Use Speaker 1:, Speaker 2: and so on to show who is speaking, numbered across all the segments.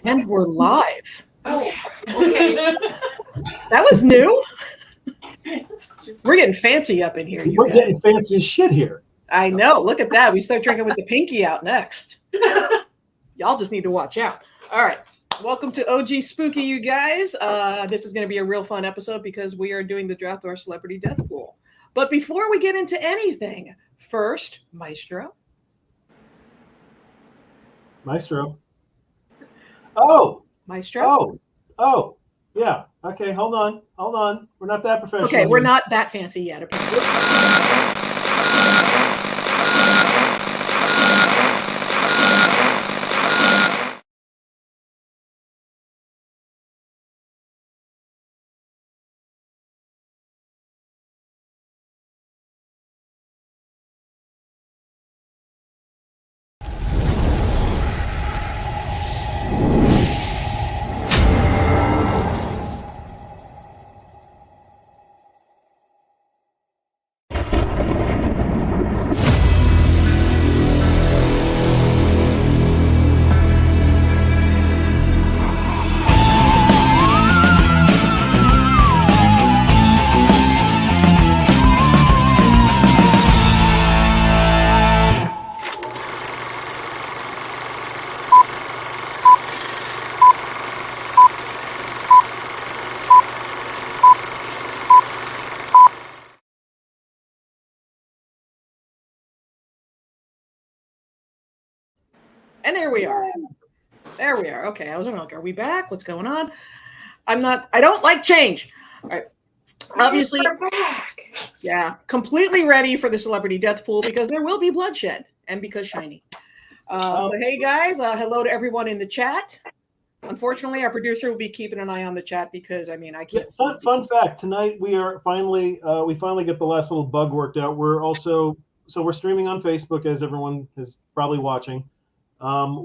Speaker 1: And we're live.
Speaker 2: Oh, okay.
Speaker 1: That was new. We're getting fancy up in here, you
Speaker 3: We're
Speaker 1: guys.
Speaker 3: getting fancy as shit here.
Speaker 1: I know. Look at that. We start drinking with the pinky out next. Y'all just need to watch out. All right. Welcome to OG Spooky, you guys. This is going to be a real fun episode because we are doing the draft of our celebrity death pool. But before we get into anything, first, Maestro.
Speaker 3: Maestro. Oh.
Speaker 1: Maestro?
Speaker 3: Oh. Yeah. Okay, hold on. We're not that professional.
Speaker 1: Okay, we're not that fancy yet. And there we are. There we are. Okay, I was like, are we back? What's going on? I don't like change. All right. Obviously,
Speaker 2: We're back.
Speaker 1: Yeah, completely ready for the celebrity death pool because there will be bloodshed and because shiny. So hey guys, hello to everyone in the chat. Unfortunately, our producer will be keeping an eye on the chat because I can't.
Speaker 3: Fun fact: tonight we are finally get the last little bug worked out. We're streaming on Facebook, as everyone is probably watching.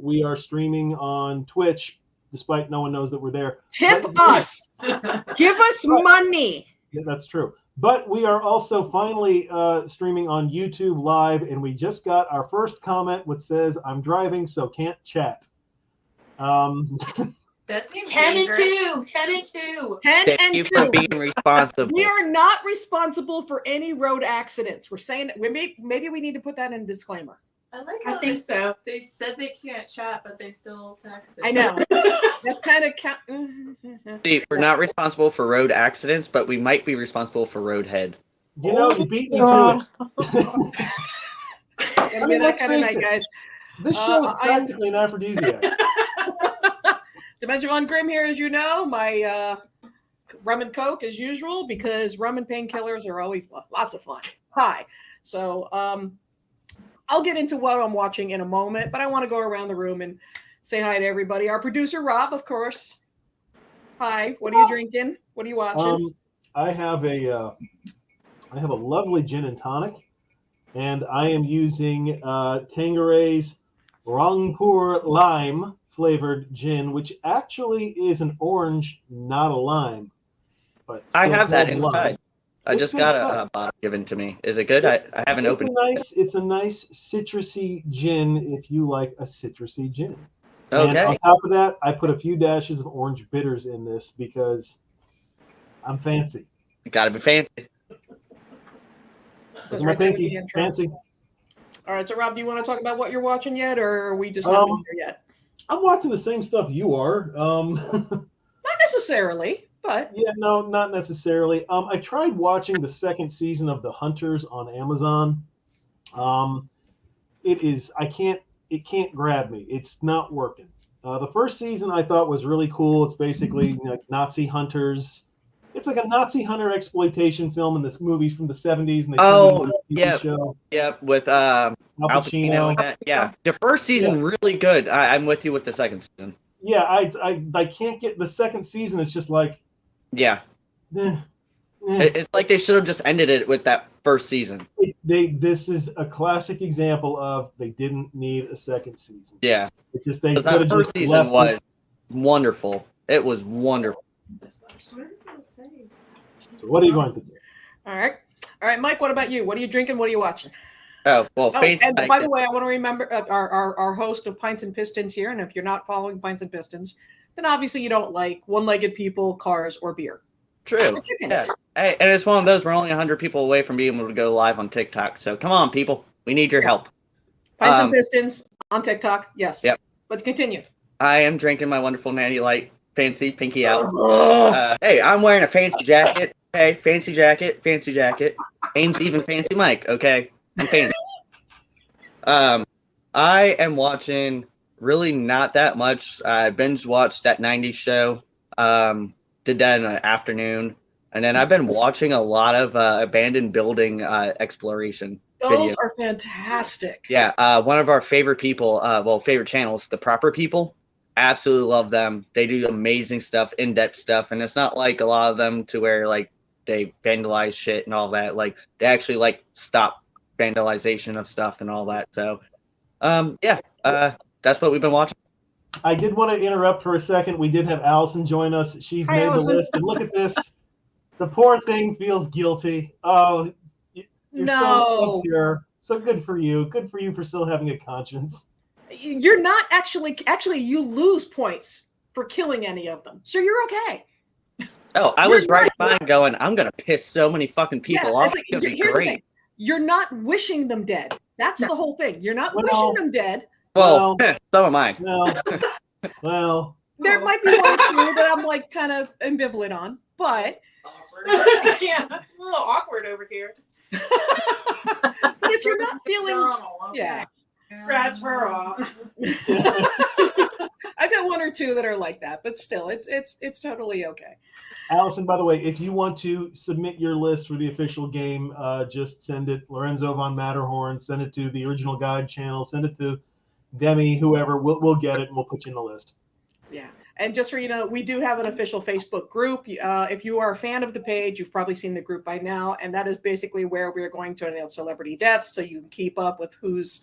Speaker 3: We are streaming on Twitch, despite no one knows that we're there.
Speaker 1: Tip us, give us money.
Speaker 3: Yeah, that's true. But we are also finally streaming on YouTube Live, and we just got our first comment which says, "I'm driving, so can't chat."
Speaker 2: That seems 10 and 2. 10 and 2.
Speaker 1: 10
Speaker 4: Thank
Speaker 1: and
Speaker 4: you
Speaker 1: 2.
Speaker 4: for being responsible.
Speaker 1: We are not responsible for any road accidents. We're saying that maybe we need to put that in a disclaimer.
Speaker 2: I think so. They said they can't chat, but they still texted.
Speaker 1: I know. That's kind of
Speaker 4: See, we're not responsible for road accidents, but we might be responsible for road head.
Speaker 3: You know, you beat me to it.
Speaker 1: That kind of night, guys.
Speaker 3: This show is practically an aphrodisiac.
Speaker 1: Dimension One Grim here, as you know. My rum and coke as usual because rum and painkillers are always lots of fun. Hi. So I'll get into what I'm watching in a moment, but I want to go around the room and say hi to everybody. Our producer, Rob, of course. Hi. What are you drinking? What are you watching?
Speaker 3: I have a lovely gin and tonic, and I am using Tanqueray's Rangpur lime flavored gin, which actually is an orange, not a lime. But
Speaker 4: I have that
Speaker 3: lime.
Speaker 4: inside. I just got a bottle given to me. Is it good? I haven't opened it.
Speaker 3: It's a nice citrusy gin if you like a citrusy gin.
Speaker 4: Okay.
Speaker 3: And on top of that, I put a few dashes of orange bitters in this because I'm fancy.
Speaker 4: You gotta be fancy.
Speaker 3: Look at my pinky. Fancy.
Speaker 1: All right, so Rob, do you want to talk about what you're watching yet, or are we just not there yet?
Speaker 3: I'm watching the same stuff you are.
Speaker 1: Not necessarily. But
Speaker 3: yeah, no, not necessarily. I tried watching the second season of The Hunters on Amazon. It can't grab me. It's not working. The first season I thought was really cool. It's basically like Nazi hunters. It's like a Nazi hunter exploitation film in this movie from the 70s. And
Speaker 4: show. Yeah, with Al Pacino. Yeah, the first season really good. I'm with you with the second season.
Speaker 3: Yeah, I can't get the second season. It's just like.
Speaker 4: Yeah. It's like they should have just ended it with that first season.
Speaker 3: This is a classic example of they didn't need a second season.
Speaker 4: Yeah.
Speaker 3: It's just that
Speaker 4: first season was wonderful. It was wonderful.
Speaker 3: So what are you going to do?
Speaker 1: All right, Mike. What about you? What are you drinking? What are you watching?
Speaker 4: Oh well,
Speaker 1: Oh,
Speaker 4: Fancy
Speaker 1: and
Speaker 4: Mike
Speaker 1: by the
Speaker 4: is-
Speaker 1: way, I want to remember our host of Pints and Pistons here. And if you're not following Pints and Pistons, then obviously you don't like one-legged people, cars, or beer.
Speaker 4: True.
Speaker 1: Or chickens.
Speaker 4: Yeah. Hey, and it's one of those. We're only 100 people away from being able to go live on TikTok. So come on, people. We need your help.
Speaker 1: Pints and Pistons on TikTok. Yes.
Speaker 4: Yep.
Speaker 1: Let's continue.
Speaker 4: I am drinking my wonderful Natty Light, fancy pinky out.
Speaker 1: Ugh.
Speaker 4: Hey, I'm wearing a fancy jacket. Okay, fancy jacket, fancy jacket. Aim's even fancy Mike. Okay, I'm fancy. I am watching really not that much. I binge watched that 90s show. Did that in the afternoon. And then I've been watching a lot of abandoned building exploration
Speaker 1: Those
Speaker 4: videos.
Speaker 1: are fantastic.
Speaker 4: Yeah, one of our favorite people, favorite channels, The Proper People. Absolutely love them. They do amazing stuff, in-depth stuff, and it's not like a lot of them to where like they vandalize shit and all that. Like they actually like stop vandalization of stuff and all that. So, that's what we've been watching.
Speaker 3: I did want to interrupt for a second. We did have Allison join us. She's
Speaker 1: Hi,
Speaker 3: made
Speaker 1: Allison.
Speaker 3: the list, and look at this. The poor thing feels guilty. Oh, you're so pure. So good for you. Good for you for still having a conscience.
Speaker 1: You're not actually you lose points for killing any of them. So you're okay.
Speaker 4: Oh, I was right in going, I'm going to piss so many fucking people off.
Speaker 1: Like,
Speaker 4: It's going to be
Speaker 1: here's the
Speaker 4: great.
Speaker 1: thing. You're not wishing them dead. That's the whole thing. You're not
Speaker 3: Well,
Speaker 1: wishing them dead.
Speaker 4: Well, so am I.
Speaker 3: Well,
Speaker 1: There might be one or two that I'm like kind of ambivalent on, but
Speaker 2: Yeah, a little awkward over here.
Speaker 1: but if you're not feeling, yeah,
Speaker 2: Scratch her off.
Speaker 1: I've got one or two that are like that, but still, it's totally okay.
Speaker 3: Allison, by the way, if you want to submit your list for the official game, just send it Lorenzo von Matterhorn, send it to the Original Guide channel, send it to Demi, whoever. We'll get it and we'll put you in the list.
Speaker 1: Yeah. And just for we do have an official Facebook group. If you are a fan of the page, you've probably seen the group by now, and that is basically where we're going to announce celebrity deaths, so you can keep up with who's,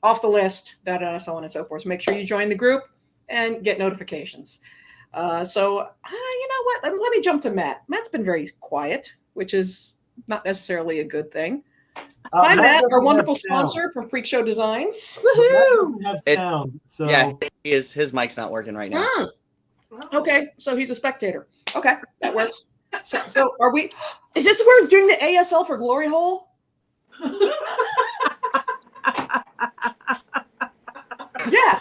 Speaker 1: off the list, so on and so forth. So make sure you join the group and get notifications. You know what? Let me jump to Matt. Matt's been very quiet, which is not necessarily a good thing. Hi, Matt, our wonderful sponsor from Freak Show Designs.
Speaker 3: Woohoo! Have sound, so
Speaker 4: Yeah, his mic's not working right now.
Speaker 1: Okay, so he's a spectator. Okay, that works. So are we? Is this where we're doing the ASL for Glory Hole? Yeah.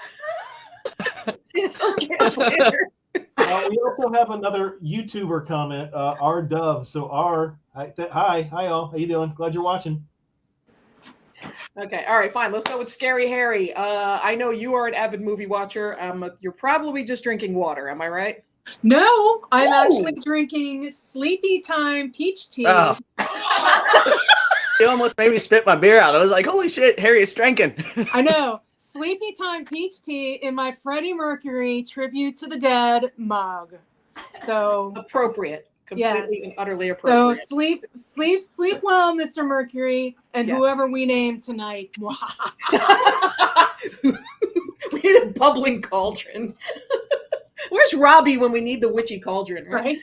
Speaker 1: ASL translator.
Speaker 3: we also have another YouTuber comment, R Dove. So R, hi all. How you doing? Glad you're watching.
Speaker 1: Okay, all right, fine. Let's go with Scary Harry. I know you are an avid movie watcher. You're probably just drinking water. Am I right?
Speaker 5: No, I'm actually drinking Sleepy Time peach tea.
Speaker 4: Oh. He almost made me spit my beer out. I was like, holy shit, Harry is drinking.
Speaker 5: I know. Sleepy Time peach tea in my Freddie Mercury tribute to the dead mug. So
Speaker 1: appropriate. Completely
Speaker 5: yes.
Speaker 1: and utterly appropriate.
Speaker 5: So sleep well, Mr. Mercury, and
Speaker 1: Yes.
Speaker 5: whoever we name tonight.
Speaker 1: We need a bubbling cauldron. Where's Robbie when we need the witchy cauldron?
Speaker 5: Right.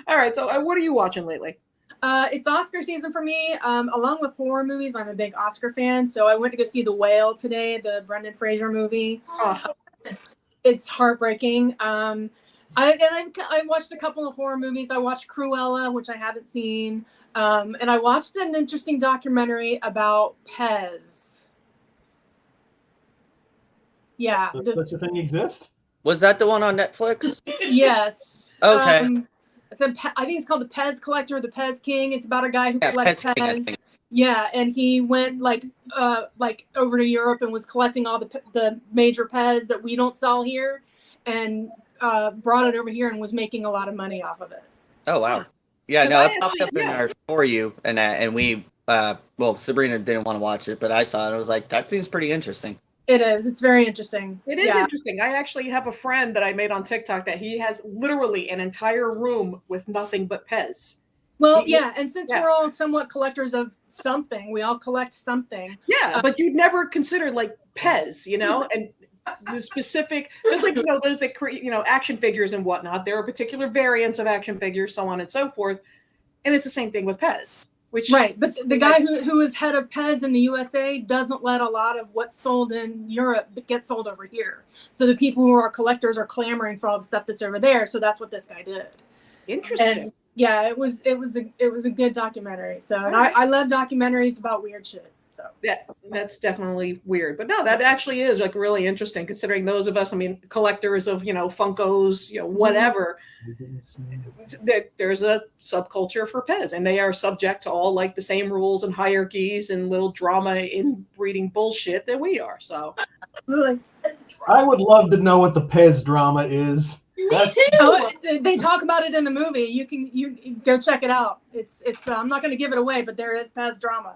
Speaker 1: All right. So, what are you watching lately?
Speaker 5: It's Oscar season for me. Along with horror movies, I'm a big Oscar fan. So I went to go see The Whale today, the Brendan Fraser movie.
Speaker 1: Oh.
Speaker 5: It's heartbreaking. I watched a couple of horror movies. I watched Cruella, which I haven't seen. And I watched an interesting documentary about Pez. Yeah.
Speaker 3: Does such a thing exist?
Speaker 4: Was that the one on Netflix?
Speaker 5: Yes.
Speaker 4: Okay.
Speaker 5: I think it's called The Pez Collector, The Pez King. It's about a guy who collects
Speaker 4: Pez King, I
Speaker 5: Pez.
Speaker 4: think.
Speaker 5: Yeah, and he went like over to Europe and was collecting all the major Pez that we don't sell here, and brought it over here and was making a lot of money off of it.
Speaker 4: Oh wow. Yeah,
Speaker 1: 'Cause
Speaker 4: no,
Speaker 1: I
Speaker 4: it popped
Speaker 1: actually-
Speaker 4: up in our For You and that, and we Sabrina didn't want to watch it, but I saw it. I was like, that seems pretty interesting.
Speaker 5: It is. It's very interesting.
Speaker 1: It is
Speaker 5: Yeah.
Speaker 1: interesting. I actually have a friend that I made on TikTok that he has literally an entire room with nothing but Pez.
Speaker 5: Well,
Speaker 1: Yeah.
Speaker 5: yeah, and since
Speaker 1: Yeah.
Speaker 5: we're all somewhat collectors of something, we all collect something.
Speaker 1: Yeah, but you'd never consider like Pez, and the specific, just like those that create, action figures and whatnot. There are particular variants of action figures, so on and so forth, and it's the same thing with Pez. Which
Speaker 5: Right, but the guy who is head of Pez in the USA doesn't let a lot of what's sold in Europe get sold over here. So the people who are collectors are clamoring for all the stuff that's over there. So that's what this guy did.
Speaker 1: interesting.
Speaker 5: And yeah, it was a good documentary. So and
Speaker 1: All right.
Speaker 5: I love documentaries about weird shit. So
Speaker 1: That's definitely weird, but no, that actually is like really interesting considering those of us, I mean, collectors of, Funkos, whatever. There's a subculture for Pez, and they are subject to all like the same rules and hierarchies and little drama inbreeding bullshit that we are. So
Speaker 5: really.
Speaker 3: I would love to know what the Pez drama is.
Speaker 2: Me
Speaker 3: That's-
Speaker 2: too.
Speaker 5: Oh, they talk about it in the movie. You go check it out. It's I'm not going to give it away, but there is Pez drama.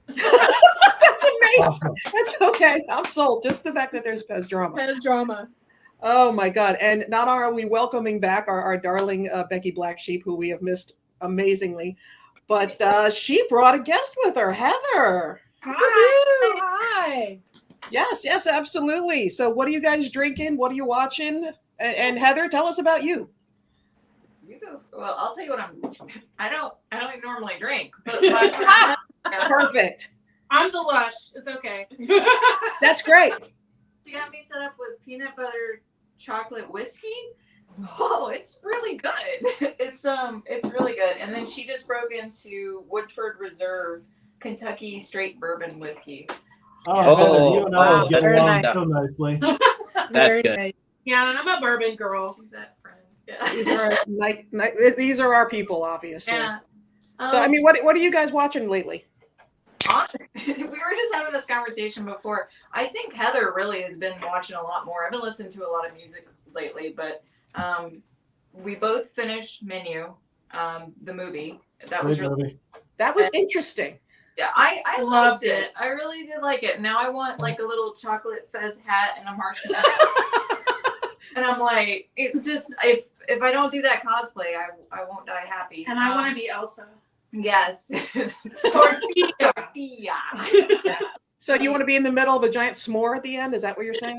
Speaker 1: that's amazing.
Speaker 3: Awesome.
Speaker 1: That's okay. I'm sold. Just the fact that there's Pez drama.
Speaker 5: Pez drama.
Speaker 1: Oh my God. And not only are we welcoming back our darling Becky Black Sheep, who we have missed amazingly, but she brought a guest with her, Heather.
Speaker 5: Hi.
Speaker 1: Yes, absolutely. So what are you guys drinking? What are you watching? And Heather, tell us about you.
Speaker 2: You go. Well, I'll tell you what I don't even normally drink. But
Speaker 1: Perfect.
Speaker 6: I'm the lush. It's okay.
Speaker 1: That's great.
Speaker 2: she got me set up with peanut butter chocolate whiskey. Oh, it's really good. It's really good. And then she just broke into Woodford Reserve Kentucky straight bourbon whiskey.
Speaker 3: Oh,
Speaker 4: Oh,
Speaker 3: Heather, you and I
Speaker 4: wow,
Speaker 3: get
Speaker 5: very
Speaker 3: along
Speaker 5: nice.
Speaker 3: so nicely.
Speaker 4: That's
Speaker 5: Very
Speaker 4: good.
Speaker 5: nice.
Speaker 6: Yeah, and I'm a bourbon girl.
Speaker 2: She's that friend. Yeah.
Speaker 1: These are our people, obviously.
Speaker 2: Yeah.
Speaker 1: So I mean, what are you guys watching lately?
Speaker 2: We were just having this conversation before. I think Heather really has been watching a lot more. I've been listening to a lot of music lately, but we both finished Menu, the movie. That was
Speaker 3: Great
Speaker 2: really
Speaker 3: movie.
Speaker 1: That was interesting.
Speaker 2: yeah. I
Speaker 6: Loved
Speaker 2: loved it. I really did like it. Now I want like a little chocolate fez hat and a marshmallow. And I'm like, it just if I don't do that cosplay, I won't die happy.
Speaker 6: And I want to be Elsa.
Speaker 2: Yes.
Speaker 6: Tortilla.
Speaker 2: Yeah.
Speaker 1: So you want to be in the middle of a giant s'more at the end? Is that what you're saying?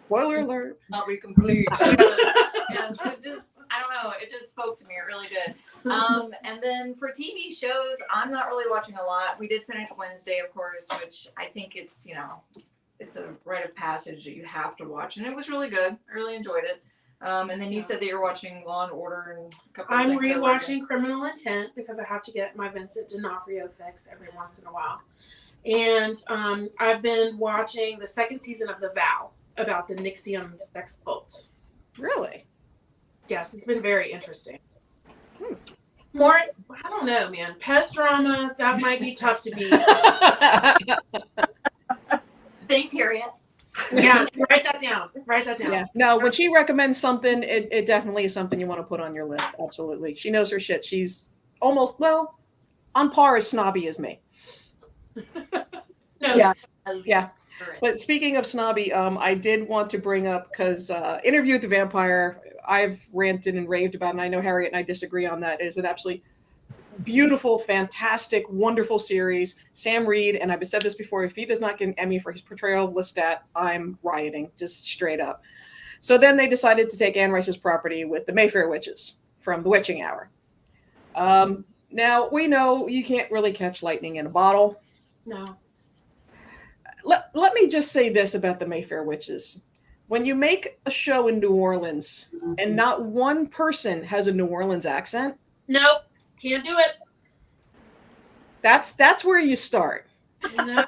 Speaker 1: Spoiler alert.
Speaker 2: I'll be complete. Yes, it's just I don't know. It just spoke to me. It really did. And then for TV shows, I'm not really watching a lot. We did finish Wednesday, of course, which I think it's it's a rite of passage that you have to watch, and it was really good. I really enjoyed it. And then you said that you're watching Law and Order and a couple.
Speaker 6: I'm
Speaker 2: of things over again.
Speaker 6: rewatching Criminal Intent because I have to get my Vincent D'Onofrio fix every once in a while. And I've been watching the second season of The Vow about the NXIVM sex cult.
Speaker 1: Really?
Speaker 6: Yes, it's been very interesting. More, I don't know, man. Pest drama, that might be tough to beat.
Speaker 2: Thanks, Harriet.
Speaker 6: Yeah, write that down. Write that down.
Speaker 1: Yeah. No, when she recommends something, it definitely is something you want to put on your list. Absolutely. She knows her shit. She's almost, well, on par as snobby as me.
Speaker 6: No,
Speaker 1: Yeah. Yeah. But speaking of snobby, I did want to bring up because Interview with the Vampire, I've ranted and raved about, and I know Harriet and I disagree on that. It is an absolutely beautiful, fantastic, wonderful series. Sam Reed, and I've said this before, if he does not get an Emmy for his portrayal of Lestat, I'm rioting, just straight up. So then they decided to take Anne Rice's property with the Mayfair Witches from The Witching Hour. Now, we know you can't really catch lightning in a bottle.
Speaker 6: no.
Speaker 1: Let me just say this about the Mayfair Witches. When you make a show in New Orleans and not one person has a New Orleans accent,
Speaker 6: Nope. Can't do it.
Speaker 1: that's where you start.
Speaker 6: No.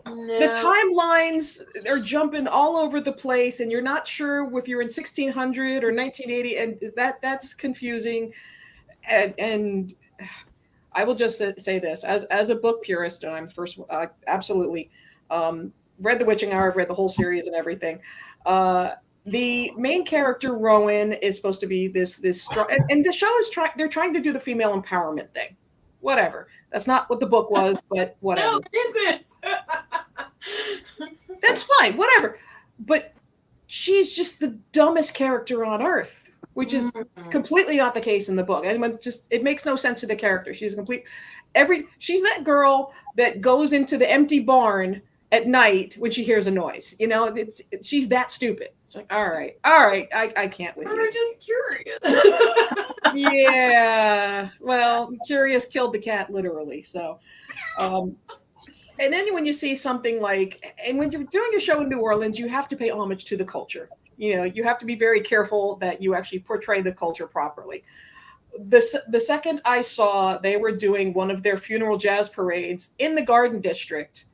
Speaker 1: The timelines are jumping all over the place, and you're not sure if you're in 1600 or 1980, and that's confusing. And I will just say this as a book purist, and I'm first absolutely read The Witching Hour. I've read the whole series and everything. The main character Rowan is supposed to be this strong, and the show is they're trying to do the female empowerment thing. Whatever. That's not what the book was, but whatever.
Speaker 6: No, it isn't.
Speaker 1: That's fine, whatever. But she's just the dumbest character on earth, which is completely not the case in the book. And it makes no sense to the character. She's that girl that goes into the empty barn at night when she hears a noise. You know, she's that stupid. It's like, all right, I can't with
Speaker 2: We're
Speaker 1: you.
Speaker 2: just curious.
Speaker 1: Yeah, well, curious killed the cat literally. So, and then when you see something like, and when you're doing a show in New Orleans, you have to pay homage to the culture. You know, you have to be very careful that you actually portray the culture properly. The second I saw they were doing one of their funeral jazz parades in the Garden District,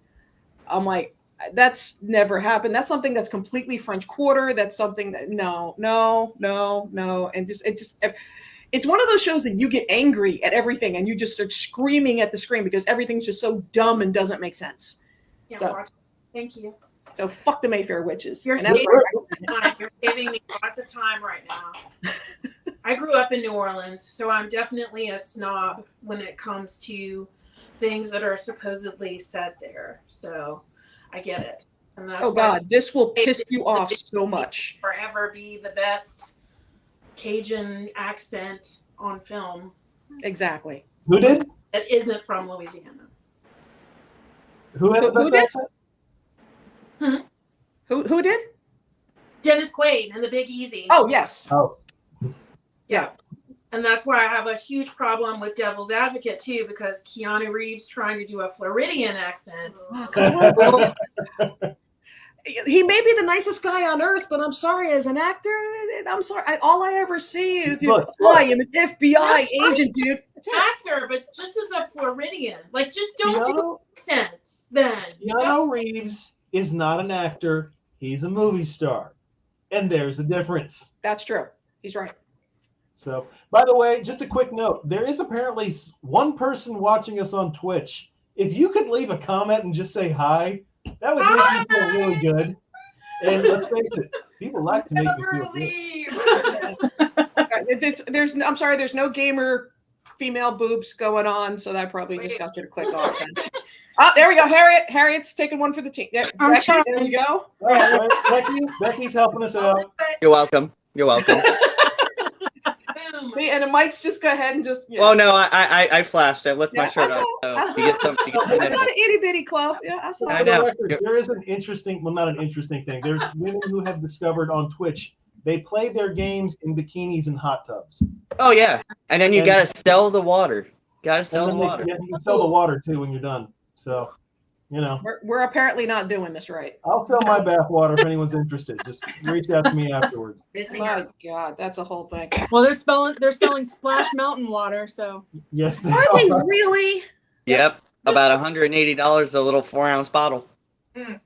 Speaker 1: I'm like, that's never happened. That's something that's completely French Quarter. That's something that no, and it's one of those shows that you get angry at everything and you just start screaming at the screen because everything's just so dumb and doesn't make sense.
Speaker 6: Yeah,
Speaker 1: So-
Speaker 6: watch. Thank you.
Speaker 1: So fuck the Mayfair witches.
Speaker 6: You're
Speaker 1: And that's
Speaker 6: saving,
Speaker 1: where
Speaker 6: you're saving me lots of time right now. I grew up in New Orleans, so I'm definitely a snob when it comes to things that are supposedly said there. So I get it. And that's
Speaker 1: oh
Speaker 6: why
Speaker 1: god, this will piss you off so much.
Speaker 6: forever be the best Cajun accent on film
Speaker 1: Exactly.
Speaker 3: Who did?
Speaker 6: that isn't from Louisiana.
Speaker 3: Who had the
Speaker 1: Who
Speaker 3: best
Speaker 1: did?
Speaker 3: accent?
Speaker 1: Who did?
Speaker 6: Dennis Quaid and the Big Easy.
Speaker 1: Oh yes.
Speaker 3: Oh,
Speaker 1: Yeah.
Speaker 6: And that's why I have a huge problem with Devil's Advocate too, because Keanu Reeves trying to do a Floridian accent.
Speaker 1: Oh, come on. He may be the nicest guy on earth, but I'm sorry, as an actor, I'm sorry. All I ever see is, you know,
Speaker 3: Look.
Speaker 1: I am an FBI agent, dude. That's it.
Speaker 6: Actor, but just as a Floridian. Like, just don't do
Speaker 3: Keanu,
Speaker 6: accent then.
Speaker 3: Keanu Reeves is not an actor. He's a movie star. And there's a difference.
Speaker 1: That's true. He's right.
Speaker 3: So, by the way, just a quick note. There is apparently one person watching us on Twitch. If you could leave a comment and just say hi, that would make me feel really good. And let's face it, people like to make me feel good.
Speaker 1: I'm sorry, there's no gamer female boobs going on, so that probably just got you to click off then. Oh, there we go. Harriet's taking one for the team. There,
Speaker 5: I'm
Speaker 1: Becky,
Speaker 5: trying.
Speaker 1: there you go.
Speaker 3: All right, Becky's helping us out.
Speaker 4: You're welcome. You're welcome.
Speaker 6: Boom.
Speaker 1: See, and Mike's just go ahead and just. Yeah.
Speaker 4: Well, no, I flashed. I lifted my
Speaker 1: Yeah,
Speaker 4: shirt
Speaker 1: I
Speaker 4: up.
Speaker 1: saw-
Speaker 4: So you get some. You get some
Speaker 1: I saw
Speaker 4: nibbles.
Speaker 1: the itty bitty club. Yeah, I saw
Speaker 4: I
Speaker 3: For
Speaker 1: it.
Speaker 3: the
Speaker 4: know.
Speaker 3: record, there is an interesting, well, not an interesting thing. There's women who have discovered on Twitch they play their games in bikinis and hot tubs.
Speaker 4: Oh yeah, and then you
Speaker 3: And-
Speaker 4: gotta sell the water. Gotta
Speaker 3: And
Speaker 4: sell the
Speaker 3: then
Speaker 4: water.
Speaker 3: you can sell the water too when you're done. So, you know,
Speaker 1: We're apparently not doing this right.
Speaker 3: I'll sell my bath water if anyone's interested. Just reach out to me afterwards.
Speaker 2: Missing
Speaker 1: My
Speaker 2: out.
Speaker 1: God, that's a whole thing.
Speaker 5: Well, they're selling Splash Mountain water, so
Speaker 3: Yes, they
Speaker 1: Are they
Speaker 3: are.
Speaker 1: really?
Speaker 4: Yep, about $180 a little 4-ounce bottle.
Speaker 2: That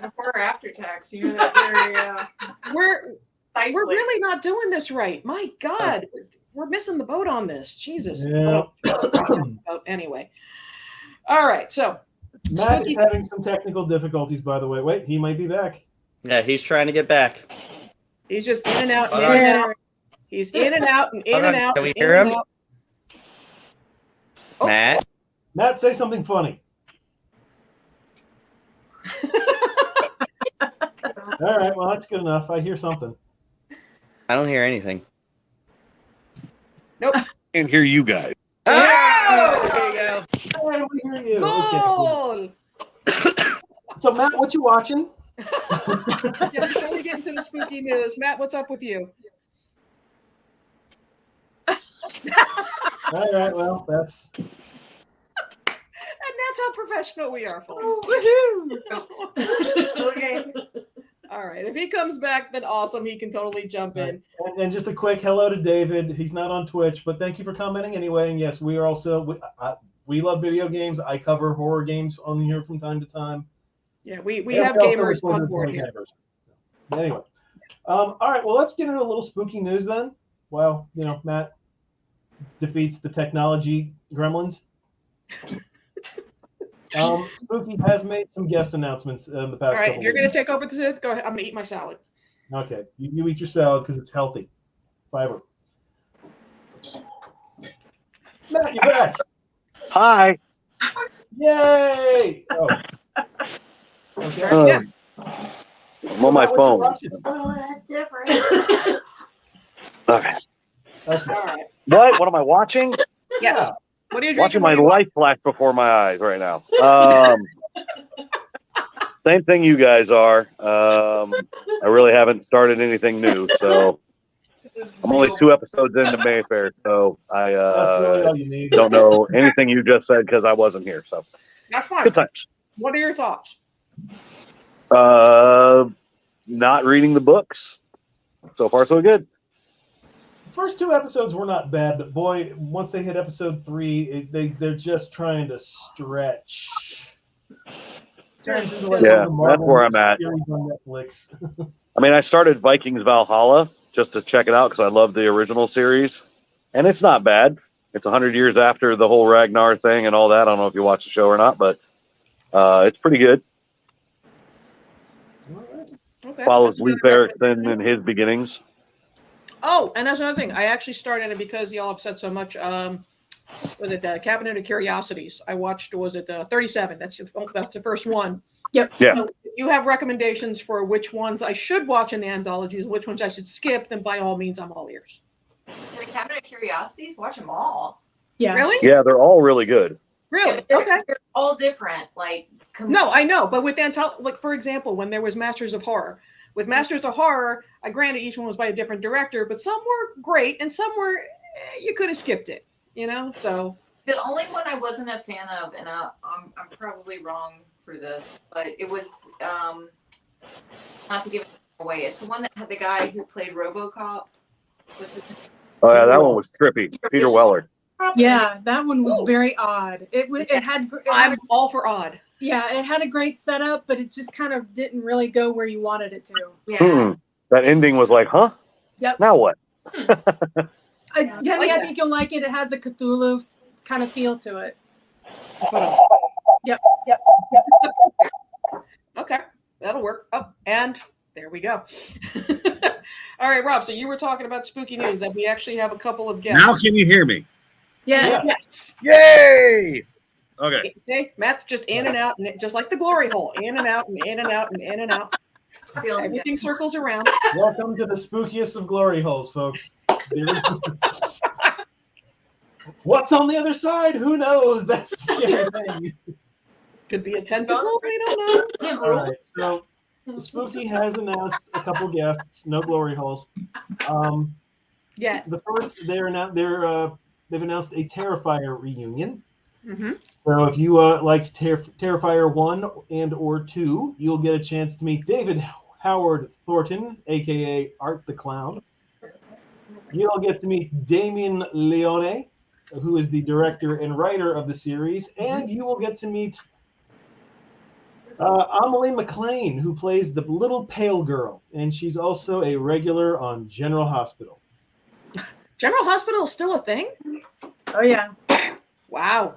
Speaker 2: before or after tax, you know that very
Speaker 1: We're
Speaker 2: precisely.
Speaker 1: really not doing this right. My God, we're missing the boat on this. Jesus.
Speaker 3: Yeah.
Speaker 1: Oh, anyway. All right. So
Speaker 3: Matt is
Speaker 1: Spooky-
Speaker 3: having some technical difficulties, by the way. Wait, he might be back.
Speaker 4: Yeah, he's trying to get back.
Speaker 1: he's just in and out, and in
Speaker 4: Hold
Speaker 1: and
Speaker 5: yeah.
Speaker 1: out. He's in and out, and in
Speaker 4: Hold
Speaker 1: and
Speaker 4: on,
Speaker 1: out.
Speaker 4: can we
Speaker 1: and
Speaker 4: hear
Speaker 1: in and
Speaker 4: him?
Speaker 1: out. Oh.
Speaker 4: Matt,
Speaker 3: Matt, say something funny. All right, well, that's good enough. I hear something.
Speaker 4: I don't hear anything.
Speaker 7: Can't hear you guys.
Speaker 4: Oh, there you go.
Speaker 3: Hey, we hear you. Okay.
Speaker 1: Goal.
Speaker 3: So, Matt, what you watching?
Speaker 1: Yeah, before we get into the spooky news, Matt, what's up with you?
Speaker 3: All right, well, that's
Speaker 1: And that's how professional we are, folks.
Speaker 2: Okay.
Speaker 3: Oh.
Speaker 1: All right. If he comes back, then awesome. He can totally jump in.
Speaker 3: and just a quick hello to David. He's not on Twitch, but thank you for commenting anyway. And yes, we are also we love video games. I cover horror games on here from time to time.
Speaker 1: Yeah, we
Speaker 3: Yeah,
Speaker 1: have
Speaker 3: we also
Speaker 1: gamers
Speaker 3: record
Speaker 1: on
Speaker 3: with
Speaker 1: board
Speaker 3: gamers.
Speaker 1: here.
Speaker 3: Anyway, all right. Well, let's get into a little spooky news then. Well, you know, Matt defeats the technology gremlins. Spooky has made some guest announcements in the past.
Speaker 1: All right,
Speaker 3: couple
Speaker 1: if you're going
Speaker 3: weeks.
Speaker 1: to take over this, go ahead. I'm going to eat my salad.
Speaker 3: Okay, you eat your salad because it's healthy, fiber. Matt, you're back!
Speaker 7: Hi.
Speaker 3: Yay! Oh. Okay.
Speaker 1: Yeah.
Speaker 7: I'm on my
Speaker 3: What you
Speaker 7: phone.
Speaker 3: watching?
Speaker 2: Oh, that's different.
Speaker 7: Okay.
Speaker 3: Okay.
Speaker 1: All right.
Speaker 7: What am I watching?
Speaker 1: Yes. What are you drinking?
Speaker 7: Watching my
Speaker 1: What do you want?
Speaker 7: life flash before my eyes right now. Same thing you guys are. I really haven't started anything new, so I'm only 2 episodes into Mayfair, so I
Speaker 3: That's really all you need.
Speaker 7: don't know anything you just said because I wasn't here. So
Speaker 1: That's fine.
Speaker 7: good times.
Speaker 1: What are your thoughts?
Speaker 7: Not reading the books. So far, so good.
Speaker 3: First 2 episodes were not bad, but boy, once they hit episode 3, they're just trying to stretch. Turns into like
Speaker 7: Yeah,
Speaker 3: one of the
Speaker 7: that's
Speaker 3: Marvel
Speaker 7: where I'm at.
Speaker 3: series on Netflix.
Speaker 7: I mean, I started Vikings Valhalla just to check it out because I love the original series, and it's not bad. It's 100 years after the whole Ragnar thing and all that. I don't know if you watch the show or not, but it's pretty good.
Speaker 1: Okay.
Speaker 7: Follows
Speaker 1: That's
Speaker 7: Lee
Speaker 1: another
Speaker 7: Erickson and his beginnings.
Speaker 1: Oh, and that's another thing. I actually started it because y'all have said so much. Was it Cabinet of Curiosities? I watched. Was it 37? That's the first one.
Speaker 5: Yep.
Speaker 7: Yeah.
Speaker 1: So if you have recommendations for which ones I should watch in the anthologies, which ones I should skip, then by all means, I'm all ears.
Speaker 2: The Cabinet of Curiosities, watch them all.
Speaker 5: Yeah.
Speaker 1: Really?
Speaker 7: Yeah, they're all really good.
Speaker 1: Really?
Speaker 2: They're,
Speaker 1: Okay.
Speaker 2: they're all different. Like
Speaker 1: No, I know, but with like for example, when there was Masters of Horror, with Masters of Horror, I granted each one was by a different director, but some were great and some were you could have skipped it, you know. So
Speaker 2: the only one I wasn't a fan of, and I'm probably wrong for this, but it was not to give it away. It's the one that had the guy who played RoboCop. What's his name?
Speaker 7: Oh yeah, that one was trippy. Peter Weller.
Speaker 5: Yeah, that one was
Speaker 1: Ooh.
Speaker 5: very odd. It had
Speaker 1: I'm all for odd.
Speaker 5: yeah, it had a great setup, but it just kind of didn't really go where you wanted it to.
Speaker 2: Yeah.
Speaker 7: That ending was like, huh?
Speaker 5: Yep.
Speaker 7: Now what?
Speaker 5: Demi, I think you'll like it. It has a Cthulhu kind of feel to it. Yep.
Speaker 1: Okay, that'll work. Oh, and there we go. All right, Rob. So you were talking about spooky news. That we actually have a couple of guests.
Speaker 8: Now can you hear me?
Speaker 5: Yes.
Speaker 8: Yay! Okay.
Speaker 1: See, Matt's just in and out, and just like the glory hole, in and out, and in and out, and in and out.
Speaker 2: Feels good.
Speaker 1: Everything circles around.
Speaker 3: Welcome to the spookiest of glory holes, folks. What's on the other side? Who knows? That's the scary thing.
Speaker 1: Could be a tentacle. We don't know.
Speaker 3: All right, so Spooky has announced a couple guests. No glory holes.
Speaker 1: Yeah.
Speaker 3: The first, they've announced a Terrifier reunion.
Speaker 1: Mm-hmm.
Speaker 3: So if you liked Terrifier 1 and or 2, you'll get a chance to meet David Howard Thornton, a.k.a. Art the Clown. You'll get to meet Damien Leone, who is the director and writer of the series, and you will get to meet Amelie McLean, who plays the little pale girl, and she's also a regular on General Hospital.
Speaker 1: General Hospital is still a thing?
Speaker 5: Oh yeah.
Speaker 1: Wow.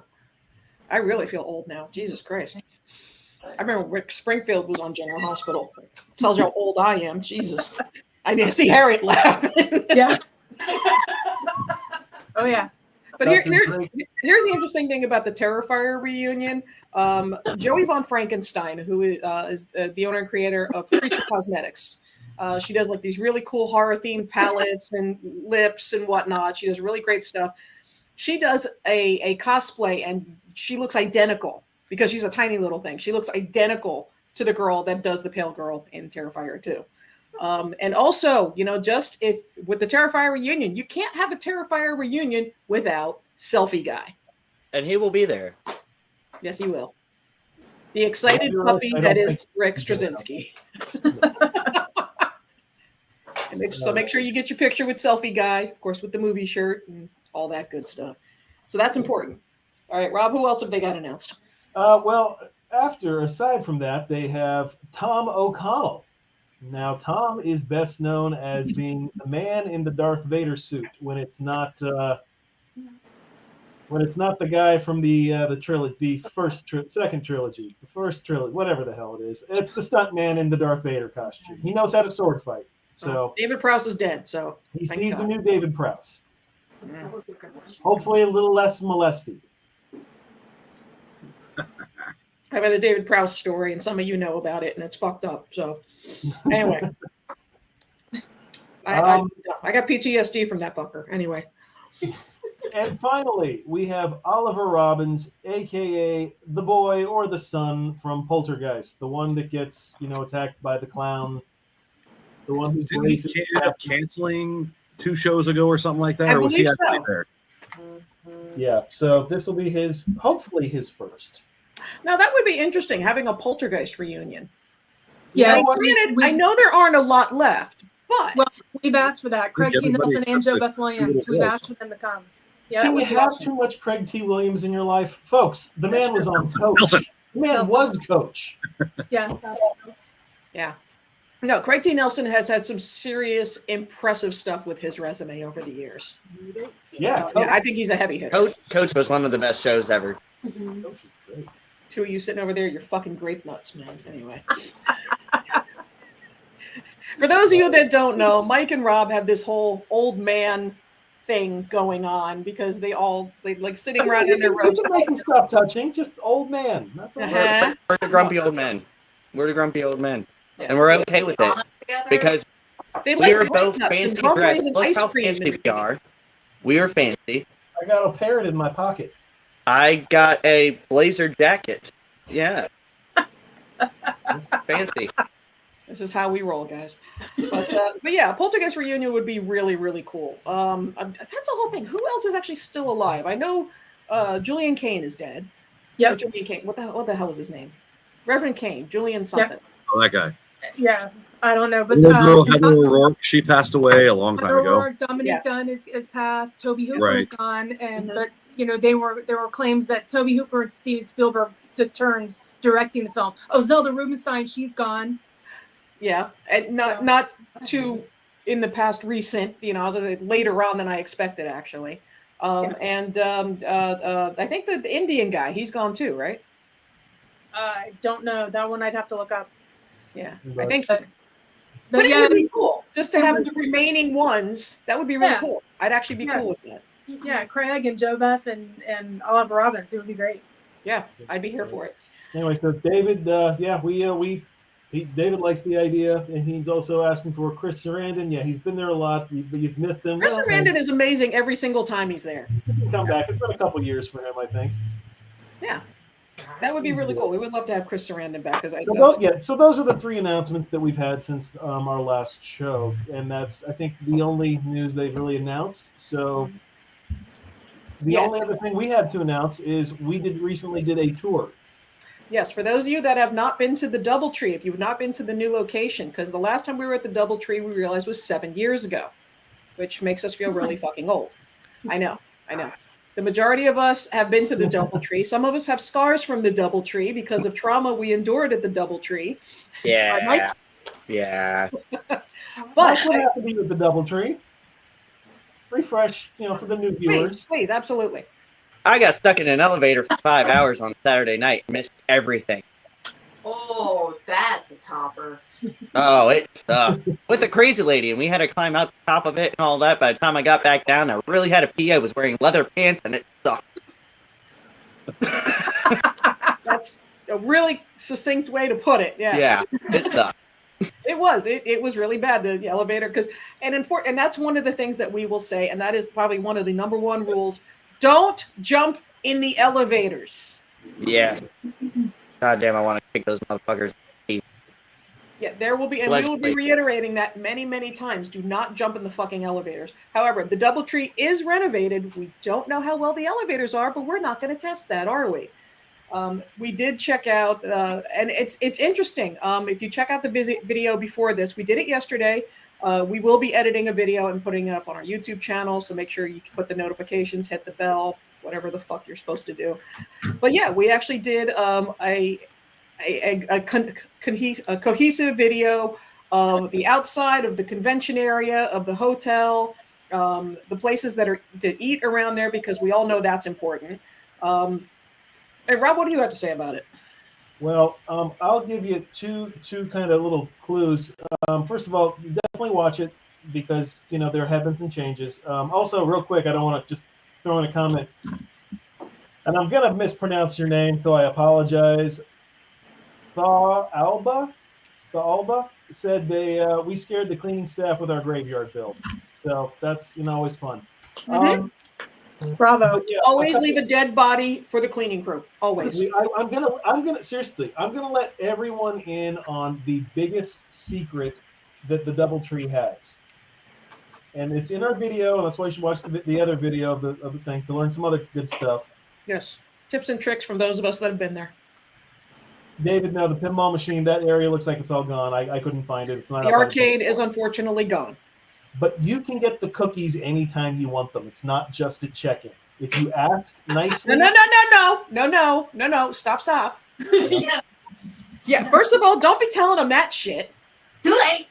Speaker 1: I really feel old now. Jesus Christ. I remember Rick Springfield was on General Hospital. Tells you how old I am. Jesus. I need to see Harriet laughing.
Speaker 5: Yeah. Oh yeah.
Speaker 1: But here's the interesting thing about the Terrifier reunion. Joey Von Frankenstein, who is the owner and creator of Creature Cosmetics. She does like these really cool horror themed palettes and lips and whatnot. She does really great stuff. She does a cosplay and she looks identical because she's a tiny little thing. She looks identical to the girl that does the pale girl in Terrifier 2. And also, just if with the Terrifier reunion, you can't have a Terrifier reunion without Selfie Guy.
Speaker 4: And he will be there.
Speaker 1: Yes, he will. The excited puppy that is Rick Straczynski. So make sure you get your picture with Selfie Guy, of course, with the movie shirt and all that good stuff. So that's important. All right, Rob, who else have they got announced?
Speaker 3: Well, aside from that, they have Tom O'Connell. Now, Tom is best known as being the man in the Darth Vader suit when it's not the guy from the trilogy, second trilogy, the first trilogy, whatever the hell it is. It's the stunt man in the Darth Vader costume. He knows how to sword fight. So
Speaker 1: David Prowse is dead, so
Speaker 3: he's
Speaker 1: thank
Speaker 3: the
Speaker 1: God.
Speaker 3: new David Prowse. Hopefully, a little less molesty.
Speaker 1: I've had a David Prowse story, and some of you know about it, and it's fucked up. So, anyway, I got PTSD from that fucker. Anyway,
Speaker 3: And finally, we have Oliver Robbins, aka the boy or the son from Poltergeist, the one that gets, attacked by the clown, the one who's
Speaker 8: Didn't he
Speaker 3: racist.
Speaker 8: end up canceling 2 shows ago or something like that?
Speaker 1: I
Speaker 8: Or was he
Speaker 1: believe
Speaker 8: actually
Speaker 1: so.
Speaker 8: there?
Speaker 3: Yeah, so this will be hopefully his first.
Speaker 1: Now that would be interesting, having a Poltergeist reunion.
Speaker 5: Yes,
Speaker 1: Now, granted, I know there aren't a lot left, but
Speaker 5: well, we've asked for that. Craig T.
Speaker 8: everybody
Speaker 5: Nelson and
Speaker 8: except
Speaker 5: Joe
Speaker 8: the
Speaker 5: Beth Williams.
Speaker 8: two
Speaker 5: We've
Speaker 8: little
Speaker 5: asked for them to come. Yeah,
Speaker 3: Can
Speaker 5: that
Speaker 3: you
Speaker 5: would be
Speaker 3: have
Speaker 5: awesome.
Speaker 3: too much Craig T. Williams in your life? Folks, the man was on Coach.
Speaker 8: Nelson.
Speaker 3: The man
Speaker 5: Nelson.
Speaker 3: was Coach.
Speaker 5: Yeah.
Speaker 1: yeah. No, Craig T. Nelson has had some serious, impressive stuff with his resume over the years.
Speaker 3: Yeah,
Speaker 1: Yeah, I think he's a heavy hitter.
Speaker 4: Coach was one of the best shows ever.
Speaker 3: Coach is great.
Speaker 1: Two of you sitting over there, you're fucking grape nuts, man. Anyway. For those of you that don't know, Mike and Rob have this whole old man thing going on because they like sitting around in their robes.
Speaker 3: Make him stop touching. Just old man. That's all.
Speaker 1: Uh-huh.
Speaker 4: We're the grumpy old men. We're the grumpy old men.
Speaker 1: Yes.
Speaker 4: And we're okay with it.
Speaker 2: Together.
Speaker 4: Because
Speaker 1: They
Speaker 4: we
Speaker 1: like
Speaker 4: are
Speaker 1: grape
Speaker 4: both
Speaker 1: nuts and
Speaker 4: fancy
Speaker 1: strawberries
Speaker 4: dressed.
Speaker 1: and
Speaker 4: Look
Speaker 1: ice
Speaker 4: how
Speaker 1: cream.
Speaker 4: fancy we are. We are fancy.
Speaker 3: I got a parrot in my pocket.
Speaker 4: I got a blazer jacket. Yeah. Fancy.
Speaker 1: This is how we roll, guys. But yeah, Poltergeist reunion would be really, really cool. That's the whole thing. Who else is actually still alive? I know Julian Kane is dead.
Speaker 5: Yep.
Speaker 1: Or Julian Kane. What the hell was his name? Reverend Kane. Julian something.
Speaker 8: Oh, that guy.
Speaker 5: Yeah. I don't know, but
Speaker 8: Little girl, Heather O'Rourke, she passed away a long time
Speaker 5: Heather
Speaker 8: ago.
Speaker 5: O'Rourke, Dominique Dunn is passed. Toby Hooper is
Speaker 8: Right.
Speaker 5: gone, and but there were claims that Toby Hooper and Steven Spielberg took turns directing the film. Oh, Zelda Rubinstein, she's gone.
Speaker 1: Yeah, and not too in the past recent. I was later on than I expected actually. And I think the Indian guy, he's gone too, right?
Speaker 5: I don't know that one. I'd have to look up.
Speaker 1: Yeah, I
Speaker 3: But-
Speaker 1: think.
Speaker 5: But
Speaker 1: But it
Speaker 5: yeah,
Speaker 1: would be cool just to have the remaining ones. That would be really
Speaker 5: Yeah.
Speaker 1: cool. I'd actually be cool with that.
Speaker 5: yeah, Craig and Joe Beth and Oliver Robbins. It would be great.
Speaker 1: Yeah, I'd be here for it.
Speaker 3: Anyway, so David, David likes the idea, and he's also asking for Chris Sarandon. Yeah, he's been there a lot, but you've missed him.
Speaker 1: Chris
Speaker 3: Well,
Speaker 1: Sarandon is amazing every single time he's there.
Speaker 3: he'll come back. It's been a couple years for him, I think.
Speaker 1: Yeah, that would be really cool. We would love to have Chris Sarandon back because
Speaker 3: So those are the 3 announcements that we've had since our last show, and that's, I think, the only news they've really announced. So the only other thing we have to announce is we recently did a tour.
Speaker 1: Yes, for those of you that have not been to the DoubleTree, if you've not been to the new location, because the last time we were at the DoubleTree, we realized was 7 years ago, which makes us feel really fucking old. I know. The majority of us have been to the DoubleTree. Some of us have scars from the DoubleTree because of trauma we endured at the DoubleTree.
Speaker 4: Yeah. Yeah.
Speaker 1: But
Speaker 3: What have to be with the DoubleTree? Refresh, for the new viewers.
Speaker 1: please, absolutely.
Speaker 4: I got stuck in an elevator for 5 hours on Saturday night. Missed everything.
Speaker 2: Oh, that's a topper.
Speaker 4: Oh, it sucked. With a crazy lady, and we had to climb out the top of it and all that. By the time I got back down, I really had to pee. I was wearing leather pants, and it sucked.
Speaker 1: That's a really succinct way to put it.
Speaker 4: Yeah, it sucked.
Speaker 1: It was. It was really bad, the elevator, and that's one of the things that we will say, and that is probably one of the number one rules. Don't jump in the elevators.
Speaker 4: Yeah. God damn, I want to kick those motherfuckers.
Speaker 1: Yeah, there will be, and we will be reiterating that many, many times. Do not jump in the fucking elevators. However, the DoubleTree is renovated. We don't know how well the elevators are, but we're not going to test that, are we? We did check out, and it's interesting. If you check out the video before this, we did it yesterday. We will be editing a video and putting it up on our YouTube channel, so make sure you put the notifications, hit the bell, whatever the fuck you're supposed to do. But yeah, we actually did a cohesive video of the outside of the convention area of the hotel, the places that are to eat around there, because we all know that's important. Hey, Rob, what do you have to say about it?
Speaker 3: Well, I'll give you two kind of little clues. First of all, definitely watch it because there have been some changes. Also, real quick, I don't want to just throw in a comment, and I'm gonna mispronounce your name, so I apologize. The Alba said we scared the cleaning staff with our graveyard build, so that's always fun.
Speaker 5: Bravo.
Speaker 3: But yeah,
Speaker 1: Always leave a dead body for the cleaning crew. Always.
Speaker 3: I'm gonna seriously, I'm gonna let everyone in on the biggest secret that the DoubleTree has, and it's in our video, and that's why you should watch the other video of the thing to learn some other good stuff.
Speaker 1: Yes. Tips and tricks from those of us that have been there.
Speaker 3: David, no, the pinball machine, that area looks like it's all gone. I couldn't find it. It's not
Speaker 1: The
Speaker 3: up on
Speaker 1: arcade is unfortunately gone.
Speaker 3: But you can get the cookies anytime you want them. It's not just at check-in. If you ask nicely.
Speaker 1: No. Stop.
Speaker 2: Yeah.
Speaker 1: Yeah. First of all, don't be telling them that shit.
Speaker 2: Too late.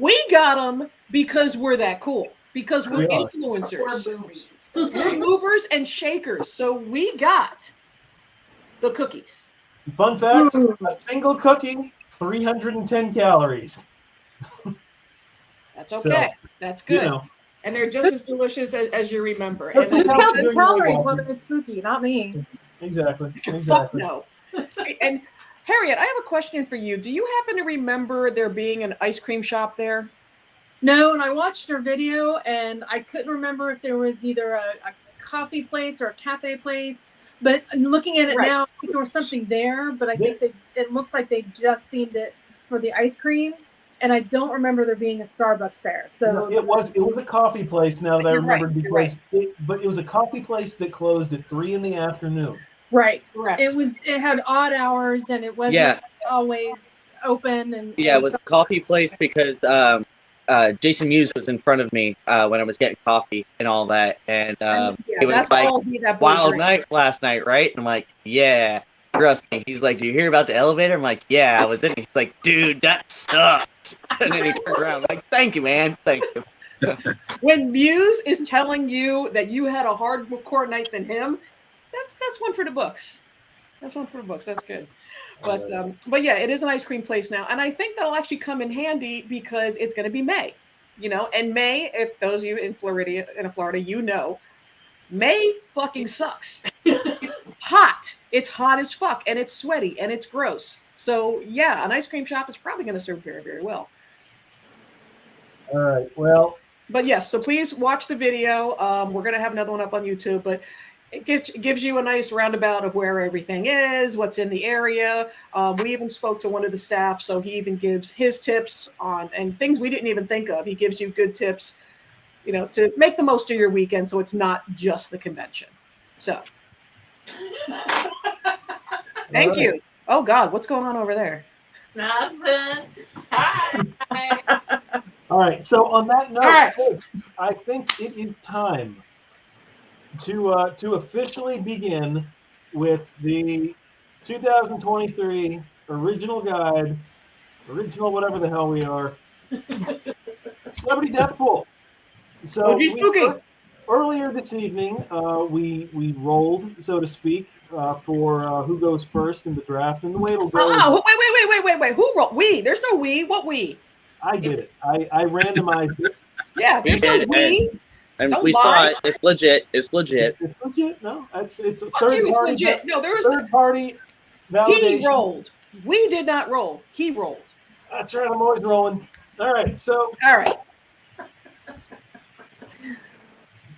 Speaker 1: We got them because we're that cool. Because we're
Speaker 3: We are.
Speaker 1: influencers.
Speaker 2: Or boobies.
Speaker 1: We're movers and shakers. So we got the cookies.
Speaker 3: Fun fact: a single cookie, 310 calories.
Speaker 1: That's okay. That's good.
Speaker 3: You know,
Speaker 1: And they're just as delicious as you remember.
Speaker 3: That's
Speaker 1: And
Speaker 5: Who
Speaker 3: how
Speaker 5: counts
Speaker 3: you're doing
Speaker 5: calories
Speaker 3: your
Speaker 5: whether it's spooky? Not me.
Speaker 3: exactly.
Speaker 1: fuck no. And Harriet, I have a question for you. Do you happen to remember there being an ice cream shop there?
Speaker 5: No, and I watched her video and I couldn't remember if there was either a coffee place or a cafe place. But looking at it
Speaker 1: Right.
Speaker 5: now, I think there was something there, but I think it looks like they just themed it for the ice cream. And I don't remember there being a Starbucks there. So
Speaker 3: No, it was a coffee place. Now that I
Speaker 1: You're right,
Speaker 3: remembered,
Speaker 1: you're right.
Speaker 3: but it was a coffee place that closed at 3 p.m.
Speaker 5: right.
Speaker 1: Correct.
Speaker 5: It had odd hours and it wasn't
Speaker 4: Yeah.
Speaker 5: always open and
Speaker 4: Yeah, it was a coffee place because Jason Mewes was in front of me when I was getting coffee and all that, and it was
Speaker 1: that's
Speaker 4: like
Speaker 1: all that boy
Speaker 4: wild
Speaker 1: drinks.
Speaker 4: night last night, right? And I'm like, yeah, trust me. He's like, do you hear about the elevator? I'm like, yeah, I was in it. He's like, dude, that sucks. And then he turns around, I'm like, thank you, man, thank you.
Speaker 1: When Muse is telling you that you had a hardcore night than him, that's one for the books. That's one for the books. That's good. But yeah, it is an ice cream place now, and I think that'll actually come in handy because it's going to be May, and May. If those of you in Florida, May fucking sucks. It's hot. It's hot as fuck, and it's sweaty, and it's gross. So yeah, an ice cream shop is probably going to serve very, very well.
Speaker 3: All right. Well,
Speaker 1: But yes, so please watch the video. We're going to have another one up on YouTube, but it gives you a nice roundabout of where everything is, what's in the area. We even spoke to one of the staff, so he even gives his tips on and things we didn't even think of. He gives you good tips, to make the most of your weekend, so it's not just the convention. So, thank you. Oh God, what's going on over there?
Speaker 2: Nothing. Hi.
Speaker 3: all right. So on that note,
Speaker 1: All right.
Speaker 3: folks, I think it is time to officially begin with the 2023 original guide, original whatever the hell we are, Celebrity Death Pool. So
Speaker 1: OG Spooky.
Speaker 3: earlier this evening, we rolled, so to speak, for who goes first in the draft, and the way it'll go.
Speaker 1: Oh, wait. Who rolled? We. There's no we. What we?
Speaker 3: I did it. I randomized it.
Speaker 1: Yeah, there's no we.
Speaker 4: And
Speaker 1: Don't
Speaker 4: we
Speaker 1: lie.
Speaker 4: saw it. It's legit. It's legit.
Speaker 3: It's legit. No, it's a
Speaker 1: Fuck
Speaker 3: third
Speaker 1: you, it's
Speaker 3: party.
Speaker 1: legit. No, there was
Speaker 3: Third party validation.
Speaker 1: he rolled. We did not roll. He rolled.
Speaker 3: That's right. I'm always rolling. All right. So
Speaker 1: All right.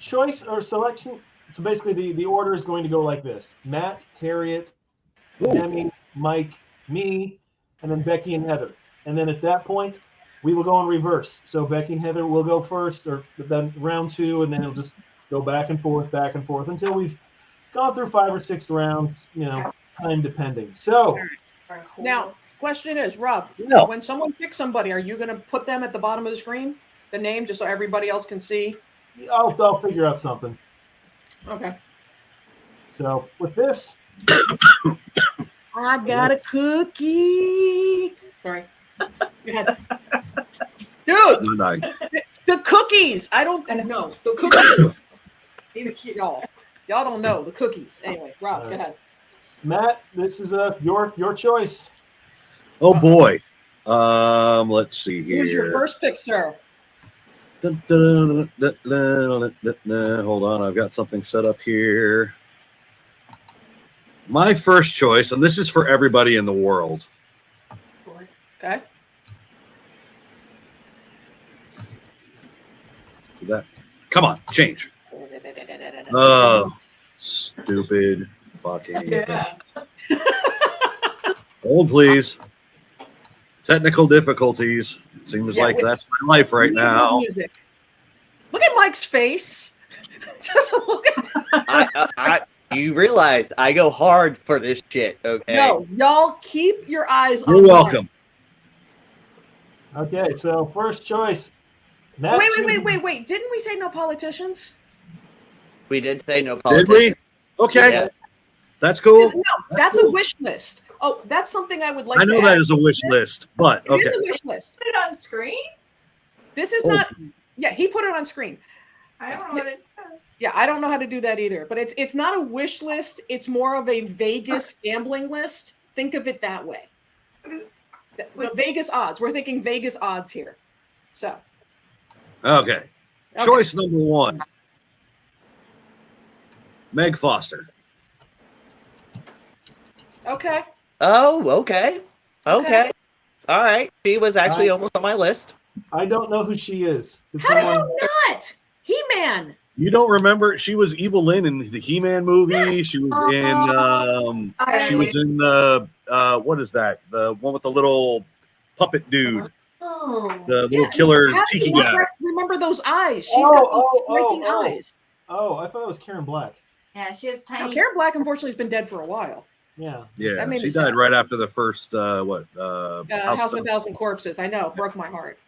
Speaker 3: choice or selection. So basically, the order is going to go like this: Matt, Harriet, Demi, Mike, me, and then Becky and Heather. And then at that point, we will go in reverse. So Becky and Heather will go first, or then round 2, and then it'll just go back and forth until we've gone through 5 or 6 rounds. Time depending. So
Speaker 1: Now, question is, Rob,
Speaker 7: No.
Speaker 1: when someone picks somebody, are you going to put them at the bottom of the screen, the name, just so everybody else can see?
Speaker 3: I'll figure out something.
Speaker 1: Okay.
Speaker 3: So with this,
Speaker 1: I got a cookie. Sorry. Go ahead. Dude,
Speaker 8: No,
Speaker 1: the cookies. I don't know. The cookies. Y'all don't know the cookies. Anyway, Rob, go ahead.
Speaker 3: Matt, this is your choice.
Speaker 8: oh boy. Let's see here.
Speaker 1: Who's your first pick, sir?
Speaker 8: Hold on, I've got something set up here. My first choice, and this is for everybody in the world.
Speaker 1: Okay.
Speaker 8: Come on, change. Oh, stupid fucking.
Speaker 6: Yeah.
Speaker 8: Hold, please. Technical difficulties. Seems
Speaker 1: Yeah,
Speaker 8: like
Speaker 1: wait.
Speaker 8: that's my life right
Speaker 1: We need more
Speaker 8: now.
Speaker 1: Music. Look at Mike's face. Just look at
Speaker 4: You realize I go hard for this shit, okay?
Speaker 1: No, y'all keep your eyes
Speaker 8: You're
Speaker 1: on Mike.
Speaker 8: welcome.
Speaker 3: Okay, so first choice.
Speaker 1: Oh, wait. Didn't we say no politicians?
Speaker 4: We did say no
Speaker 8: Did
Speaker 4: politics.
Speaker 8: we? Okay.
Speaker 4: Yeah.
Speaker 8: That's cool.
Speaker 1: No, that's a wish list. Oh, that's something I would like
Speaker 8: I
Speaker 1: to
Speaker 8: know
Speaker 1: add.
Speaker 8: that is a wish list, but
Speaker 1: It is
Speaker 8: okay.
Speaker 1: a wish list.
Speaker 2: Put it on screen?
Speaker 1: This is
Speaker 8: Oh.
Speaker 1: not. Yeah, he put it on screen.
Speaker 2: I don't know what it says.
Speaker 1: Yeah, I don't know how to do that either. But it's not a wish list. It's more of a Vegas gambling list. Think of it that way. So Vegas odds. We're thinking Vegas odds here. So
Speaker 8: Okay.
Speaker 1: okay.
Speaker 8: Choice number 1. Meg Foster.
Speaker 1: Okay.
Speaker 4: Oh, okay. Okay. All right. She was actually almost on my list.
Speaker 3: I don't know who she is. Did
Speaker 1: How do
Speaker 3: someone-
Speaker 1: you not? He-Man.
Speaker 8: You don't remember? She was Evil Lynn in the He-Man movie.
Speaker 1: Yes.
Speaker 8: She was in. She was in the. What is that? The one with the little puppet dude,
Speaker 6: Oh.
Speaker 8: the little
Speaker 1: Yeah,
Speaker 8: killer
Speaker 1: how do
Speaker 8: tiki
Speaker 1: you not
Speaker 8: guy.
Speaker 1: remember those eyes? She's
Speaker 3: Oh,
Speaker 1: got
Speaker 3: oh,
Speaker 1: those striking
Speaker 3: oh, oh.
Speaker 1: eyes.
Speaker 3: Oh, I thought it was Karen Black.
Speaker 2: Yeah, she has
Speaker 1: Now,
Speaker 2: tiny.
Speaker 1: Karen Black, unfortunately, has been dead for a while.
Speaker 3: Yeah.
Speaker 8: Yeah,
Speaker 1: That made
Speaker 8: she
Speaker 1: me
Speaker 8: died
Speaker 1: sad.
Speaker 8: right after the first.
Speaker 1: House of a Thousand Corpses. I know, broke my heart.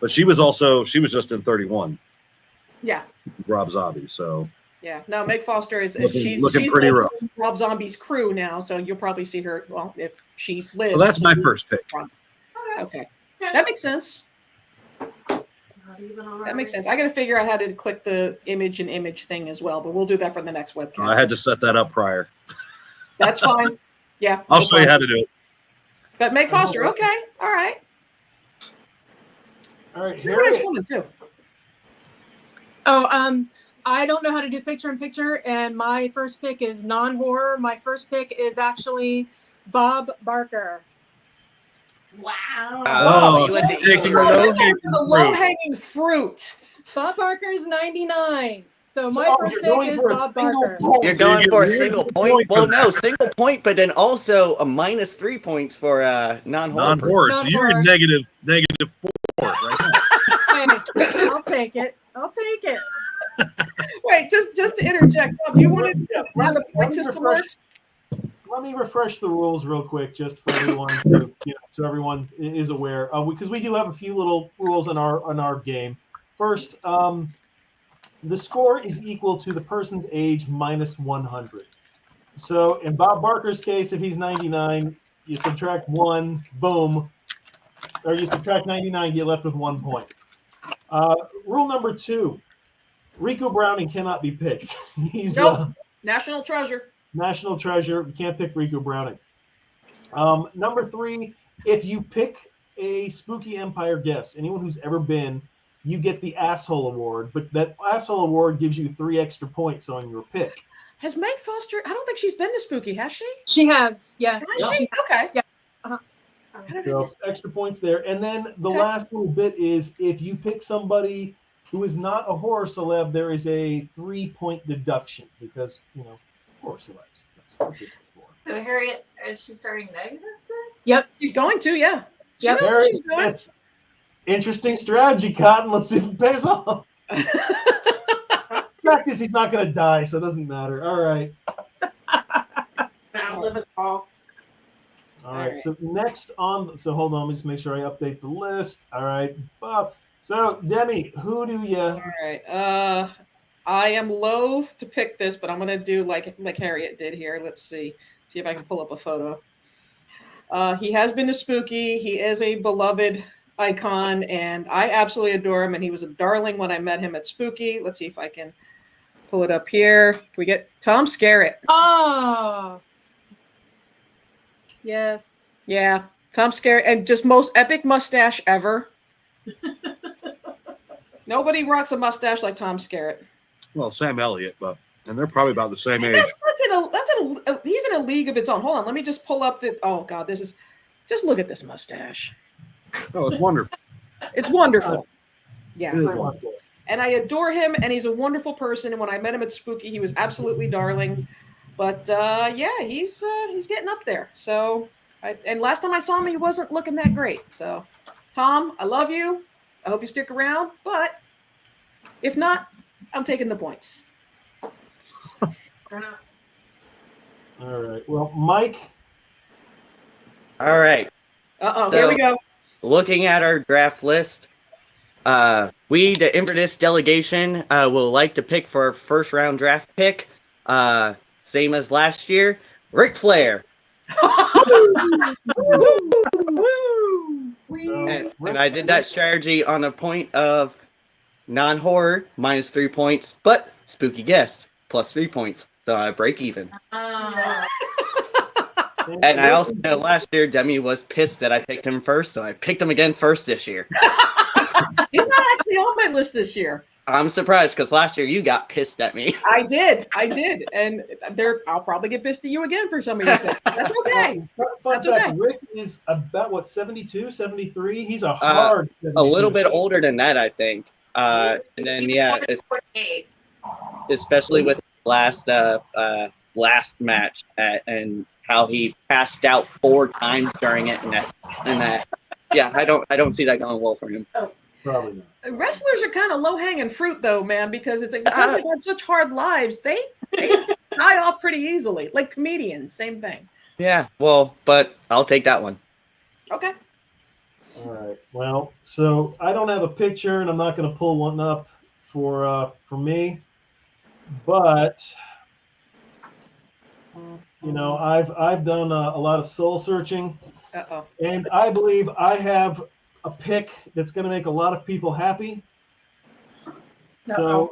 Speaker 8: But she was just in 31.
Speaker 1: Yeah,
Speaker 8: Rob Zombie. So
Speaker 1: yeah. No, Meg Foster is
Speaker 8: Looking
Speaker 1: she's
Speaker 8: pretty
Speaker 1: like
Speaker 8: rough.
Speaker 1: Rob Zombie's crew now, so you'll probably see her. Well, if she lives.
Speaker 8: so that's my first pick.
Speaker 1: Okay, that makes sense.
Speaker 6: Not even on
Speaker 1: That
Speaker 6: our
Speaker 1: makes sense. I got to figure out how to click the image and image thing as well, but we'll do that for the next webcast.
Speaker 8: I had to set that up prior.
Speaker 1: That's fine. Yeah,
Speaker 8: I'll
Speaker 1: no
Speaker 8: show you
Speaker 1: problem.
Speaker 8: how to do it.
Speaker 1: But Meg Foster, okay, all right.
Speaker 3: All right,
Speaker 1: She's a nice
Speaker 3: Harriet.
Speaker 1: woman too.
Speaker 5: Oh, I don't know how to do picture in picture, and my first pick is non-horror. My first pick is actually Bob Barker.
Speaker 2: Wow.
Speaker 8: Oh,
Speaker 4: you went to
Speaker 8: taking
Speaker 4: Eagle.
Speaker 8: the
Speaker 1: The low-hanging fruit.
Speaker 5: Bob Barker is 99. So my
Speaker 3: So,
Speaker 5: first
Speaker 3: you're
Speaker 5: pick
Speaker 3: going
Speaker 5: is
Speaker 3: for a
Speaker 5: Bob
Speaker 3: single
Speaker 5: Barker.
Speaker 3: point.
Speaker 4: You're
Speaker 8: So you
Speaker 4: going
Speaker 8: get
Speaker 4: for a
Speaker 8: 1
Speaker 4: single
Speaker 8: point
Speaker 4: point?
Speaker 8: for
Speaker 4: Well, no,
Speaker 8: that.
Speaker 4: single point, but then also a -3 points for non-horror.
Speaker 8: Non-horror. So you're
Speaker 5: Non-horror.
Speaker 8: negative 4 right now.
Speaker 5: Hey, I'll take it. I'll take it.
Speaker 1: Wait, just to interject, Bob, you wanted how the
Speaker 3: Let
Speaker 1: point
Speaker 3: me
Speaker 1: system
Speaker 3: refresh-
Speaker 1: works?
Speaker 3: Let me refresh the rules real quick, just for everyone, to, so everyone is aware, because we do have a few little rules on our game. First, the score is equal to the person's age minus 100. So in Bob Barker's case, if he's 99, you subtract 1, boom, or you subtract 99, you get left with 1 point. Rule number 2: Rico Browning cannot be picked. He's
Speaker 1: Nope. National treasure.
Speaker 3: national treasure. You can't pick Rico Browning. Number 3, if you pick a Spooky Empire guest, anyone who's ever been, you get the asshole award, but that asshole award gives you 3 extra points on your pick.
Speaker 1: Has Meg Foster? I don't think she's been to Spooky, has she?
Speaker 5: She has, yes.
Speaker 1: Has she? Okay.
Speaker 5: Yeah. Uh-huh.
Speaker 1: How did I
Speaker 3: So
Speaker 1: miss-
Speaker 3: extra points there. And then the
Speaker 1: Okay.
Speaker 3: last little bit is if you pick somebody who is not a horror celeb, there is a 3-point deduction because, horror celebs. That's what this is for.
Speaker 2: So Harriet, is she starting negative?
Speaker 1: She's going to, yeah. She
Speaker 5: Yep.
Speaker 1: knows what she's doing.
Speaker 3: That's interesting strategy, Cotton. Let's see if it pays off. Fact is, he's not going to die, so it doesn't matter. All right.
Speaker 6: outlive us all.
Speaker 3: All right. So next on, so hold on, let me just make sure I update the list. All right, Bob. So Demi, who do you?
Speaker 1: All right. I am loath to pick this, but I'm gonna do like Harriet did here. Let's see if I can pull up a photo. He has been to Spooky. He is a beloved icon, and I absolutely adore him. And he was a darling when I met him at Spooky. Let's see if I can pull it up here. Can we get Tom Skerritt?
Speaker 5: Oh. Yes.
Speaker 1: Yeah, Tom Skerritt, and just most epic mustache ever. Nobody rocks a mustache like Tom Skerritt.
Speaker 8: Well, Sam Elliott, and they're probably about the same age.
Speaker 1: He's in a league of its own. Hold on, let me just pull up the. Oh God, just look at this mustache.
Speaker 8: Oh, it's wonderful.
Speaker 1: It's wonderful. Yeah.
Speaker 8: It is
Speaker 3: All
Speaker 1: and I adore him, and he's a wonderful person. And when I met him at Spooky, he was absolutely darling. But yeah, he's getting up there. So, and last time I saw him, he wasn't looking that great. So, Tom, I love you. I hope you stick around. But if not, I'm taking the points.
Speaker 3: All right. Well, Mike.
Speaker 4: All right.
Speaker 1: Here we go.
Speaker 4: Looking at our draft list, we, the Inverness delegation, will like to pick for our first round draft pick, same as last year, Ric Flair. And I did that strategy on a point of non-horror, -3 points, but spooky guest, +3 points. So I break even. And I also know last year Demi was pissed that I picked him first, so I picked him again first this year.
Speaker 1: He's not actually on my list this year.
Speaker 4: I'm surprised because last year you got pissed at me.
Speaker 1: I did, and I'll probably get pissed at you again for some of your picks. That's okay. That's okay.
Speaker 3: Rick is about 72, 73. He's a hard.
Speaker 4: A little bit older than that, I think. And then especially with last match and how he passed out 4 times during it, and that. Yeah, I don't see that going well for him.
Speaker 3: Probably not.
Speaker 1: Wrestlers are kind of low-hanging fruit, though, man, because because they've had such hard lives, they die off pretty easily. Like comedians, same thing.
Speaker 4: Yeah, well, but I'll take that one.
Speaker 1: Okay.
Speaker 3: All right. Well, so I don't have a picture, and I'm not going to pull one up for me, but I've done a lot of soul searching, and I believe I have a pick that's going to make a lot of people happy. So,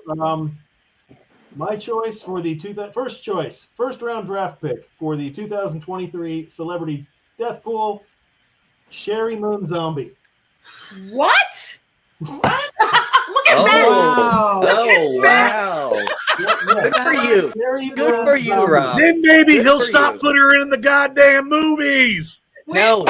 Speaker 3: my choice for the first round draft pick for the 2023 Celebrity Death Pool, Sherry Moon Zombie.
Speaker 1: What? Look at
Speaker 4: that!
Speaker 1: Wow.
Speaker 4: Wow! Good for you. Good for you, Rob.
Speaker 8: Then maybe he'll stop putting her in the goddamn movies.
Speaker 4: No,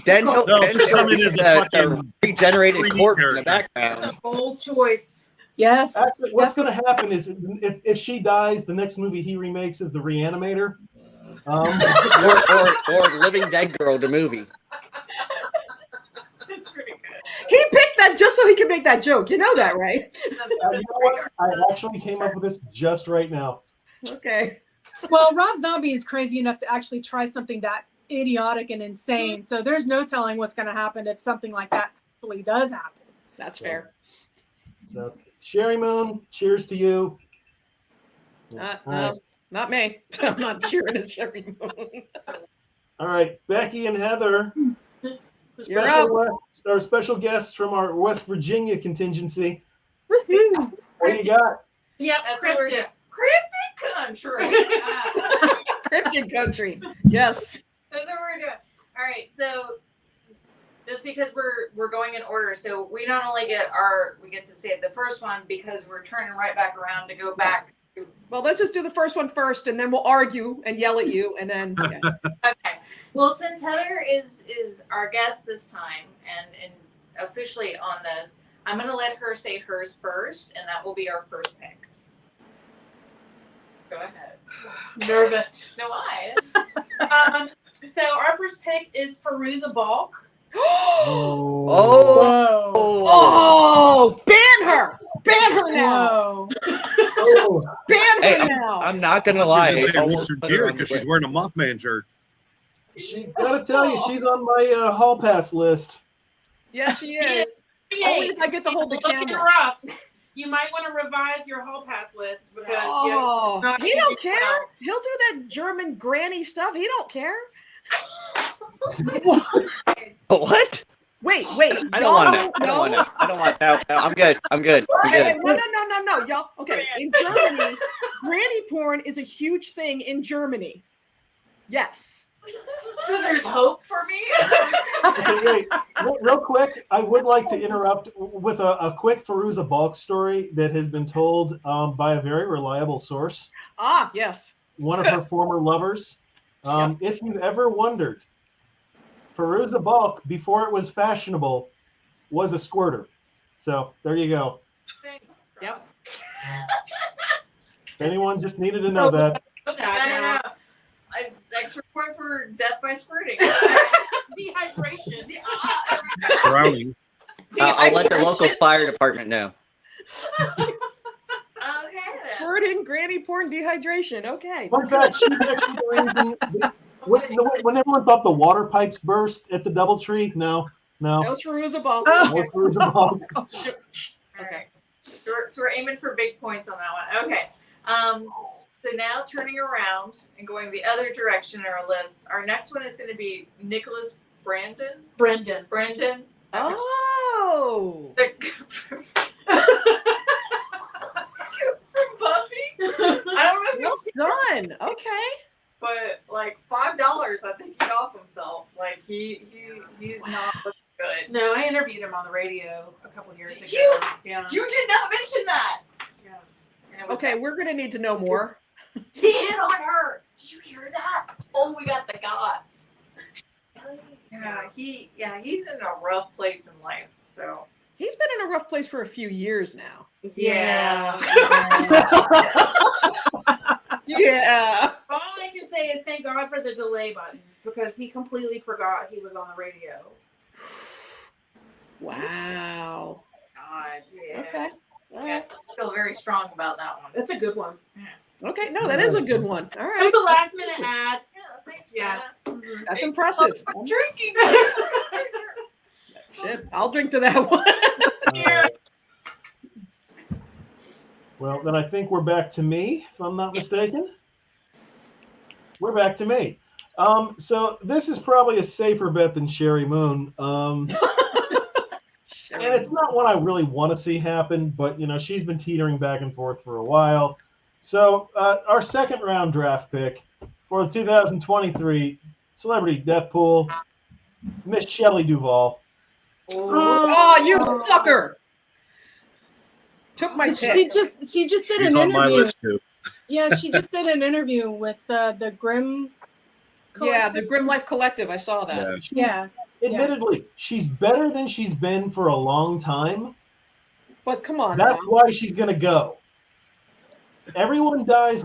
Speaker 4: then he'll
Speaker 8: come in as a fucking
Speaker 4: regenerated corpse in the background.
Speaker 6: That's a bold choice.
Speaker 5: Yes.
Speaker 3: Actually, what's going to happen is if she dies, the next movie he remakes is The Reanimator.
Speaker 4: Or Living Dead Girl, the movie.
Speaker 6: That's pretty good.
Speaker 1: He picked that just so he could make that joke. You know that, right?
Speaker 3: You know what? I actually came up with this just right now.
Speaker 1: Okay.
Speaker 5: Well, Rob Zombie is crazy enough to actually try something that idiotic and insane. So there's no telling what's going to happen if something like that actually does happen.
Speaker 1: That's fair.
Speaker 3: So, Sherry Moon, cheers to you.
Speaker 1: No, not me. I'm not cheering at Sherry Moon.
Speaker 3: All right, Becky and Heather.
Speaker 1: You're up.
Speaker 3: Our special guests from our West Virginia contingency.
Speaker 5: Woohoo!
Speaker 3: What do you got?
Speaker 6: Yep,
Speaker 2: That's what we're doing.
Speaker 6: cryptic country.
Speaker 1: Cryptid country. Yes.
Speaker 2: That's what we're doing. All right, so just because we're going in order, so we not only get to say the first one because we're turning right back around to go back.
Speaker 1: Well, let's just do the first one first, and then we'll argue and yell at you, and then. Okay.
Speaker 2: Okay. Well, since Heather is our guest this time and officially on this, I'm going to let her say hers first, and that will be our first pick. Go ahead.
Speaker 6: Nervous.
Speaker 2: No, why?
Speaker 6: So our first pick is Fairuza Balk.
Speaker 1: Oh, ban her! Ban her now! Ban her now!
Speaker 4: I'm not gonna
Speaker 8: I
Speaker 4: lie.
Speaker 8: was gonna say Richard Gere because she's wearing a Mothman shirt.
Speaker 3: Gotta tell you, she's on my hall pass list.
Speaker 1: Yes, she is. Only if I get to hold the
Speaker 6: Looking
Speaker 1: camera.
Speaker 6: rough. You might want to revise your hall pass list because
Speaker 1: Oh,
Speaker 6: it's not
Speaker 1: he
Speaker 6: easy
Speaker 1: don't
Speaker 6: to
Speaker 1: care.
Speaker 6: tell.
Speaker 1: He'll do that German granny stuff. He don't care.
Speaker 4: What?
Speaker 1: Wait.
Speaker 4: I don't want that. I don't want that. No, I'm good.
Speaker 1: Wait, no, y'all. Okay, in Germany, granny porn is a huge thing in Germany. Yes.
Speaker 2: So there's hope for me?
Speaker 3: Okay, wait. Real quick, I would like to interrupt with a quick Fairuza Balk story that has been told by a very reliable source.
Speaker 1: Ah, yes.
Speaker 3: One of her former lovers. If you've ever wondered, Fairuza Balk, before it was fashionable, was a squirter. So there you go.
Speaker 2: Thanks.
Speaker 1: Yep.
Speaker 3: If anyone just needed to know that.
Speaker 6: Know that
Speaker 2: I
Speaker 6: now.
Speaker 2: know. Extra point for death by squirting.
Speaker 6: Dehydration.
Speaker 8: Drowning.
Speaker 4: I'll let the local fire department know.
Speaker 2: Okay then.
Speaker 1: Squirting, granny porn, dehydration. Okay.
Speaker 3: Fun fact, she's actually the reason. When everyone thought the water pipes burst at the DoubleTree, no.
Speaker 1: No Sharuzabal.
Speaker 3: That was Roosevelt.
Speaker 2: Okay. So we're aiming for big points on that one. Okay. So now turning around and going the other direction in our list, our next one is going to be Nicholas Brendan.
Speaker 6: Brendan.
Speaker 1: Oh.
Speaker 2: From Buffy. I don't know if
Speaker 1: Well
Speaker 2: you've seen
Speaker 1: done. Okay.
Speaker 2: but like $5, I think he'd off himself. Like he's not looking good.
Speaker 6: No, I interviewed him on the radio a couple years
Speaker 2: Did
Speaker 6: ago.
Speaker 2: you?
Speaker 6: Yeah.
Speaker 2: You did not mention that.
Speaker 6: Yeah.
Speaker 2: And it was
Speaker 1: Okay, we're gonna need to know more.
Speaker 2: He hit on her. Did you hear that? Oh, we got the goss. Yeah, he's in a rough place in life. So
Speaker 1: He's been in a rough place for a few years now.
Speaker 6: Yeah.
Speaker 1: Yeah.
Speaker 6: All I can say is thank God for the delay button because he completely forgot he was on the radio.
Speaker 1: Wow.
Speaker 2: God, yeah.
Speaker 1: Okay. All
Speaker 2: Yeah,
Speaker 1: right.
Speaker 2: I feel very strong about that one.
Speaker 6: That's a good one.
Speaker 1: Okay. No, that is a good one. All
Speaker 6: It was
Speaker 1: right.
Speaker 6: a last minute ad.
Speaker 2: Yeah, thanks for
Speaker 6: Yeah.
Speaker 2: that.
Speaker 1: That's impressive.
Speaker 2: I'm drinking.
Speaker 1: Shit. I'll drink to that one.
Speaker 3: Well, then I think we're back to me, if I'm not mistaken. We're back to me. So this is probably a safer bet than Sherry Moon. And it's not one I really want to see happen, but she's been teetering back and forth for a while. So our second round draft pick for the 2023 Celebrity Death Pool, Miss Shelley Duvall.
Speaker 1: Oh, you fucker! Took my
Speaker 5: She
Speaker 1: pick.
Speaker 5: just did
Speaker 8: She's
Speaker 5: an
Speaker 8: on my
Speaker 5: interview.
Speaker 8: list too.
Speaker 5: Yeah, she just did an interview with the Grimm.
Speaker 1: Yeah, the Grim Life Collective. I saw that.
Speaker 8: Yeah.
Speaker 5: Yeah,
Speaker 3: Admittedly, she's better than she's been for a long time.
Speaker 1: But come on.
Speaker 3: That's
Speaker 1: now.
Speaker 3: why she's gonna go. Everyone dies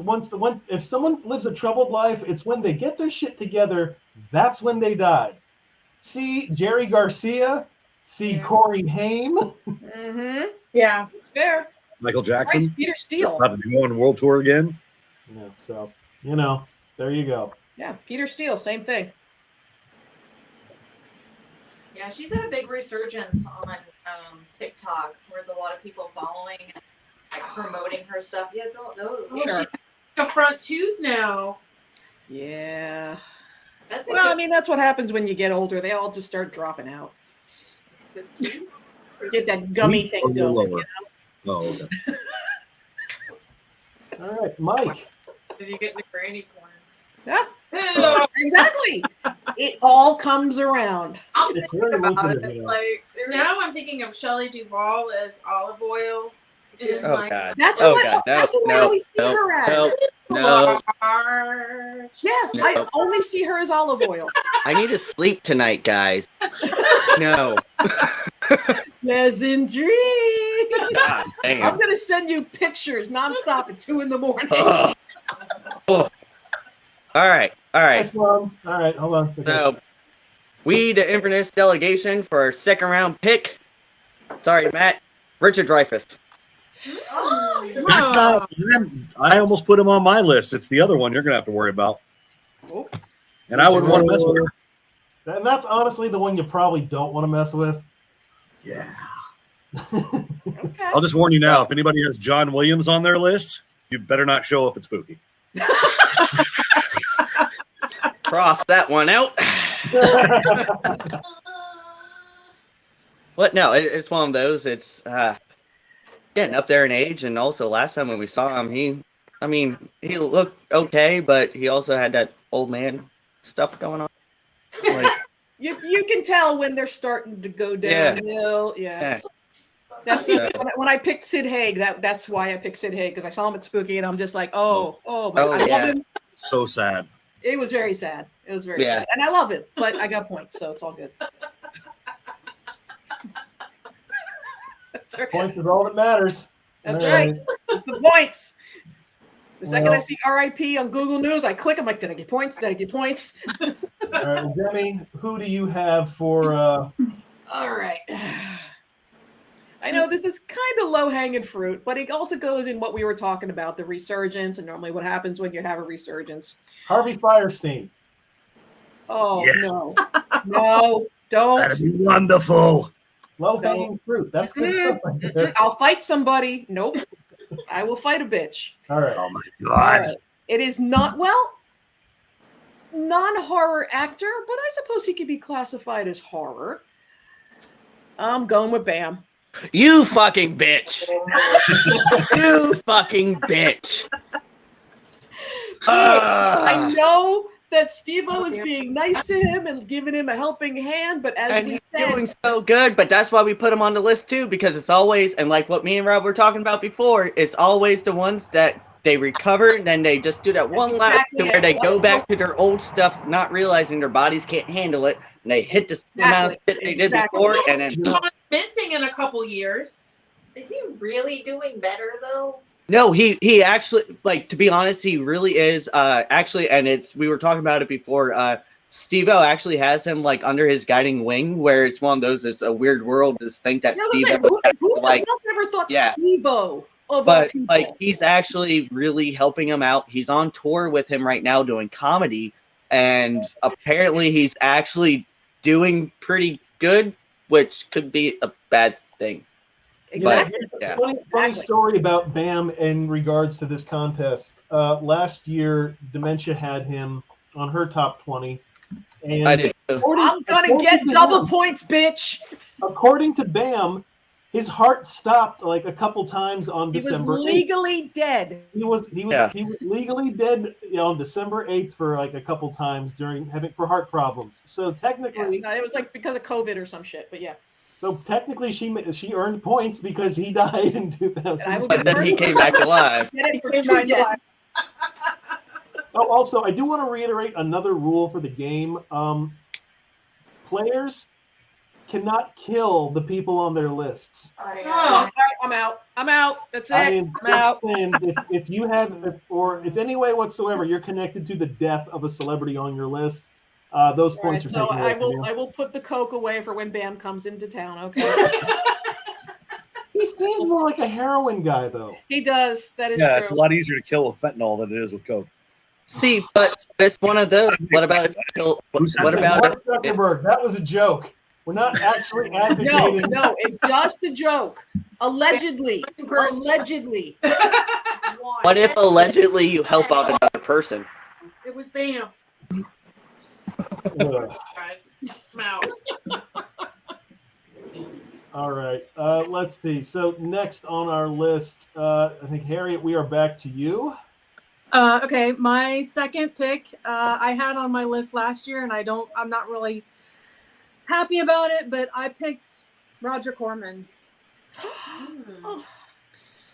Speaker 3: if someone lives a troubled life, it's when they get their shit together, that's when they die. See Jerry Garcia, see Corey Haim.
Speaker 1: Mm-hmm.
Speaker 5: yeah.
Speaker 1: Fair.
Speaker 8: Michael
Speaker 1: Christ,
Speaker 8: Jackson.
Speaker 1: Peter Steele.
Speaker 8: About to go on world tour again.
Speaker 3: So there you go.
Speaker 1: Yeah, Peter Steele. Same thing.
Speaker 2: Yeah, she's had a big resurgence on TikTok with a lot of people following and like promoting her stuff. Yeah, those.
Speaker 1: Sure.
Speaker 6: She's a front tooth now.
Speaker 1: Yeah.
Speaker 2: That's a
Speaker 1: Well, I mean, that's what happens when you get older. They all just start dropping out.
Speaker 2: good tooth.
Speaker 1: Get that gummy
Speaker 8: Weak
Speaker 1: thing
Speaker 8: or
Speaker 1: going.
Speaker 8: lower. Oh, okay.
Speaker 3: All right, Mike.
Speaker 2: Did you get the granny porn?
Speaker 1: Yeah,
Speaker 6: Hello.
Speaker 1: exactly. It all comes around.
Speaker 2: I'm
Speaker 3: It's
Speaker 2: thinking
Speaker 3: very
Speaker 2: about
Speaker 3: lucrative,
Speaker 2: it. Like,
Speaker 6: Now I'm thinking of Shelley Duvall as olive oil. In
Speaker 4: Oh
Speaker 6: like
Speaker 4: God.
Speaker 1: That's
Speaker 4: Oh
Speaker 1: who
Speaker 4: God. No.
Speaker 1: that's who I
Speaker 4: No.
Speaker 1: always see
Speaker 4: No.
Speaker 1: her
Speaker 4: No.
Speaker 1: as.
Speaker 4: No.
Speaker 6: large.
Speaker 1: Yeah,
Speaker 4: No.
Speaker 1: I only see her as olive oil.
Speaker 4: I need to sleep tonight, guys. No.
Speaker 1: Pleasant dreams.
Speaker 4: God
Speaker 1: I'm
Speaker 4: damn.
Speaker 1: gonna send you pictures nonstop at 2 a.m.
Speaker 4: Ugh. Oh. All right.
Speaker 3: Nice one. All right, hold on. Okay.
Speaker 4: So, we, the Inverness delegation, for our second round pick. Sorry, Matt. Richard Dreyfuss.
Speaker 2: oh,
Speaker 8: That's not. I almost put him on my list. It's the other one you're gonna have to worry about.
Speaker 1: Oh.
Speaker 8: And I wouldn't want to mess with her.
Speaker 3: And that's honestly the one you probably don't want to mess with.
Speaker 8: Yeah.
Speaker 1: Okay.
Speaker 8: I'll just warn you now. If anybody has John Williams on their list, you better not show up at Spooky.
Speaker 4: Cross that one out. But no, it's one of those. It's getting up there in age, and also last time when we saw him, he looked okay, but he also had that old man stuff going on. Like,
Speaker 1: You can tell when they're starting to go
Speaker 4: Yeah.
Speaker 1: downhill. Yeah.
Speaker 4: yeah.
Speaker 1: That's
Speaker 4: Yeah.
Speaker 1: when I picked Sid Haig. That's why I picked Sid Haig, because I saw him at Spooky and I'm just like, my
Speaker 4: Oh,
Speaker 1: I
Speaker 4: yeah.
Speaker 1: love him.
Speaker 8: So sad.
Speaker 1: It was very sad. It was very
Speaker 4: Yeah.
Speaker 1: sad. And I love him, but I got points, so it's all good. That's right.
Speaker 3: Points is all that matters.
Speaker 1: That's
Speaker 3: All
Speaker 1: right. It's the points. The second I
Speaker 3: Well-
Speaker 1: see RIP on Google News, I click. I'm like, did I get points? Did I get points?
Speaker 3: All right, well, Demi, who do you have for?
Speaker 1: All right. I know this is kind of low hanging fruit, but it also goes in what we were talking about, the resurgence, and normally what happens when you have a resurgence.
Speaker 3: Harvey Firestein.
Speaker 1: Oh,
Speaker 8: Yes.
Speaker 1: no, don't.
Speaker 8: That'd be wonderful.
Speaker 3: Low hanging fruit. That's good stuff right there.
Speaker 1: I'll fight somebody. Nope. I will fight a bitch.
Speaker 3: All right.
Speaker 8: Oh my
Speaker 1: All
Speaker 8: god.
Speaker 1: right. It is not, non-horror actor, but I suppose he could be classified as horror. I'm going with Bam.
Speaker 4: You fucking bitch. You fucking bitch.
Speaker 1: I know that Steve-O is being nice to him and giving him a helping hand, but as
Speaker 4: And
Speaker 1: we
Speaker 4: he's
Speaker 1: said,
Speaker 4: doing so good, but that's why we put him on the list too, because it's always, and like what me and Rob were talking about before, it's always the ones that they recover and then they just do that one lap
Speaker 1: exactly
Speaker 4: to where they
Speaker 1: it.
Speaker 4: go back to their old stuff, not realizing their bodies can't handle it, and they hit the same amount of shit they did
Speaker 1: Exactly.
Speaker 4: before, and then
Speaker 6: Sean's missing in a couple years.
Speaker 2: Is he really doing better though?
Speaker 4: no, he actually, like, to be honest, he really is actually, and it's, we were talking about it before, Steve-O actually has him like under his guiding wing, where it's one of those, it's a weird world to think that
Speaker 1: I was
Speaker 4: Steve-O
Speaker 1: like, who the
Speaker 4: like,
Speaker 1: fuck ever thought
Speaker 4: yeah.
Speaker 1: Steve-O of all
Speaker 4: but
Speaker 1: people?
Speaker 4: like he's actually really helping him out. He's on tour with him right now doing comedy, and apparently he's actually doing pretty good, which could be a bad thing.
Speaker 1: Exactly.
Speaker 4: Yeah.
Speaker 3: Funny
Speaker 1: Exactly.
Speaker 3: story about Bam in regards to this contest. Last year, Dementia had him on her top 20. And
Speaker 4: I did too.
Speaker 1: I'm gonna get double points, bitch.
Speaker 3: According to Bam, his heart stopped like a couple times on
Speaker 1: He was
Speaker 3: December 8th.
Speaker 1: legally dead.
Speaker 3: He was
Speaker 4: Yeah.
Speaker 3: legally dead on December 8th for like a couple times for heart problems. So
Speaker 1: Yeah,
Speaker 3: technically,
Speaker 1: no, it was like because of COVID or some shit, but yeah.
Speaker 3: she earned points because he died in 2000.
Speaker 1: And I will
Speaker 4: But then he came back alive.
Speaker 1: Get it for
Speaker 5: Came
Speaker 1: 2
Speaker 5: back alive.
Speaker 1: deaths.
Speaker 3: Oh, also, I do want to reiterate another rule for the game. Players cannot kill the people on their lists.
Speaker 1: All right, I'm out. I'm out. That's it.
Speaker 3: I mean,
Speaker 1: I'm out.
Speaker 3: just saying, if you have, or if any way whatsoever you're connected to the death of a celebrity on your list, those
Speaker 1: All right,
Speaker 3: points are
Speaker 1: so
Speaker 3: taken away from you.
Speaker 1: I will put the Coke away for when Bam comes into town. Okay.
Speaker 3: He seems more like a heroin guy, though.
Speaker 1: He does. That is
Speaker 8: Yeah,
Speaker 1: true.
Speaker 8: it's a lot easier to kill with fentanyl than it is with coke.
Speaker 4: See, but it's one of those. What about
Speaker 8: Who said
Speaker 4: what
Speaker 8: that?
Speaker 4: about
Speaker 3: Mark Zuckerberg, that was a joke. We're not actually advocating.
Speaker 1: No, it's just a joke. Allegedly. Allegedly.
Speaker 4: what if allegedly you help out another person?
Speaker 6: It was Bam,
Speaker 3: Ugh.
Speaker 6: guys. I'm out.
Speaker 3: All right. Let's see. So next on our list, I think Harriet, we are back to you.
Speaker 5: Okay, my second pick I had on my list last year, and I'm not really happy about it, but I picked Roger Corman.
Speaker 1: Oh,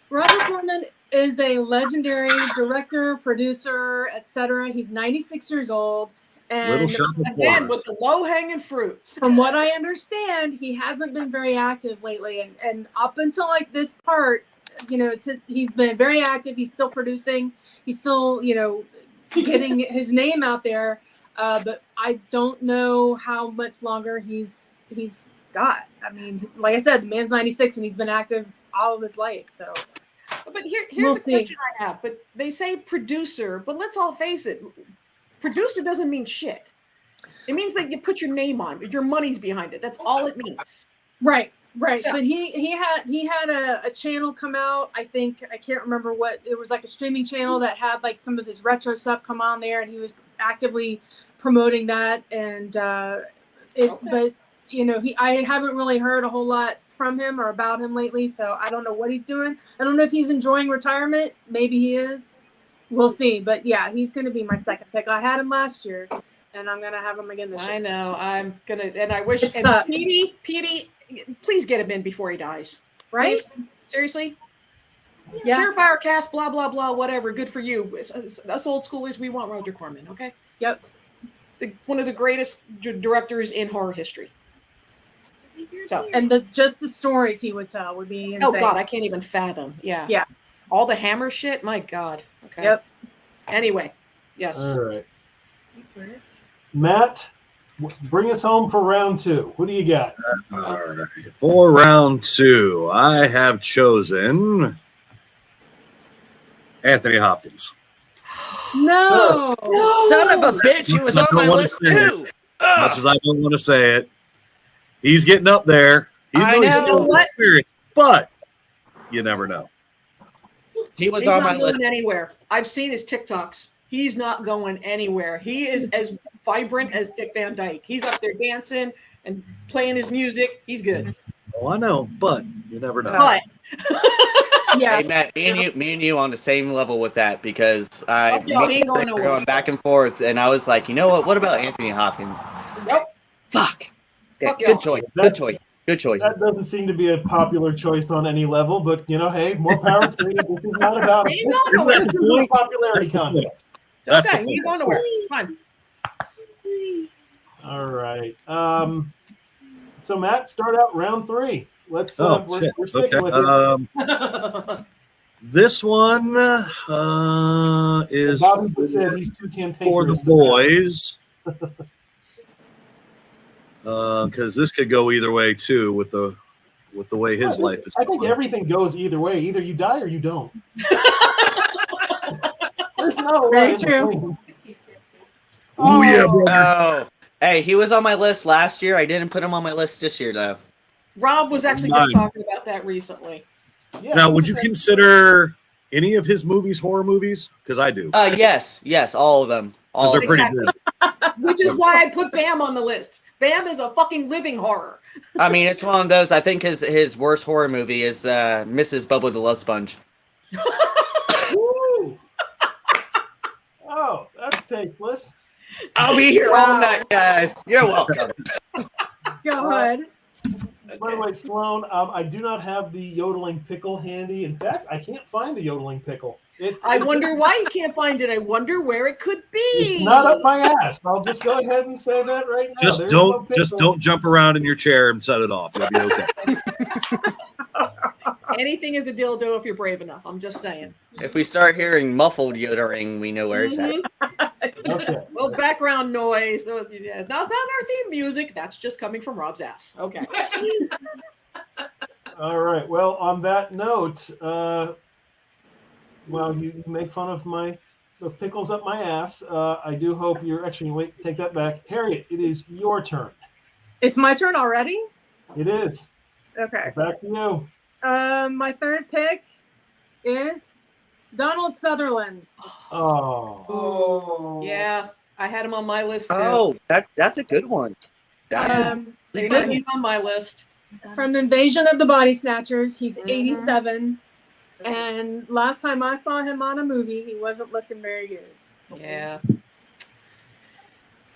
Speaker 5: Roger Corman is a legendary director, producer, etc. He's 96 years old,
Speaker 8: Little
Speaker 5: and
Speaker 8: shop of
Speaker 1: again,
Speaker 8: horrors.
Speaker 1: with the low hanging fruit.
Speaker 5: from what I understand, he hasn't been very active lately. And up until like this part, he's been very active. He's still producing. He's still, getting his name out there. But I don't know how much longer he's got. I mean, like I said, the man's 96 and he's been active all of his life. So,
Speaker 1: But here's
Speaker 5: We'll
Speaker 1: the
Speaker 5: see.
Speaker 1: question I have. But they say producer, but let's all face it, producer doesn't mean shit. It means that you put your name on, but your money's behind it. That's all it means.
Speaker 5: right.
Speaker 1: So-
Speaker 5: But he had a channel come out. I can't remember what it was, like a streaming channel that had like some of his retro stuff come on there, and he was actively promoting that. And but I haven't really heard a whole lot from him or about him lately, so I don't know what he's doing. I don't know if he's enjoying retirement. Maybe he is. We'll see. But yeah, he's going to be my second pick. I had him last year, and I'm going to have him again this
Speaker 1: I
Speaker 5: year.
Speaker 1: know. I'm gonna, and I wish.
Speaker 5: It
Speaker 1: And
Speaker 5: sucks.
Speaker 1: Petey, please get him in before he dies.
Speaker 5: Right?
Speaker 1: Please? Seriously.
Speaker 5: Yeah.
Speaker 1: Terrifier cast, blah blah blah, whatever. Good for you. Us old schoolers, we want Roger Corman. Okay.
Speaker 5: Yep.
Speaker 1: One of the greatest directors in horror history. So,
Speaker 5: And just the stories he would tell would be insane.
Speaker 1: oh God, I can't even fathom. Yeah.
Speaker 5: Yeah.
Speaker 1: All the Hammer shit. My God. Okay.
Speaker 5: Yep.
Speaker 1: Anyway, yes.
Speaker 3: All right. Matt, bring us home for round 2. Who do you got?
Speaker 8: All right. For round 2, I have chosen Anthony Hopkins.
Speaker 5: No.
Speaker 4: Son of a bitch, he was
Speaker 8: I
Speaker 4: on
Speaker 8: don't
Speaker 4: my
Speaker 8: wanna
Speaker 4: list
Speaker 8: say it.
Speaker 4: too.
Speaker 8: Much as I don't want to say it, he's getting up there. Even
Speaker 4: I
Speaker 8: though he's
Speaker 4: know.
Speaker 8: still
Speaker 1: What?
Speaker 8: experienced, but you never know.
Speaker 4: He was
Speaker 1: He's
Speaker 4: on
Speaker 1: not
Speaker 4: my
Speaker 1: going
Speaker 4: list.
Speaker 1: anywhere. I've seen his TikToks. He's not going anywhere. He is as vibrant as Dick Van Dyke. He's up there dancing and playing his music. He's good.
Speaker 8: Oh, I know, but you never know.
Speaker 1: But
Speaker 5: Yeah.
Speaker 4: Hey Matt, me and you on the same level with that because I
Speaker 1: Oh, no, he ain't going
Speaker 4: were
Speaker 1: nowhere.
Speaker 4: going back and forth, and I was like, you know what? What about Anthony Hopkins?
Speaker 1: nope.
Speaker 4: Fuck. Yeah,
Speaker 1: Fuck y'all.
Speaker 4: good choice. Good choice. Good choice.
Speaker 3: That doesn't seem to be a popular choice on any level, but hey, more power to you. This is not about
Speaker 1: He ain't going nowhere.
Speaker 3: this is a popularity contest.
Speaker 8: That's
Speaker 1: Okay,
Speaker 8: the
Speaker 1: he ain't
Speaker 8: point.
Speaker 1: going nowhere. Fine.
Speaker 3: All right. So Matt, start out round 3. Let's
Speaker 8: Oh,
Speaker 3: we're
Speaker 8: shit.
Speaker 3: sticking
Speaker 8: Okay.
Speaker 3: with it.
Speaker 8: This one is
Speaker 3: Bobby just said he's too cantankerous.
Speaker 8: for the boys. Because this could go either way too with the way his life is
Speaker 3: I think
Speaker 8: going.
Speaker 3: everything goes either way. Either you die or you don't. There's not a lot
Speaker 5: Very
Speaker 3: in
Speaker 5: true.
Speaker 3: between.
Speaker 8: Oh yeah, brother.
Speaker 4: Oh, hey, he was on my list last year. I didn't put him on my list this year though.
Speaker 1: Rob was actually just talking about that recently.
Speaker 3: Yeah.
Speaker 8: Now, would you consider any of his movies horror movies? Because I do.
Speaker 4: Yes, all of them.
Speaker 8: Because
Speaker 4: All
Speaker 8: they're
Speaker 4: of
Speaker 8: pretty
Speaker 1: Exactly.
Speaker 8: good.
Speaker 1: Which is why I put Bam on the list. Bam is a fucking living horror.
Speaker 4: I mean, it's one of those. I think his worst horror movie is Mrs. Bubble the Love Sponge.
Speaker 3: Woo. Oh, that's tasteless.
Speaker 4: I'll be here all night, guys. You're welcome.
Speaker 5: Go ahead.
Speaker 3: By the way, Sloan, I do not have the yodeling pickle handy. In fact, I can't find the yodeling pickle.
Speaker 1: I wonder why you can't find it. I wonder where it could be.
Speaker 3: It's not up my ass. I'll just go ahead and say that right now.
Speaker 8: Just
Speaker 3: There's no
Speaker 8: don't
Speaker 3: pickle.
Speaker 8: jump around in your chair and set it off. You'll be okay.
Speaker 1: Anything is a dildo if you're brave enough. I'm just saying.
Speaker 4: If we start hearing muffled yodeling, we know where it's at.
Speaker 3: Okay.
Speaker 1: Well, background noise. Yeah, that's not our theme music. That's just coming from Rob's ass. Okay.
Speaker 3: All right. Well, on that note, while you make fun of the pickles up my ass, I do hope you're actually wait. Take that back, Harriet. It is your turn.
Speaker 5: It's my turn already?
Speaker 3: It is.
Speaker 5: Okay.
Speaker 3: Back to you.
Speaker 5: My third pick is Donald Sutherland.
Speaker 3: Oh.
Speaker 1: Yeah, I had him on my list too.
Speaker 4: Oh, that's a good one. That's
Speaker 1: You know, he's on my list.
Speaker 5: From Invasion of the Body Snatchers. He's 87. And last time I saw him on a movie, he wasn't looking very good.
Speaker 1: Yeah.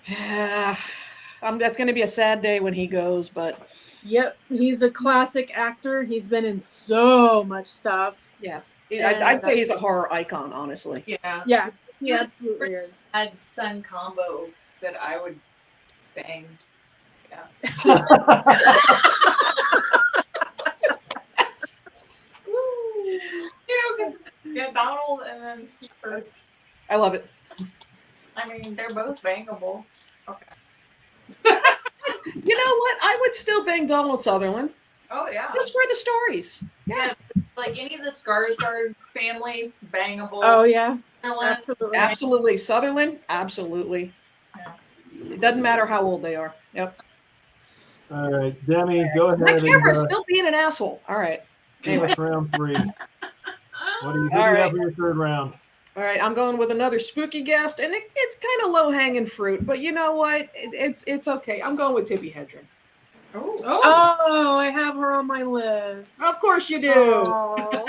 Speaker 1: Yeah. That's going to be a sad day when he goes, but
Speaker 5: Yep, he's a classic actor. He's been in so much stuff.
Speaker 1: yeah. I'd say he's a horror icon, honestly.
Speaker 6: Yeah.
Speaker 5: Yeah, he
Speaker 2: Yes.
Speaker 5: absolutely is.
Speaker 2: Had son combo that I would bang. Because Donald and then Kiefer.
Speaker 1: I love it.
Speaker 2: I mean, they're both bangable.
Speaker 1: You know what? I would still bang Donald Sutherland
Speaker 2: Oh yeah.
Speaker 1: just for the stories.
Speaker 2: Yeah, like any of the Skarsgård family, bangable.
Speaker 5: Oh, yeah,
Speaker 2: Sutherland.
Speaker 5: absolutely.
Speaker 1: Absolutely. Sutherland, absolutely. It doesn't matter how old they are. Yep.
Speaker 3: All right, Demi, go ahead
Speaker 1: My
Speaker 3: and
Speaker 1: camera's still being an asshole. All right.
Speaker 3: give us round 3. What do you
Speaker 1: All
Speaker 3: have
Speaker 1: right.
Speaker 3: for your third round?
Speaker 1: All right, I'm going with another spooky guest, and it's kind of low hanging fruit, but you know what? It's okay. I'm going with Tippi Hedren.
Speaker 6: Oh.
Speaker 5: Oh, I have her on my list.
Speaker 1: Of course you do.
Speaker 5: Oh.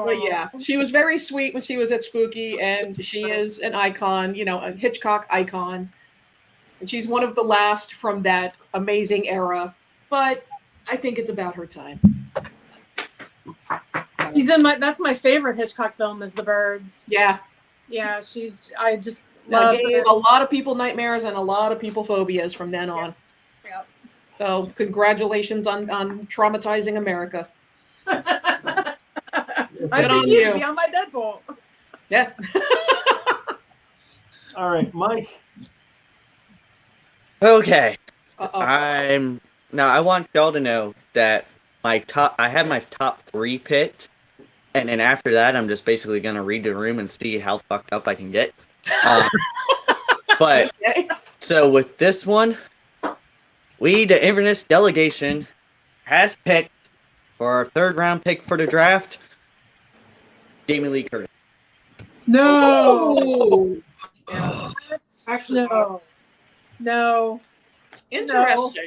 Speaker 1: But yeah, she was very sweet when she was at Spooky, and she is an icon, a Hitchcock icon. And she's one of the last from that amazing era. But I think it's about her time.
Speaker 5: She's that's my favorite Hitchcock film is The Birds.
Speaker 1: Yeah.
Speaker 5: Yeah, I just love
Speaker 1: Gave a lot of people nightmares and a lot of people phobias from then on.
Speaker 5: Yep.
Speaker 1: So congratulations on traumatizing America.
Speaker 5: I
Speaker 1: Good
Speaker 5: think
Speaker 1: on
Speaker 5: you
Speaker 1: you.
Speaker 5: should be on my Deadpool.
Speaker 1: Yeah.
Speaker 3: All right, Mike.
Speaker 4: Okay.
Speaker 1: Uh-oh.
Speaker 4: I want y'all to know that I have my top 3 picked, and then after that, I'm just basically gonna read the room and see how fucked up I can get. But
Speaker 1: Okay.
Speaker 4: so with this one, the Inverness delegation has picked for our 3rd round pick for the draft, Jamie Lee Curtis.
Speaker 5: No.
Speaker 1: Ooh.
Speaker 6: Actually,
Speaker 5: No.
Speaker 1: Interesting.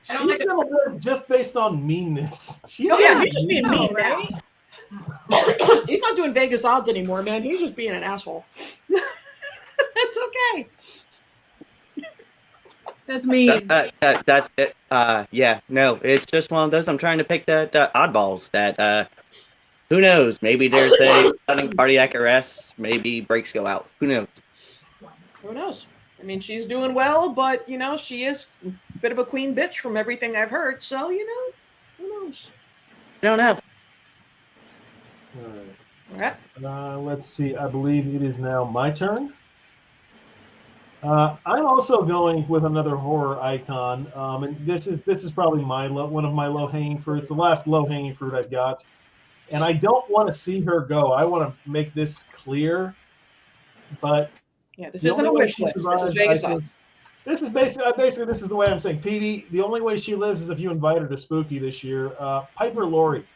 Speaker 2: I don't
Speaker 3: She's
Speaker 2: like
Speaker 3: gonna do it just based on meanness. She's
Speaker 1: Oh, yeah,
Speaker 3: gonna
Speaker 1: he's just being
Speaker 3: mean.
Speaker 1: mean now.
Speaker 5: right?
Speaker 1: He's not doing Vegas odds anymore, man. He's just being an asshole. It's okay.
Speaker 5: That's mean.
Speaker 4: That's it. Yeah, no, it's just one of those. I'm trying to pick the oddballs that, who knows? Maybe there's a sudden cardiac arrest. Maybe brakes go out. Who knows?
Speaker 1: Who knows? I mean, she's doing well, but you know, she is a bit of a queen bitch from everything I've heard. So you know, who knows?
Speaker 4: I don't know.
Speaker 3: All right.
Speaker 1: All right.
Speaker 3: Let's see. I believe it is now my turn. I'm also going with another horror icon, and this is probably one of my low hanging fruits, the last low hanging fruit I've got. And I don't want to see her go. I want to make this clear, but
Speaker 1: Yeah, this
Speaker 3: the
Speaker 1: isn't a
Speaker 3: only way
Speaker 1: wish
Speaker 3: she
Speaker 1: list. This is
Speaker 3: survives,
Speaker 1: Vegas
Speaker 3: I think-
Speaker 1: odds.
Speaker 3: this is basically this is the way I'm saying. Petey, the only way she lives is if you invite her to Spooky this year. Piper Laurie.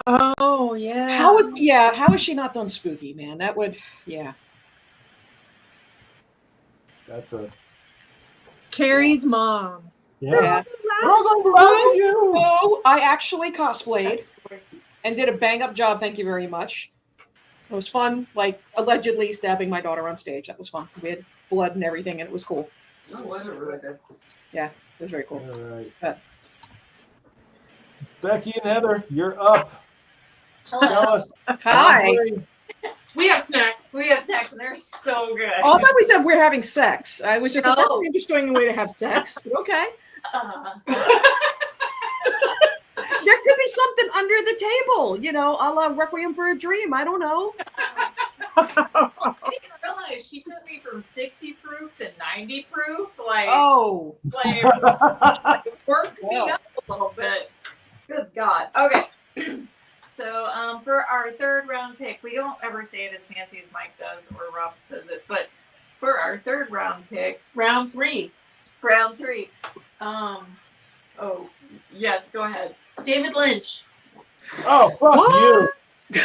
Speaker 5: Oh yeah.
Speaker 1: How is she not done spooky, man? That would
Speaker 3: That's a
Speaker 5: Carrie's mom.
Speaker 1: Yeah.
Speaker 3: We're all going to love you.
Speaker 1: Oh, I actually cosplayed and did a bang up job. Thank you very much. It was fun, like allegedly stabbing my daughter on stage. That was fun. We had blood and everything, and it was cool.
Speaker 2: Oh, was it really good?
Speaker 1: Yeah, it was very cool.
Speaker 3: All right.
Speaker 1: But-
Speaker 3: Becky and Heather, you're up.
Speaker 2: Hello.
Speaker 3: Tell us.
Speaker 1: Hi.
Speaker 6: we have snacks.
Speaker 2: We have snacks and they're so good.
Speaker 1: Oh, I thought we said we're having sex. I was just like, that's
Speaker 2: No.
Speaker 1: an interesting way to have sex. But okay. There could be something under the table, you know, a la Requiem for a Dream. I don't know.
Speaker 2: I didn't realize she took me from 60 proof to 90 proof. Like,
Speaker 1: Oh.
Speaker 2: like worked me up a little bit. Good God. Okay. So for our 3rd round pick, we don't ever say it as fancy as Mike does or Rob says it, but for our 3rd round pick,
Speaker 6: Round 3.
Speaker 2: round 3. Oh yes, go ahead.
Speaker 6: David Lynch.
Speaker 3: Oh, fuck you.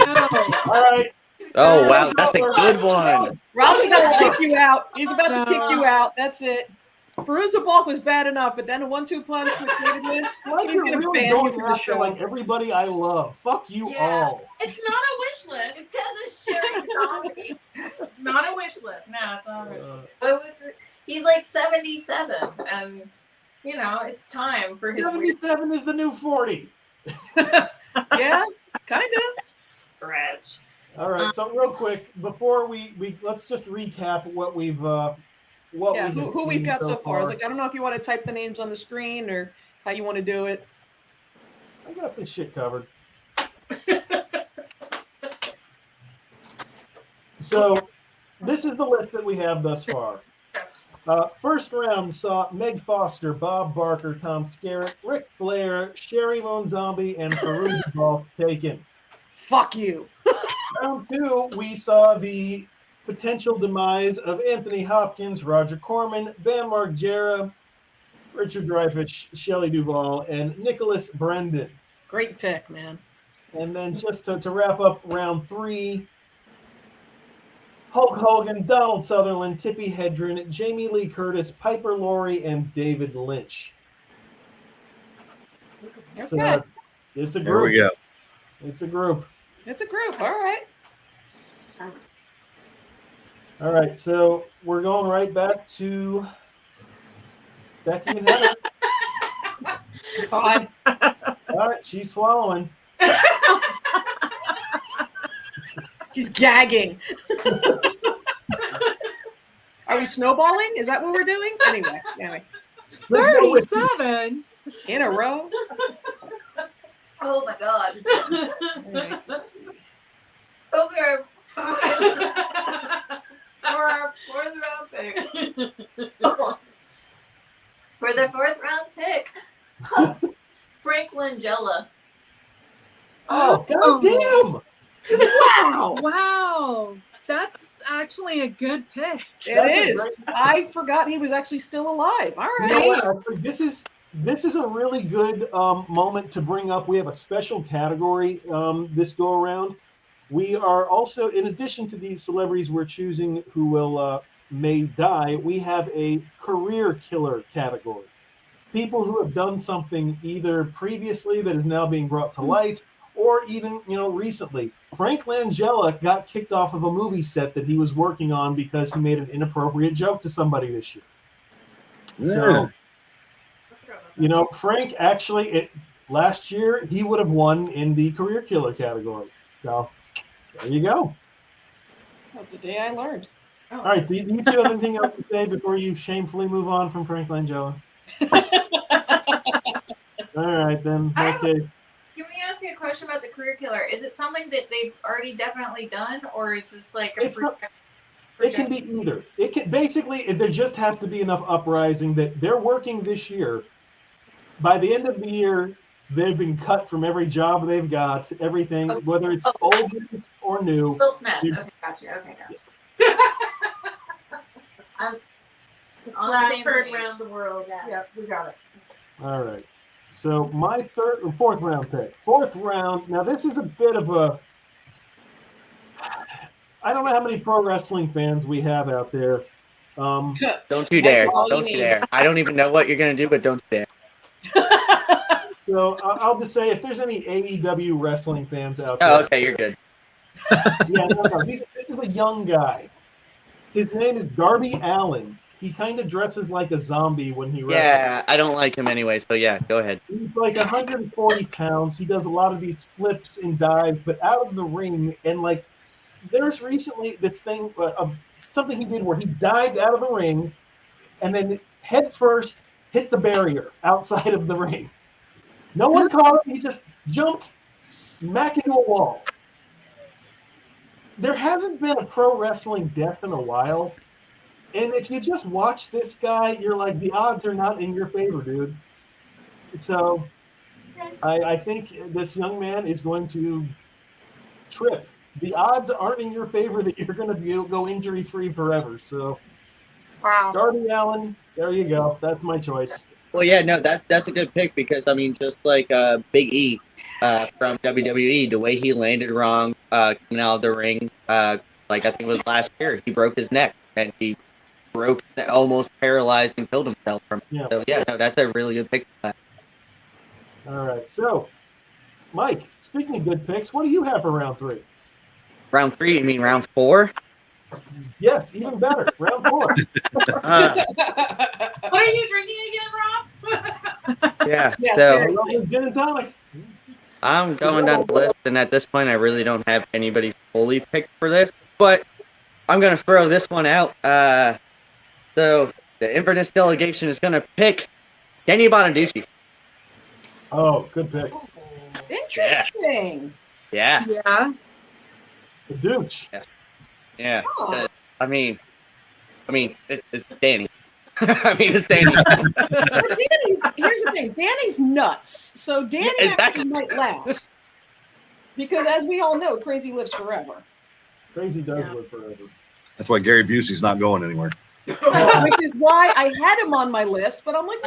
Speaker 5: No.
Speaker 3: All right.
Speaker 4: Oh wow, that's a good one.
Speaker 1: Rob's about to kick you out. He's about to kick
Speaker 5: No.
Speaker 1: you out. That's it. Fairuza Balk was bad enough, but then a 1-2 punch with David Lynch.
Speaker 3: Like
Speaker 1: He's
Speaker 3: you're
Speaker 1: gonna
Speaker 3: really
Speaker 1: ban you
Speaker 3: going
Speaker 1: from the
Speaker 3: after,
Speaker 1: show.
Speaker 3: like everybody I love. Fuck you
Speaker 2: Yeah.
Speaker 3: all.
Speaker 6: It's not a wish list.
Speaker 2: It's because it's Sherry Zombie.
Speaker 6: Not a wish list.
Speaker 2: No, it's not a wish list.
Speaker 3: Uh,
Speaker 2: But he's like 77, and you know it's time for his weird
Speaker 3: 77 is the new 40.
Speaker 1: Yeah, kind of.
Speaker 2: stretch.
Speaker 3: All right. So real quick, before we let's just recap what we've
Speaker 1: Yeah,
Speaker 3: we have
Speaker 1: who we've
Speaker 3: seen
Speaker 1: got so far. I was like, I don't know if you want to type the names on the screen or how you want to do it.
Speaker 3: I got this shit covered. So this is the list that we have thus far. First round saw Meg Foster, Bob Barker, Tom Skerritt, Ric Flair, Sherry Moon Zombie, and Fairuza Balk taken.
Speaker 1: Fuck you.
Speaker 3: Round 2, we saw the potential demise of Anthony Hopkins, Roger Corman, Bam Margera, Richard Dreyfuss, Shelley Duvall, and Nicholas Brendan.
Speaker 1: Great pick, man.
Speaker 3: And then just to wrap up round 3, Hulk Hogan, Donald Sutherland, Tippi Hedren, Jamie Lee Curtis, Piper Laurie, and David Lynch.
Speaker 1: Okay.
Speaker 3: So it's a
Speaker 8: There
Speaker 3: group.
Speaker 8: we go.
Speaker 3: It's a group.
Speaker 1: It's a group. All right.
Speaker 3: All right, so we're going right back to Becky and Heather.
Speaker 1: God.
Speaker 3: All right, she's swallowing.
Speaker 1: She's gagging. Are we snowballing? Is that what we're doing? Anyway.
Speaker 3: Let's go with
Speaker 5: 37.
Speaker 1: In a row.
Speaker 2: Oh my god.
Speaker 1: All right, let's see.
Speaker 2: Okay. For our fourth round pick. For the fourth round pick. Frank Langella.
Speaker 3: Oh, goddamn!
Speaker 1: Wow.
Speaker 5: Wow. That's actually a good pick.
Speaker 1: It
Speaker 3: That's a
Speaker 1: is.
Speaker 3: great-
Speaker 1: I forgot he was actually still alive. All
Speaker 3: You know
Speaker 1: right.
Speaker 3: what? I think this is a really good moment to bring up. We have a special category this go around. We are also, in addition to these celebrities we're choosing who will may die, we have a career killer category. People who have done something either previously that is now being brought to light, or even recently. Frank Langella got kicked off of a movie set that he was working on because he made an inappropriate joke to somebody this year. So, Frank actually, last year he would have won in the career killer category. So there you go.
Speaker 1: That's the day I learned.
Speaker 3: All right, do you two have anything else to say before you shamefully move on from Frank Langella? All right, then. Okay.
Speaker 2: Can we ask you a question about the career killer? Is it something that they've already definitely done, or is this like a
Speaker 3: It's not- It can be either. It can basically there just has to be enough uprising that they're working this year. By the end of the year, they've been cut from every job they've got, everything, whether it's old news or new.
Speaker 2: Will Smith? Okay, gotcha. Okay, got On the same
Speaker 6: Slapped
Speaker 2: page.
Speaker 6: around the world.
Speaker 2: Yeah.
Speaker 6: Yep, we got it.
Speaker 3: All right. So my fourth round pick. Fourth round. Now this is a bit of a. I don't know how many pro wrestling fans we have out there.
Speaker 4: Don't you dare!
Speaker 1: That's all you
Speaker 4: Don't you
Speaker 1: need.
Speaker 4: dare! I don't even know what you're gonna do, but don't you dare!
Speaker 3: So I'll just say if there's any AEW wrestling fans out
Speaker 4: Oh,
Speaker 3: there.
Speaker 4: okay, you're good.
Speaker 3: Yeah, no. This is a young guy. His name is Darby Allin. He kind of dresses like a zombie when he wrestles.
Speaker 4: Yeah, I don't like him anyway, so yeah, go ahead.
Speaker 3: He's like 140 pounds. He does a lot of these flips and dives, but out of the ring. And like, there's recently this thing, something he did where he dived out of the ring, and then head first hit the barrier outside of the ring. No one caught him. He just jumped smack into a wall. There hasn't been a pro wrestling death in a while. And if you just watch this guy, you're like, the odds are not in your favor, dude. So I think this young man is going to trip. The odds aren't in your favor that you're going to go injury-free forever. So,
Speaker 5: Wow.
Speaker 3: Darby Allin, there you go. That's my choice.
Speaker 4: Well, yeah, no, that's a good pick because I mean, just like Big E from WWE, the way he landed wrong coming out of the ring, like I think it was last year, he broke his neck and he almost paralyzed and killed himself from it.
Speaker 3: Yeah.
Speaker 4: So yeah, no, that's a really good pick.
Speaker 3: All right. So, Mike, speaking of good picks, what do you have for round 3?
Speaker 4: Round 3, you mean round 4?
Speaker 3: Yes, even better. Round 4.
Speaker 6: What are you drinking again, Rob?
Speaker 4: Yeah.
Speaker 1: Yeah,
Speaker 4: So
Speaker 1: seriously.
Speaker 3: Gin and tonic.
Speaker 4: I'm going down the list, and at this point, I really don't have anybody fully picked for this, but I'm going to throw this one out. So the Inverness delegation is going to pick Danny Bonaducci.
Speaker 3: Oh, good pick.
Speaker 1: Interesting.
Speaker 4: Yeah.
Speaker 5: Yeah.
Speaker 3: The Dooch.
Speaker 4: Yeah.
Speaker 1: Oh.
Speaker 4: I mean, it's Danny. I mean, it's Danny.
Speaker 1: But here's the thing. Danny's nuts. So Danny
Speaker 4: Yeah, exactly.
Speaker 1: actually might last. Because as we all know, crazy lives forever.
Speaker 3: Crazy does live forever.
Speaker 8: That's why Gary Busey's not going anywhere.
Speaker 1: Which is why I had him on my list, but I'm like,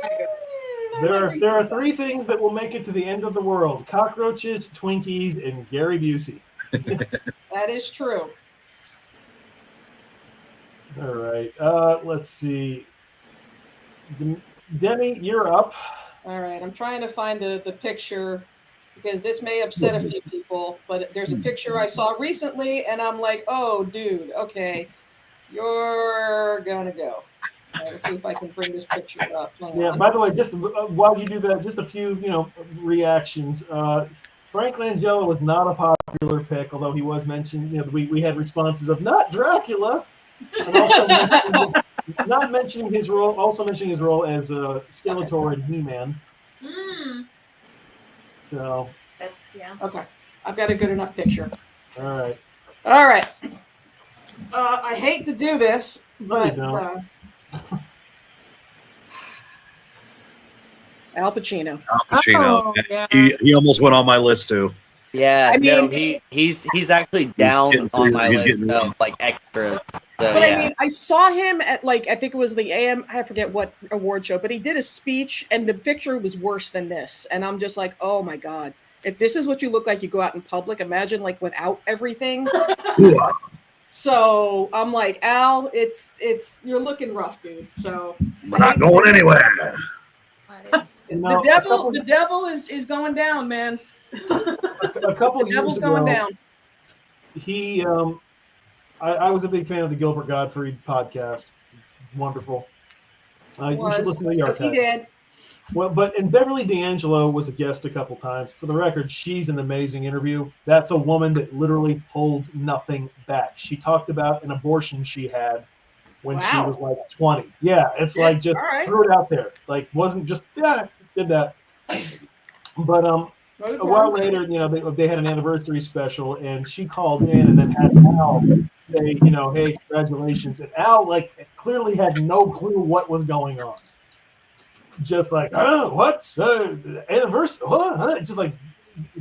Speaker 3: There are 3 things that will make it to the end of the world: cockroaches, Twinkies, and Gary Busey.
Speaker 1: that is true.
Speaker 3: All right. Let's see. Demi, you're up.
Speaker 1: All right, I'm trying to find the picture because this may upset a few people, but there's a picture I saw recently, and I'm like, oh, dude, okay, you're gonna go. All right, let's see if I can bring this picture up. Hang
Speaker 3: Yeah.
Speaker 1: on.
Speaker 3: By the way, just while you do that, just a few reactions. Frank Langella was not a popular pick, although he was mentioned. We had responses of not Dracula, and also mentioned not mentioning his role, also mentioning his role as Skeletor and He-Man.
Speaker 6: Mm.
Speaker 3: So,
Speaker 2: Yeah.
Speaker 1: Okay, I've got a good enough picture.
Speaker 3: all right.
Speaker 1: All right. I hate to do this, but
Speaker 3: don't.
Speaker 1: Al Pacino.
Speaker 8: Al Pacino.
Speaker 5: Oh, yeah.
Speaker 8: He almost went on my list too.
Speaker 4: Yeah,
Speaker 1: I
Speaker 4: no,
Speaker 1: mean-
Speaker 4: he's actually
Speaker 8: He's
Speaker 4: down
Speaker 8: getting
Speaker 4: on
Speaker 8: through-
Speaker 4: my
Speaker 8: he's
Speaker 4: list
Speaker 8: getting
Speaker 4: of
Speaker 8: through.
Speaker 4: like extras. So
Speaker 1: But
Speaker 4: yeah.
Speaker 1: I mean, I saw him at I think it was the I forget what award show, but he did a speech and the picture was worse than this. And I'm just like, oh my God. If this is what you look like, you go out in public, imagine like without everything. So I'm like, Al, you're looking rough, dude. So
Speaker 8: We're not going anywhere.
Speaker 1: the devil is going down, man.
Speaker 3: A couple
Speaker 1: The
Speaker 3: years
Speaker 1: devil's
Speaker 3: ago,
Speaker 1: going down.
Speaker 3: he I was a big fan of the Gilbert Gottfried podcast. Wonderful. You should listen to the
Speaker 1: Because he
Speaker 3: archive.
Speaker 1: did.
Speaker 3: Well, and Beverly D'Angelo was a guest a couple times. For the record, she's an amazing interview. That's a woman that literally holds nothing back. She talked about an abortion she had when she
Speaker 1: Wow.
Speaker 3: was like 20. Yeah, it's
Speaker 1: Yeah,
Speaker 3: like just
Speaker 1: all right.
Speaker 3: threw it out there. Like wasn't just did that. But a while later, they had an anniversary special, and she called in and then had Al say, hey, congratulations. And Al clearly had no clue what was going on. Just like, what? Anniversary? Just like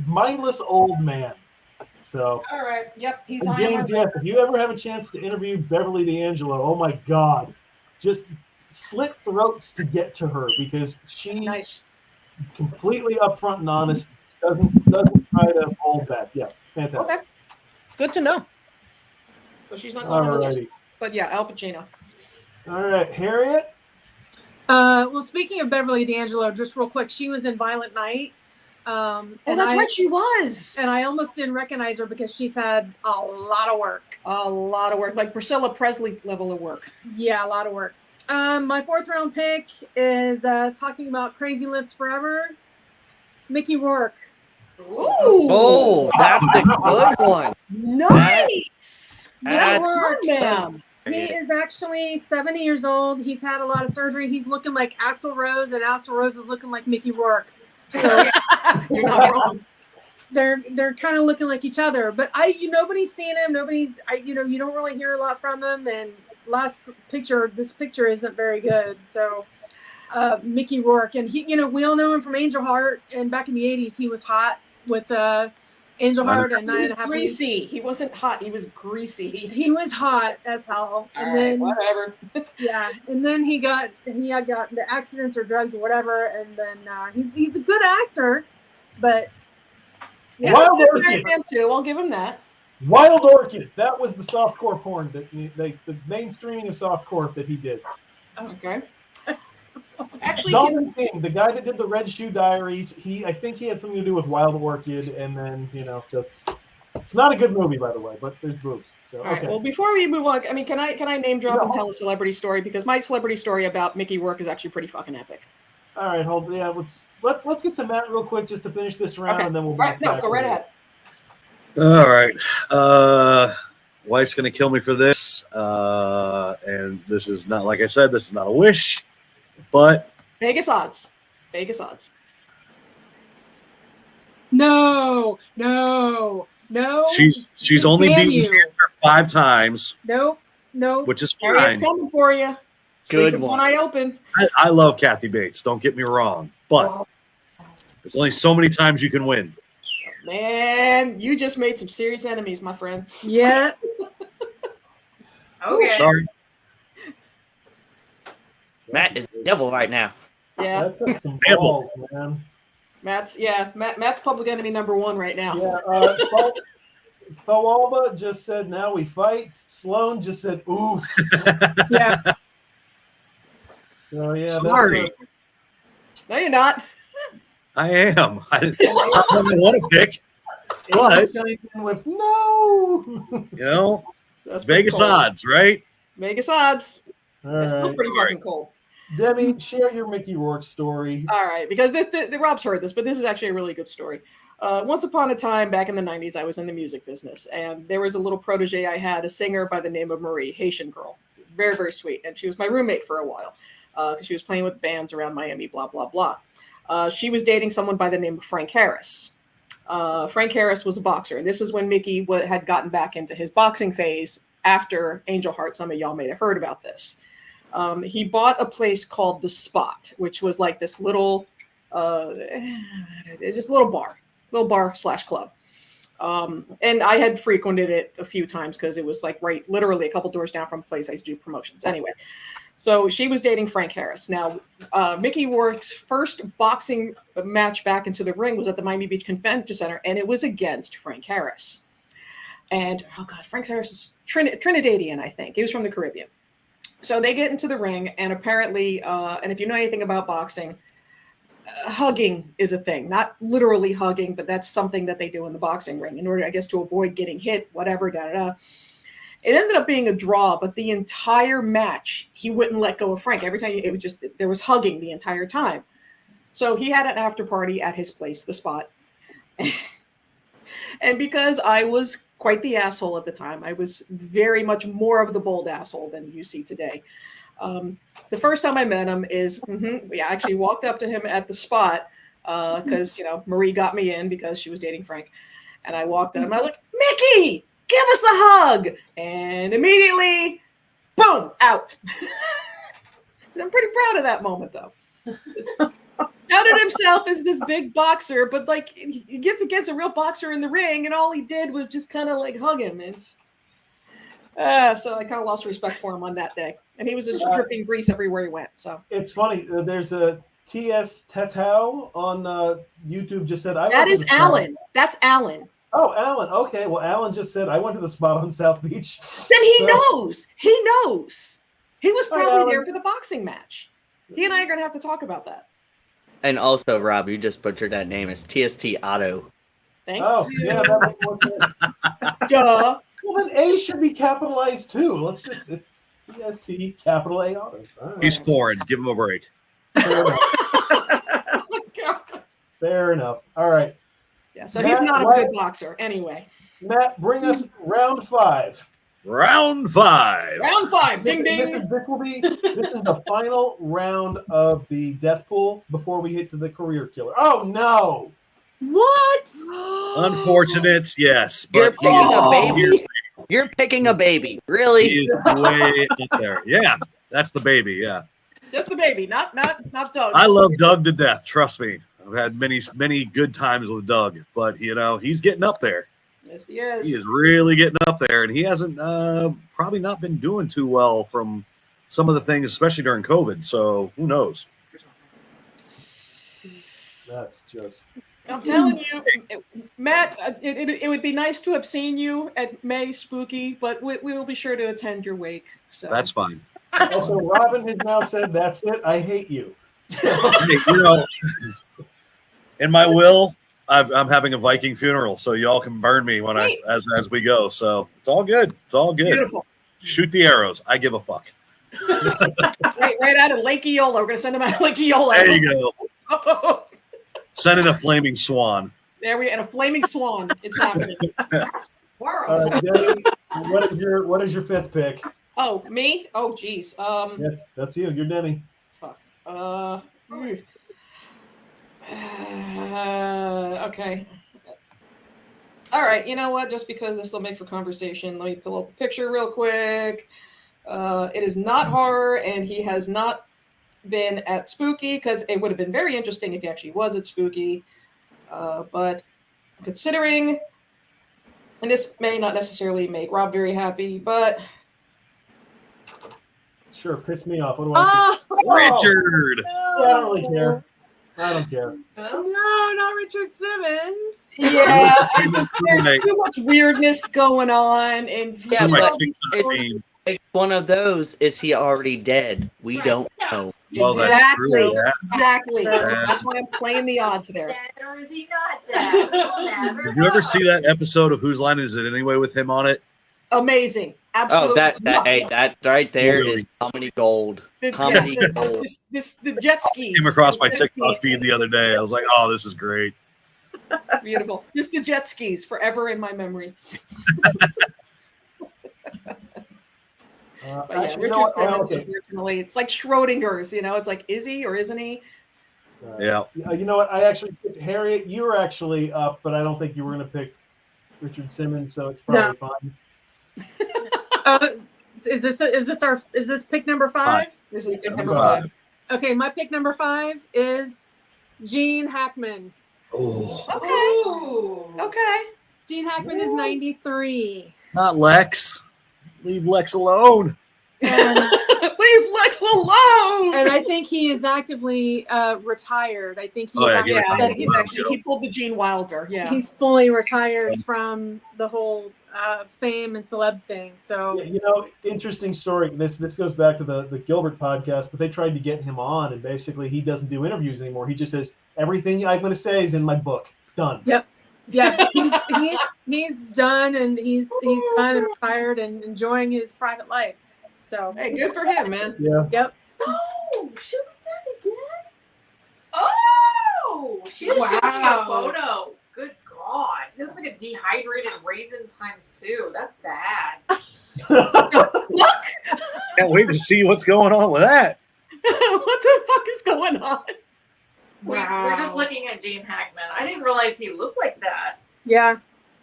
Speaker 3: mindless old man. So,
Speaker 1: All right. Yep. He's
Speaker 3: and
Speaker 1: high on my
Speaker 3: James,
Speaker 1: list.
Speaker 3: yes, if you ever have a chance to interview Beverly D'Angelo, oh my God, just slit throats to get to her because she
Speaker 1: Nice.
Speaker 3: completely upfront and honest, doesn't try to hold back. Yeah, fantastic.
Speaker 1: Okay. Good to know. So she's not going on the list.
Speaker 3: Alrighty.
Speaker 1: But yeah, Al Pacino.
Speaker 3: All right, Harriet.
Speaker 5: Well, speaking of Beverly D'Angelo, just real quick, she was in Violent Night.
Speaker 1: Oh, that's right, she was.
Speaker 5: And I almost didn't recognize her because she's had a lot of work.
Speaker 1: A lot of work, like Priscilla Presley level of work.
Speaker 5: Yeah, a lot of work. My fourth round pick is talking about Crazy Lives Forever. Mickey Rourke.
Speaker 1: Ooh.
Speaker 4: Oh, that's a good one.
Speaker 1: Nice.
Speaker 4: That's-
Speaker 1: ma'am.
Speaker 5: He is actually 70 years old. He's had a lot of surgery. He's looking like Axl Rose, and Axl Rose is looking like Mickey Rourke. So
Speaker 1: You're not wrong.
Speaker 5: they're kind of looking like each other. But nobody's seen him. You don't really hear a lot from him. And this picture isn't very good. So Mickey Rourke, and we all know him from Angel Heart. And back in the 80s, he was hot with Angel Heart and 9.5 Weeks.
Speaker 1: Greasy. He wasn't hot. He was greasy.
Speaker 5: He was hot as hell. And
Speaker 1: All right,
Speaker 5: then
Speaker 1: whatever.
Speaker 5: yeah, and then he got the accidents or drugs or whatever, and then he's a good actor, but
Speaker 1: Yeah,
Speaker 3: Wild
Speaker 1: he's a
Speaker 3: Orchid.
Speaker 1: good man too. I'll give him that.
Speaker 3: Wild Orchid. That was the softcore porn that the mainstreaming of softcore that he did.
Speaker 1: Okay. Actually,
Speaker 3: Dalton King, the guy that did the Red Shoe Diaries, I think he had something to do with Wild Orchid, and then it's not a good movie, by the way, but there's boobs. So
Speaker 1: all right.
Speaker 3: okay.
Speaker 1: Well, before we move on, I mean, can I name drop and tell a celebrity story, because my celebrity story about Mickey Rourke is actually pretty fucking epic.
Speaker 3: All right, hold. Yeah, let's get to Matt real quick just to finish this round,
Speaker 1: Okay.
Speaker 3: and then we'll.
Speaker 1: All right. No, go right ahead.
Speaker 8: All right. Wife's gonna kill me for this. And this is not, like I said, this is not a wish, but
Speaker 1: Vegas odds. Vegas odds.
Speaker 5: no.
Speaker 8: she's only
Speaker 5: Damn
Speaker 8: beaten
Speaker 5: you.
Speaker 8: cancer 5 times,
Speaker 5: Nope.
Speaker 8: which is
Speaker 1: Harriet's
Speaker 8: fine.
Speaker 1: coming for you.
Speaker 4: Good
Speaker 1: Sleep with
Speaker 4: one.
Speaker 1: one eye open.
Speaker 8: I love Kathy Bates. Don't get me wrong, but there's only so many times you can win.
Speaker 1: Man, you just made some serious enemies, my friend.
Speaker 5: Yeah.
Speaker 2: Okay.
Speaker 8: Sorry.
Speaker 4: Matt is the devil right now.
Speaker 1: Yeah,
Speaker 3: That's some
Speaker 8: Devil.
Speaker 3: balls, man.
Speaker 1: Matt's public enemy number 1 right now.
Speaker 3: Yeah. Thawalba just said, "Now we fight." Sloan just said, "Oof."
Speaker 5: Yeah.
Speaker 3: So yeah.
Speaker 8: Sorry.
Speaker 1: No, you're not.
Speaker 8: I am. I didn't want to pick, but
Speaker 3: With no.
Speaker 1: That's pretty
Speaker 8: Vegas
Speaker 1: cold.
Speaker 8: odds, right?
Speaker 1: Vegas odds.
Speaker 3: All
Speaker 1: That's still
Speaker 3: right.
Speaker 1: pretty fucking cold.
Speaker 3: Debbie, share your Mickey Rourke story.
Speaker 1: All right, because Rob's heard this, but this is actually a really good story. Once upon a time, back in the 90s, I was in the music business, and there was a little protege I had, a singer by the name of Marie, Haitian girl. very, very sweet. And she was my roommate for a while because she was playing with bands around Miami, blah, blah, blah. She was dating someone by the name of Frank Harris. Frank Harris was a boxer, and this is when Mickey had gotten back into his boxing phase after Angel Heart. Some of y'all may have heard about this. He bought a place called The Spot, which was like this little, just little bar / club. And I had frequented it a few times because it was like literally a couple doors down from the place I used to do promotions. Anyway, so she was dating Frank Harris. Now, Mickey Rourke's first boxing match back into the ring was at the Miami Beach Convention Center, and it was against Frank Harris. And, oh God, Frank Harris is Trinidadian, I think. He was from the Caribbean. So they get into the ring, and apparently, and if you know anything about boxing, hugging is a thing. Not literally hugging, but that's something that they do in the boxing ring in order, I guess, to avoid getting hit, whatever, da-da-da. It ended up being a draw, but the entire match, he wouldn't let go of Frank. Every time it was just, there was hugging the entire time. So he had an after party at his place, The Spot. And because I was quite the asshole at the time, I was very much more of the bold asshole than you see today. The first time I met him is, we actually walked up to him at The Spot because, Marie got me in because she was dating Frank. And I walked at him, I was like, Mickey, give us a hug. And immediately, boom, out. I'm pretty proud of that moment, though. Outed himself as this big boxer, but like he gets against a real boxer in the ring, and all he did was just kind of like hug him. So I kind of lost respect for him on that day, and he was just dripping grease everywhere he went. So
Speaker 3: it's funny. There's a TS Tatao on YouTube. Just said
Speaker 1: that is Alan. That's Alan.
Speaker 3: Oh, Alan. Okay. Well, Alan just said I went to The Spot on South Beach.
Speaker 1: Then he knows. He knows. He was probably there for the boxing match. He and I are going to have to talk about that.
Speaker 4: And also, Rob, you just butchered that name. It's TST Otto.
Speaker 1: Thank you.
Speaker 3: Yeah, that makes more sense.
Speaker 1: Duh.
Speaker 3: Well, then A should be capitalized too. It's TST capital A Otto. Right.
Speaker 8: He's foreign. Give him a break.
Speaker 3: Fair enough.
Speaker 1: Oh, God.
Speaker 3: Fair enough. All right.
Speaker 1: Yeah, so he's not a good boxer. Anyway.
Speaker 3: Matt, bring us round 5.
Speaker 8: Round 5.
Speaker 1: Round 5. Ding, ding.
Speaker 3: This is the final round of the death pool before we hit to the career killer. Oh, no.
Speaker 5: What?
Speaker 8: Unfortunate, yes.
Speaker 4: You're
Speaker 8: But
Speaker 4: picking a baby. You're picking a baby. Really?
Speaker 8: He is way up there. Yeah, that's the baby, yeah.
Speaker 1: Just the baby, not Doug.
Speaker 8: I love Doug to death. Trust me. I've had many good times with Doug, but, he's getting up there.
Speaker 1: Yes, he is.
Speaker 8: He is really getting up there, and he hasn't probably not been doing too well from some of the things, especially during COVID. So who knows?
Speaker 3: That's just.
Speaker 1: I'm telling you, Matt, it would be nice to have seen you at May Spooky, but we will be sure to attend your wake. So
Speaker 8: That's fine.
Speaker 3: Also, Robin has now said, "That's it. I hate you."
Speaker 8: Hey, in my will, I'm having a Viking funeral, so y'all can burn me when as we go. So it's all good. It's all good.
Speaker 1: Beautiful.
Speaker 8: Shoot the arrows. I give a fuck.
Speaker 1: right out of Lake Eola. We're gonna send him out of Lake Eola.
Speaker 8: There you go. Send in a flaming swan.
Speaker 1: And a flaming swan. It's happening.
Speaker 3: Debbie, what is your 5th pick?
Speaker 1: Oh, me? Oh, geez.
Speaker 3: Yes, that's you. You're Demi.
Speaker 1: Fuck. Okay. All right. You know what? Just because this will make for conversation, let me pull up a picture real quick. It is not horror, and he has not been at Spooky, because it would have been very interesting if he actually was at Spooky. But considering, and this may not necessarily make Rob very happy, but
Speaker 3: Sure, piss me off. What do I do?
Speaker 8: Richard.
Speaker 3: I don't really care. I don't care.
Speaker 5: No, not Richard Simmons.
Speaker 1: yeah,
Speaker 8: Richard
Speaker 1: there's
Speaker 8: Simmons.
Speaker 1: too much weirdness going on, and
Speaker 4: Yeah,
Speaker 8: Who am I
Speaker 4: but
Speaker 8: thinking?
Speaker 4: it's one of those. Is he already dead? We don't know.
Speaker 8: Well, that's true. Yeah.
Speaker 1: Exactly. That's why I'm playing the odds there.
Speaker 2: Dead or is he not dead? We'll never
Speaker 8: Did you ever
Speaker 2: know.
Speaker 8: see that episode of Whose Line Is It Anyway with him on it?
Speaker 1: Amazing. Absolutely.
Speaker 4: Oh, that right there is
Speaker 8: Really?
Speaker 4: comedy gold.
Speaker 1: The-
Speaker 4: Comedy
Speaker 1: yeah,
Speaker 4: gold.
Speaker 1: the jet skis.
Speaker 8: Came across my
Speaker 1: The jet
Speaker 8: TikTok
Speaker 1: skis.
Speaker 8: feed the other day. I was like, oh, this is great.
Speaker 1: Beautiful. Just the jet skis forever in my memory. But yeah,
Speaker 3: Actually, you know
Speaker 1: Richard
Speaker 3: what?
Speaker 1: Simmons,
Speaker 3: Okay.
Speaker 1: unfortunately, it's like Schrodinger's. It's like, is he or isn't he?
Speaker 8: Yeah.
Speaker 3: You know what? I actually picked Harriet. You were actually up, but I don't think you were going to pick Richard Simmons, so it's probably fine.
Speaker 5: Is this pick number 5?
Speaker 1: This is pick
Speaker 8: Number
Speaker 1: number 5.
Speaker 5: Okay, my pick number 5 is Gene Hackman.
Speaker 8: Oh,
Speaker 2: Okay.
Speaker 1: Okay.
Speaker 5: Gene Hackman is 93.
Speaker 8: not Lex. Leave Lex alone.
Speaker 5: And,
Speaker 1: Leave Lex alone.
Speaker 5: and I think he is actively retired. I think
Speaker 8: Oh, yeah, he
Speaker 1: Yeah,
Speaker 8: retired.
Speaker 1: he's actually he pulled the Gene Wilder. Yeah.
Speaker 5: he's fully retired from the whole fame and celeb thing. So
Speaker 3: Yeah, interesting story. This goes back to the Gilbert podcast, but they tried to get him on, and basically he doesn't do interviews anymore. He just says everything I'm going to say is in my book. Done.
Speaker 5: Yep. Yeah, he's done, and he's done and retired and enjoying his private life. So
Speaker 1: Hey, good for him, man.
Speaker 3: Yeah.
Speaker 5: yep.
Speaker 2: Oh, show me that again. Oh, she just showed me a
Speaker 6: Wow.
Speaker 2: photo. Good God. It looks like a dehydrated raisin times 2. That's bad.
Speaker 8: Can't wait to see what's going on with that.
Speaker 1: What the fuck is going on?
Speaker 2: We're just looking at Gene Hackman. I didn't realize he looked like that.
Speaker 5: Yeah.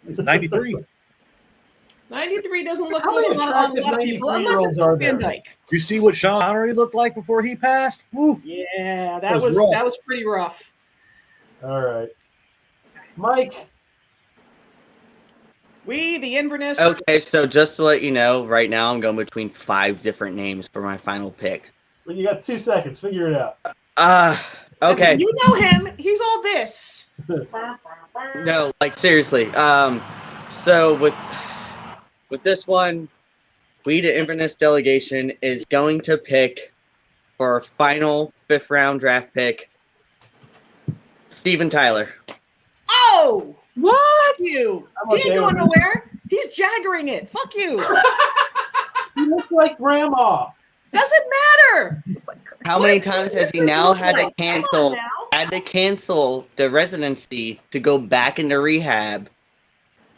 Speaker 8: 93.
Speaker 1: 93 doesn't look
Speaker 3: How
Speaker 1: good
Speaker 3: many
Speaker 1: on a lot
Speaker 3: attractive
Speaker 1: of people, unless
Speaker 3: 93-year-olds
Speaker 1: it's
Speaker 3: are
Speaker 1: Van
Speaker 3: there?
Speaker 1: Dyke.
Speaker 8: You see what Sean Connery looked like before he passed? Woo.
Speaker 1: Yeah,
Speaker 8: That was rough.
Speaker 1: that was pretty rough.
Speaker 3: All right. Mike.
Speaker 1: We, the Inverness.
Speaker 4: Okay, so just to let you know, right now I'm going between 5 different names for my final pick.
Speaker 3: Well, you got 2 seconds. Figure it out.
Speaker 4: Okay.
Speaker 1: You know him. He's all this.
Speaker 4: No, like seriously. So with this one, we the Inverness delegation is going to pick for our final 5th round draft pick, Steven Tyler.
Speaker 1: Oh,
Speaker 5: What?
Speaker 1: fuck you.
Speaker 3: I'm
Speaker 1: He ain't
Speaker 3: okay
Speaker 1: going
Speaker 3: with it.
Speaker 1: nowhere. He's jaggering it. Fuck you.
Speaker 3: He looks like Grandma.
Speaker 1: Doesn't matter.
Speaker 4: How
Speaker 1: What
Speaker 4: many
Speaker 1: does
Speaker 4: times
Speaker 1: Cliff
Speaker 4: has he
Speaker 1: Richards
Speaker 4: now
Speaker 1: look
Speaker 4: had to
Speaker 1: like? Come on
Speaker 4: cancel
Speaker 1: now.
Speaker 4: the residency to go back into rehab,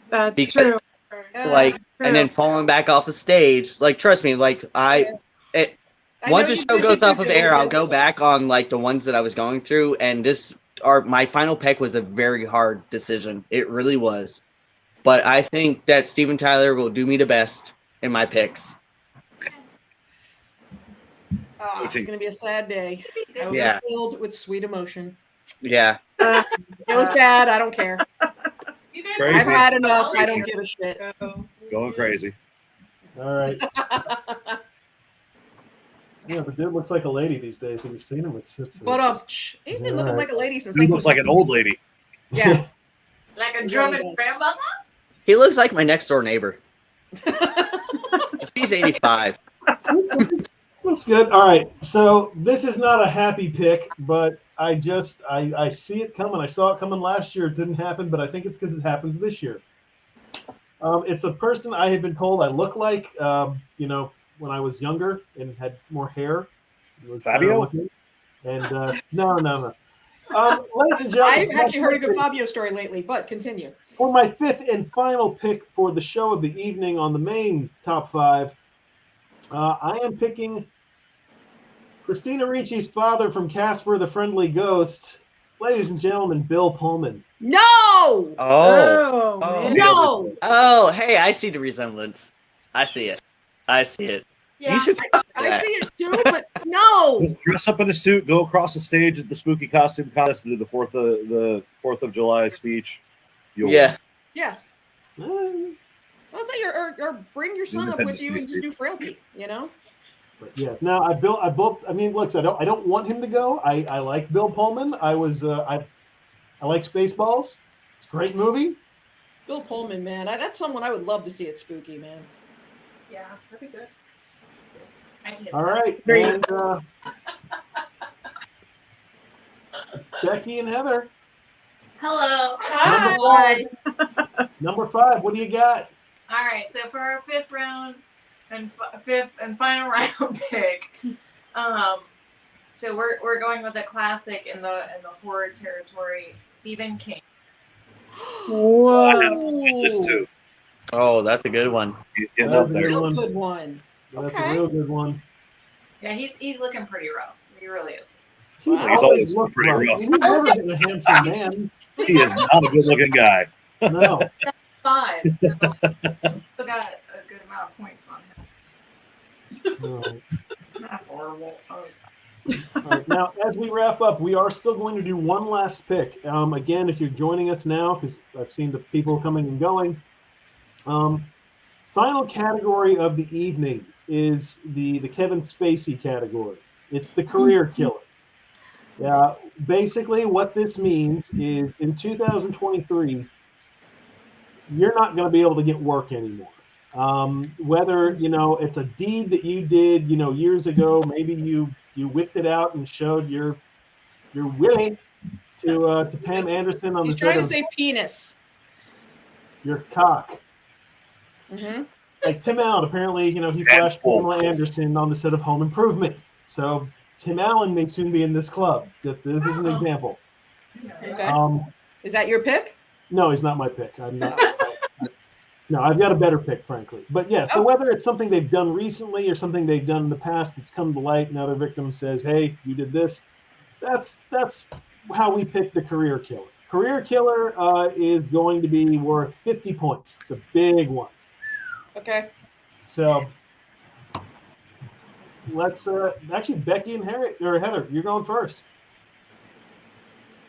Speaker 5: That's
Speaker 4: Because-
Speaker 5: true.
Speaker 4: like, and then falling back off the stage? Like, trust me, like
Speaker 1: I
Speaker 4: once
Speaker 1: know
Speaker 4: the
Speaker 1: you
Speaker 4: show
Speaker 1: did
Speaker 4: goes
Speaker 1: your
Speaker 4: off of
Speaker 1: due
Speaker 4: air, I'll
Speaker 1: diligence.
Speaker 4: go back on like the ones that I was going through, and my final pick was a very hard decision. It really was, but I think that Steven Tyler will do me the best in my picks.
Speaker 1: Oh, it's going to be a sad day. I will
Speaker 4: Yeah.
Speaker 1: be filled with sweet emotion.
Speaker 4: Yeah,
Speaker 1: It was bad. I don't care.
Speaker 2: You guys
Speaker 8: Crazy.
Speaker 1: I've had enough. I don't give a shit.
Speaker 8: Going crazy.
Speaker 3: All right. Yeah, the dude looks like a lady these days. Have you seen him?
Speaker 1: But he's been looking
Speaker 3: Alright.
Speaker 1: like a lady since
Speaker 8: He looks like an old lady.
Speaker 1: Yeah.
Speaker 2: Like a
Speaker 1: It
Speaker 2: German
Speaker 1: really does.
Speaker 2: grandmother?
Speaker 4: he looks like my next door neighbor. He's 85.
Speaker 3: That's good. All right. So this is not a happy pick, but I see it coming. I saw it coming last year. It didn't happen, but I think it's because it happens this year. It's a person I have been told I look like, when I was younger and had more hair. It was
Speaker 8: Fabio?
Speaker 3: looking. And no. Ladies and gentlemen,
Speaker 1: I've actually heard a good Fabio story lately, but continue.
Speaker 3: for my 5th and final pick for the show of the evening on the main top 5, I am picking Christina Ricci's father from Casper the Friendly Ghost. Ladies and gentlemen, Bill Pullman.
Speaker 1: No!
Speaker 4: Oh,
Speaker 5: Oh,
Speaker 4: Oh.
Speaker 5: man.
Speaker 1: No!
Speaker 4: oh, hey, I see the resemblance. I see it.
Speaker 2: Yeah.
Speaker 4: You should watch
Speaker 1: I
Speaker 4: that.
Speaker 1: see it too, but no!
Speaker 8: Just dress up in a suit, go across the stage at the spooky costume contest, and do the Fourth of July speech.
Speaker 4: Yeah.
Speaker 1: Yeah.
Speaker 3: Eh,
Speaker 1: I'll say, or bring your son up with you and just do frailty,
Speaker 3: but yeah. Now I mean, look, I don't want him to go. I like Bill Pullman. I like Spaceballs. It's a great movie.
Speaker 1: Bill Pullman, man. That's someone I would love to see at Spooky, man.
Speaker 6: Yeah, that'd be good.
Speaker 2: I can-
Speaker 3: All right.
Speaker 5: Great.
Speaker 3: And Becky and Heather.
Speaker 2: Hello.
Speaker 3: Number 5. What do you got?
Speaker 2: All right, so for our 5th round and final round pick, so we're going with a classic in the horror territory, Stephen King.
Speaker 8: I have to read this too.
Speaker 4: Oh, that's a good one.
Speaker 8: He's getting
Speaker 3: That's
Speaker 8: up
Speaker 3: a
Speaker 8: there.
Speaker 3: good one.
Speaker 1: Good one.
Speaker 3: That's
Speaker 1: Okay.
Speaker 3: a real good one.
Speaker 2: Yeah, he's looking pretty rough. He really is.
Speaker 3: He's
Speaker 8: He's
Speaker 3: always
Speaker 8: always
Speaker 3: looked
Speaker 8: pretty rough.
Speaker 3: He's never been a handsome man.
Speaker 8: He is not a good-looking guy.
Speaker 3: No.
Speaker 2: 5, so still got a good amount of points on him.
Speaker 3: No.
Speaker 2: Not horrible. Oh.
Speaker 3: All right, now, as we wrap up, we are still going to do one last pick. Again, if you're joining us now, because I've seen the people coming and going, final category of the evening is the Kevin Spacey category. It's the career killer. Basically, what this means is in 2023, you're not going to be able to get work anymore. Whether it's a deed that you did years ago, maybe you whipped it out and showed your willy to Pam Anderson on the
Speaker 1: He's
Speaker 3: set
Speaker 1: trying to
Speaker 3: of
Speaker 1: say penis.
Speaker 3: your cock.
Speaker 1: Mm-hmm.
Speaker 3: Like Tim Allen, apparently, he flashed Pamela Anderson on the set of Home Improvement. So Tim Allen may soon be in this club. This is an example.
Speaker 1: Okay. Is that your pick?
Speaker 3: No, he's not my pick. I'm not. No, I've got a better pick, frankly. But yeah, so whether it's something they've done recently or something they've done in the past that's come to light, and other victim says, "Hey, you did this." That's how we pick the career killer. Career killer is going to be worth 50 points. It's a big one.
Speaker 1: Okay.
Speaker 3: So let's actually Becky and Heather, you're going first.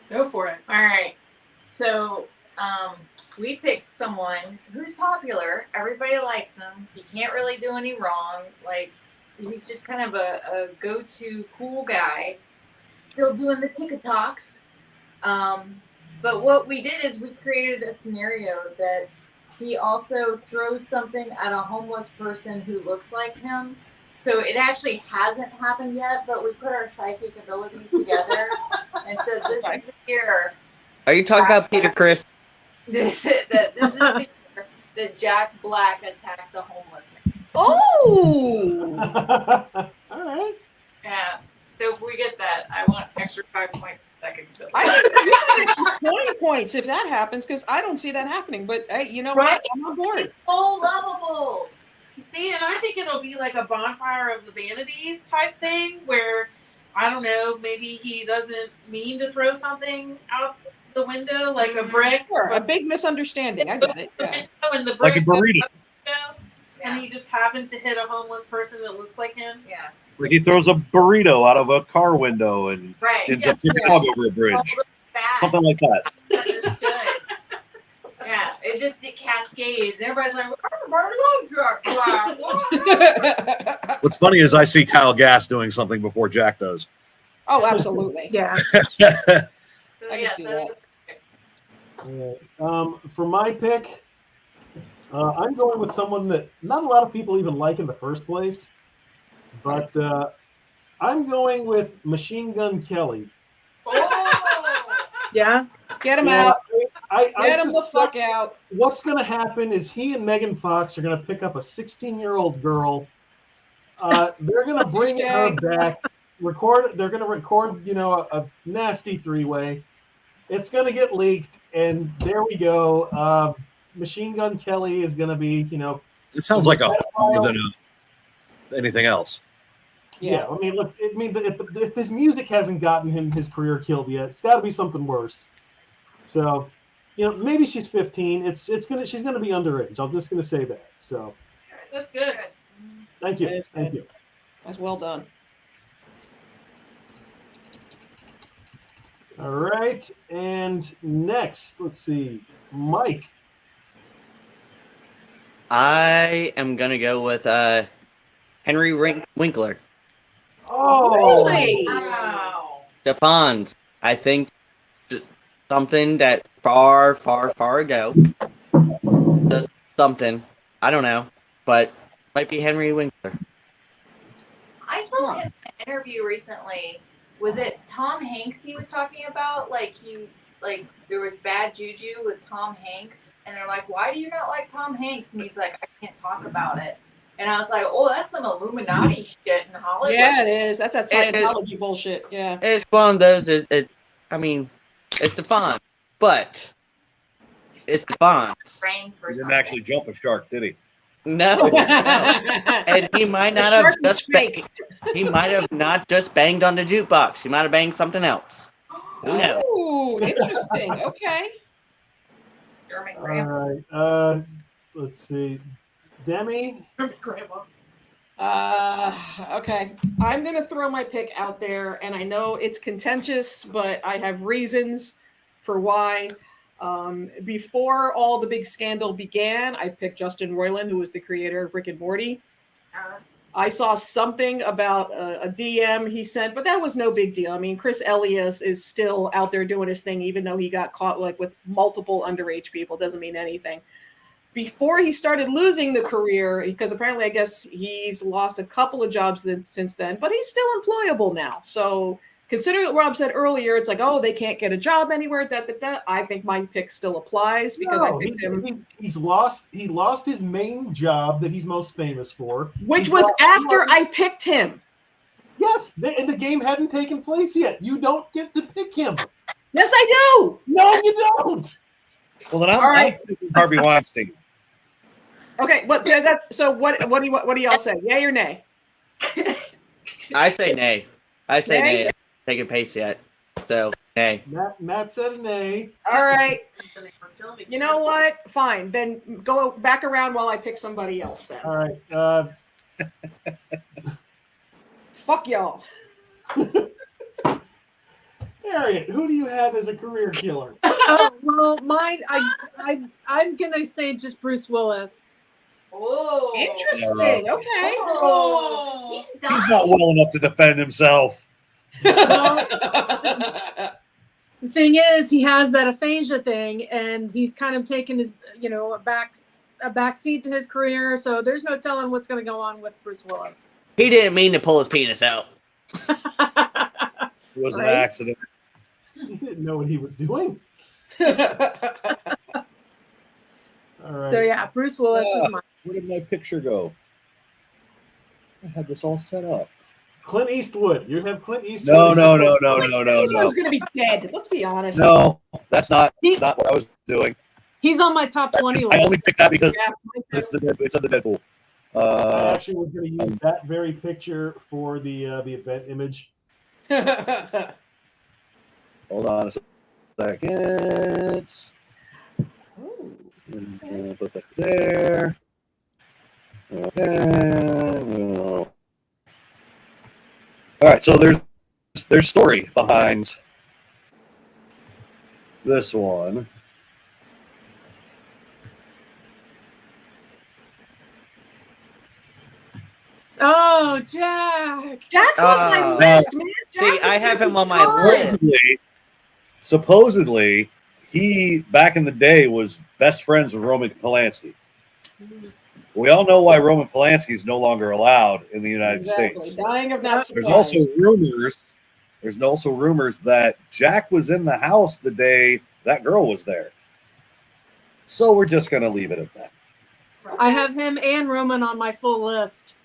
Speaker 6: Go for it.
Speaker 2: All right. So we picked someone who's popular. Everybody likes him. He can't really do any wrong. Like, he's just kind of a go-to cool guy. Still doing the TikToks. But what we did is we created a scenario that he also throws something at a homeless person who looks like him. So it actually hasn't happened yet, but we put our psychic abilities together and said, this is the year.
Speaker 4: Are you talking about Peter Chris?
Speaker 2: This is the year that Jack Black attacks a homeless man.
Speaker 1: Oh!
Speaker 3: All right.
Speaker 2: Yeah. So if we get that, I want extra 5 points per second.
Speaker 1: I think you got extra 20 points if that happens, because I don't see that happening. But hey, you know what? I'm on board.
Speaker 2: He's so lovable.
Speaker 6: See, and I think it'll be like a bonfire of the vanities type thing where, I don't know, maybe he doesn't mean to throw something out the window, like a brick.
Speaker 1: Sure, a big misunderstanding. I get it. Yeah.
Speaker 6: And the
Speaker 8: Like a
Speaker 6: brick
Speaker 8: burrito.
Speaker 6: goes out the window, and he just happens to hit a homeless person that looks like him.
Speaker 2: Yeah.
Speaker 8: Like he throws a burrito out of a car window and
Speaker 2: Right.
Speaker 8: ends up taking a dog over a bridge. Something like that.
Speaker 2: Understood. Yeah, it cascades. Everybody's like,
Speaker 8: What's funny is I see Kyle Gass doing something before Jack does.
Speaker 1: Oh, absolutely.
Speaker 5: Yeah.
Speaker 1: I can see that.
Speaker 3: All right. For my pick, I'm going with someone that not a lot of people even like in the first place, but I'm going with Machine Gun Kelly.
Speaker 5: Yeah.
Speaker 1: Get him out.
Speaker 3: Get
Speaker 1: him the fuck out.
Speaker 3: What's going to happen is he and Megan Fox are going to pick up a 16-year-old girl. They're going to bring her back. They're going to record, a nasty three-way. It's going to get leaked, and there we go. Machine Gun Kelly is going to be,
Speaker 8: It sounds like a more than anything else.
Speaker 3: Yeah, I mean, look, if his music hasn't gotten him his career killed yet, it's got to be something worse. So, maybe she's 15. She's gonna be underage. I'm just gonna say that. So,
Speaker 6: That's good.
Speaker 3: thank you,
Speaker 1: That is
Speaker 3: thank
Speaker 1: good.
Speaker 3: you.
Speaker 1: That's well done.
Speaker 3: All right, and next, let's see, Mike.
Speaker 4: I am gonna go with Henry Winkler.
Speaker 3: Oh,
Speaker 1: Really?
Speaker 2: Wow.
Speaker 4: The Fonz. I think something that far ago does something. I don't know, but might be Henry Winkler.
Speaker 2: I saw him in an interview recently. Was it Tom Hanks he was talking about? Like there was bad juju with Tom Hanks, and they're like, "Why do you not like Tom Hanks?" And he's like, "I can't talk about it." And I was like, "Oh, that's some Illuminati shit in Hollywood."
Speaker 1: Yeah, it is. That's that Scientology bullshit. Yeah.
Speaker 4: It's one of those. I mean, it's the Fonz, but it's the Fonz.
Speaker 2: Praying for
Speaker 8: He didn't
Speaker 2: something.
Speaker 8: actually jump a shark, did he?
Speaker 4: No, no. And he might
Speaker 1: The
Speaker 4: not
Speaker 1: shark
Speaker 4: have
Speaker 1: is
Speaker 4: just
Speaker 1: fake.
Speaker 4: he might have not just banged on the jukebox. He might have banged something else. Who knows?
Speaker 1: Oh, interesting. Okay.
Speaker 2: German
Speaker 3: All
Speaker 2: grandpa.
Speaker 3: right. Let's see. Demi.
Speaker 6: Grandma.
Speaker 1: Okay. I'm going to throw my pick out there, and I know it's contentious, but I have reasons for why. Before all the big scandal began, I picked Justin Roiland, who was the creator of Rick and Morty. I saw something about a DM he sent, but that was no big deal. I mean, Chris Elias is still out there doing his thing, even though he got caught like with multiple underage people. Doesn't mean anything. Before he started losing the career, because apparently I guess he's lost a couple of jobs since then, but he's still employable now. So considering what Rob said earlier, it's like, oh, they can't get a job anywhere. I think my pick still applies because I picked him.
Speaker 3: He lost his main job that he's most famous for.
Speaker 1: Which was after I picked him.
Speaker 3: Yes, and the game hadn't taken place yet. You don't get to pick him.
Speaker 1: Yes, I do.
Speaker 3: No, you don't.
Speaker 8: Well, then
Speaker 1: All right.
Speaker 8: I'm picking Harvey Weinstein.
Speaker 1: Okay, what that's so what do y'all say? Yay or nay?
Speaker 4: I say nay. I say
Speaker 1: Nay?
Speaker 4: nay. I haven't taken pace yet. So nay.
Speaker 3: Matt said a nay.
Speaker 1: All right. You know what? Fine. Then go back around while I pick somebody else then.
Speaker 3: All right.
Speaker 1: Fuck y'all.
Speaker 3: Harriet, who do you have as a career killer?
Speaker 5: Well, mine. I'm gonna say just Bruce Willis.
Speaker 2: Whoa.
Speaker 1: Interesting. Okay.
Speaker 2: Oh,
Speaker 8: He's not well enough to defend himself.
Speaker 5: The thing is, he has that aphasia thing, and he's kind of taken his, a back seat to his career. So there's no telling what's going to go on with Bruce Willis.
Speaker 4: He didn't mean to pull his penis out.
Speaker 8: It was an accident.
Speaker 3: He didn't know what he was doing. All right.
Speaker 5: So yeah, Bruce Willis is mine.
Speaker 8: Where did my picture go? I had this all set up.
Speaker 3: Clint Eastwood. You have Clint Eastwood.
Speaker 8: No.
Speaker 1: He's going to be dead. Let's be honest.
Speaker 8: No, that's not what I was doing.
Speaker 5: He's on my top 20 list.
Speaker 8: I only picked that because
Speaker 1: Yeah.
Speaker 8: it's on the Deadpool.
Speaker 3: I actually was going to use that very picture for the event image.
Speaker 8: Hold on a second. Put that there. Okay. All right, so there's story behind this one.
Speaker 5: Oh, Jack.
Speaker 1: Jack's on my list, man.
Speaker 4: See, I have him on my list.
Speaker 8: Supposedly, he back in the day was best friends with Roman Polanski. We all know why Roman Polanski is no longer allowed in the United States.
Speaker 1: Dying of not
Speaker 8: There's
Speaker 1: surprise.
Speaker 8: also rumors. There's also rumors that Jack was in the house the day that girl was there. So we're just gonna leave it at that.
Speaker 5: I have him and Roman on my full list.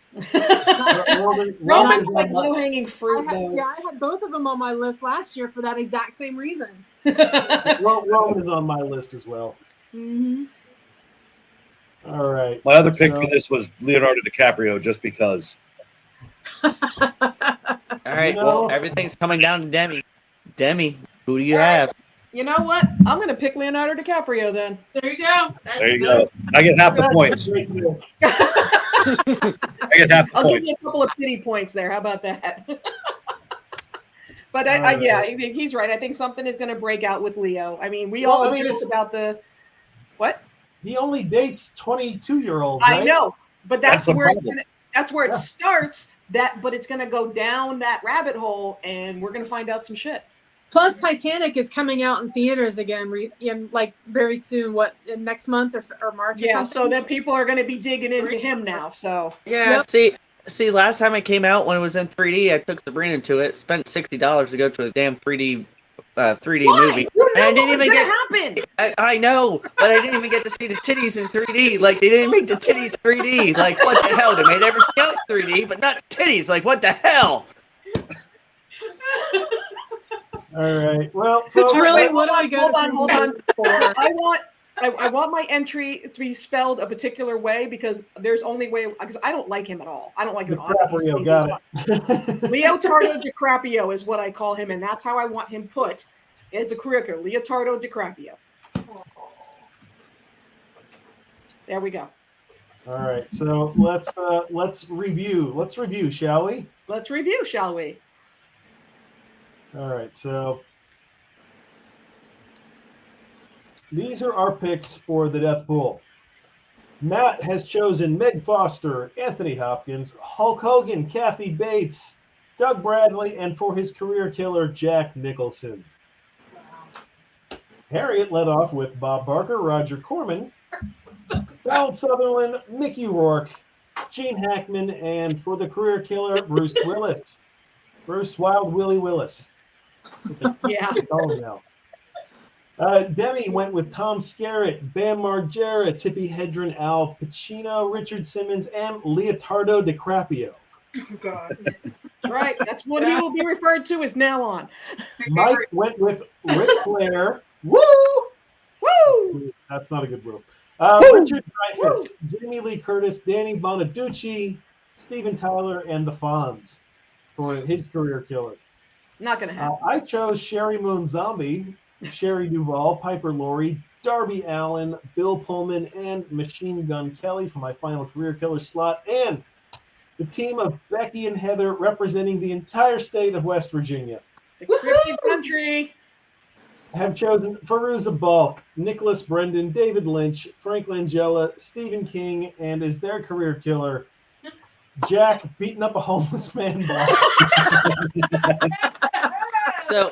Speaker 1: Roman's like low-hanging fruit, though.
Speaker 5: I had both of them on my list last year for that exact same reason.
Speaker 3: Roman is on my list as well.
Speaker 5: Mm-hmm.
Speaker 3: All right.
Speaker 8: My other pick for this was Leonardo DiCaprio, just because.
Speaker 4: All right, well, everything's coming down to Demi. Demi, who do you have?
Speaker 1: You know what? I'm going to pick Leonardo DiCaprio then.
Speaker 6: There you go.
Speaker 8: There you go. I get half the points. I get half the
Speaker 1: I'll give
Speaker 8: points.
Speaker 1: you a couple of pity points there. How about that? But yeah, he's right. I think something is going to break out with Leo. I mean, we all joked about the what?
Speaker 3: He only dates 22-year-olds. Right?
Speaker 1: I know, but that's where it
Speaker 3: Yeah.
Speaker 1: starts. But it's going to go down that rabbit hole, and we're going to find out some shit.
Speaker 5: Plus, Titanic is coming out in theaters again, very soon. What, next month or March?
Speaker 1: Yeah,
Speaker 5: or something?
Speaker 1: so then people are going to be digging into him now. So
Speaker 4: Yeah, see, last time it came out when it was in 3D, I took Sabrina to it, spent $60 to go to a damn 3D movie.
Speaker 1: You know
Speaker 4: And I
Speaker 1: what
Speaker 4: didn't
Speaker 1: was
Speaker 4: even
Speaker 1: going to happen.
Speaker 4: I know, but I didn't even get to see the titties in 3D. Like, they didn't make the titties 3D. Like, what the hell? They made everything else 3D, but not titties. Like, what the hell?
Speaker 3: All right. Well,
Speaker 5: It's
Speaker 3: folks,
Speaker 5: really
Speaker 1: Hold on. I want my entry to be spelled a particular way because there's only way, because I don't like him at all. I don't like him at all.
Speaker 3: DiCaprio, got it.
Speaker 1: Leotardo DiCaprio is what I call him, and that's how I want him put as a career killer. Leotardo DiCaprio. There we go.
Speaker 3: All right, so let's review. Let's review, shall we?
Speaker 1: Let's review, shall we?
Speaker 3: All right, so these are our picks for the Death Pool. Matt has chosen Meg Foster, Anthony Hopkins, Hulk Hogan, Kathy Bates, Doug Bradley, and for his career killer, Jack Nicholson. Harriet led off with Bob Barker, Roger Corman, Donald Sutherland, Mickey Rourke, Gene Hackman, and for the career killer, Bruce Willis. Bruce Wild Willie Willis.
Speaker 1: Yeah.
Speaker 3: Call him now. Demi went with Tom Skerritt, Bam Margera, Tippi Hedren, Al Pacino, Richard Simmons, and Leotardo DiCaprio.
Speaker 6: Oh, God.
Speaker 1: Right. That's what he will be referred to as now on.
Speaker 3: Mike went with Ric Flair. Woo!
Speaker 1: Woo!
Speaker 3: That's not a good woo. Richard Dreyfuss, Jamie Lee Curtis, Danny Bonaducci, Steven Tyler, and the Fonz for his career killer.
Speaker 1: Not going to happen.
Speaker 3: I chose Sherry Moon Zombie, Sherry Duvall, Piper Laurie, Darby Allen, Bill Pullman, and Machine Gun Kelly for my final career killer slot. And the team of Becky and Heather representing the entire state of West Virginia
Speaker 1: The Caribbean country.
Speaker 3: have chosen Fairuza Balk, Nicholas Brendan, David Lynch, Frank Langella, Stephen King, and as their career killer, Jack beating up a homeless man.
Speaker 4: So,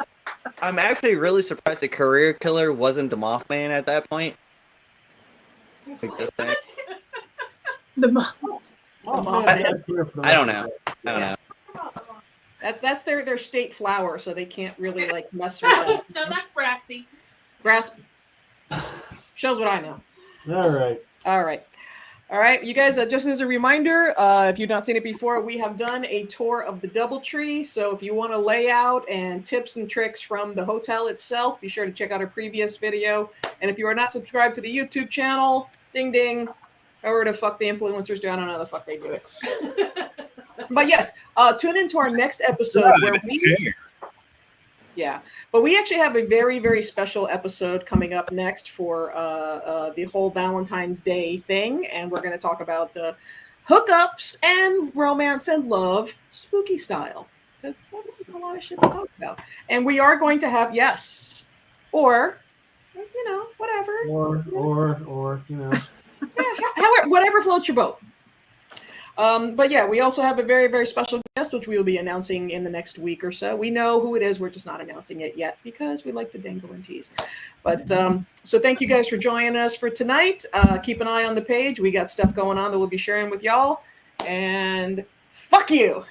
Speaker 4: I'm actually really surprised the career killer wasn't the Mothman at that point. Like this thing.
Speaker 5: The mo-
Speaker 4: I don't know. I don't know.
Speaker 1: That's their state flower, so they can't really like mess with that.
Speaker 6: No, that's Braxy.
Speaker 1: Grass shows what I know.
Speaker 3: All right.
Speaker 1: All right, you guys, just as a reminder, if you've not seen it before, we have done a tour of the DoubleTree. So if you want a layout and tips and tricks from the hotel itself, be sure to check out our previous video. And if you are not subscribed to the YouTube channel, ding ding, however the fuck the influencers do, I don't know how the fuck they do it. But yes, tune into our next episode where but we actually have a very, very special episode coming up next for the whole Valentine's Day thing. And we're going to talk about the hookups and romance and love spooky style. Because that's a lot of shit to talk about. And we are going to have, or, whatever.
Speaker 3: Or,
Speaker 1: However, whatever floats your boat. But yeah, we also have a very, very special guest, which we will be announcing in the next week or so. We know who it is. We're just not announcing it yet because we like to dangle and tease. But so thank you guys for joining us for tonight. Keep an eye on the page. We got stuff going on that we'll be sharing with y'all. And fuck you.